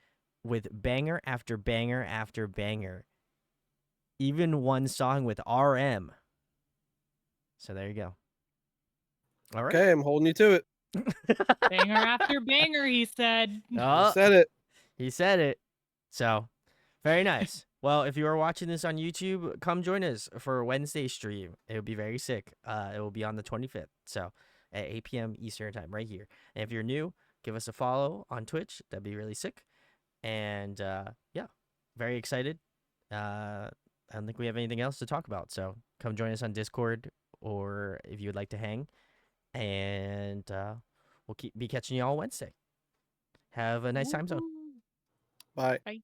with banger after banger after banger. Even one song with RM. So there you go. All right. Okay, I'm holding you to it. Banger after banger, he said. Oh, You said it. he said it. So very nice. Well, if you are watching this on YouTube, come join us for a Wednesday stream. It will be very sick. It will be on the 25th. So at 8 p.m. Eastern time right here. And if you're new, give us a follow on Twitch. That'd be really sick. And yeah, very excited. I don't think we have anything else to talk about. So come join us on Discord or if you would like to hang. And we'll be catching you all Wednesday. Have a nice time zone. Bye. Bye.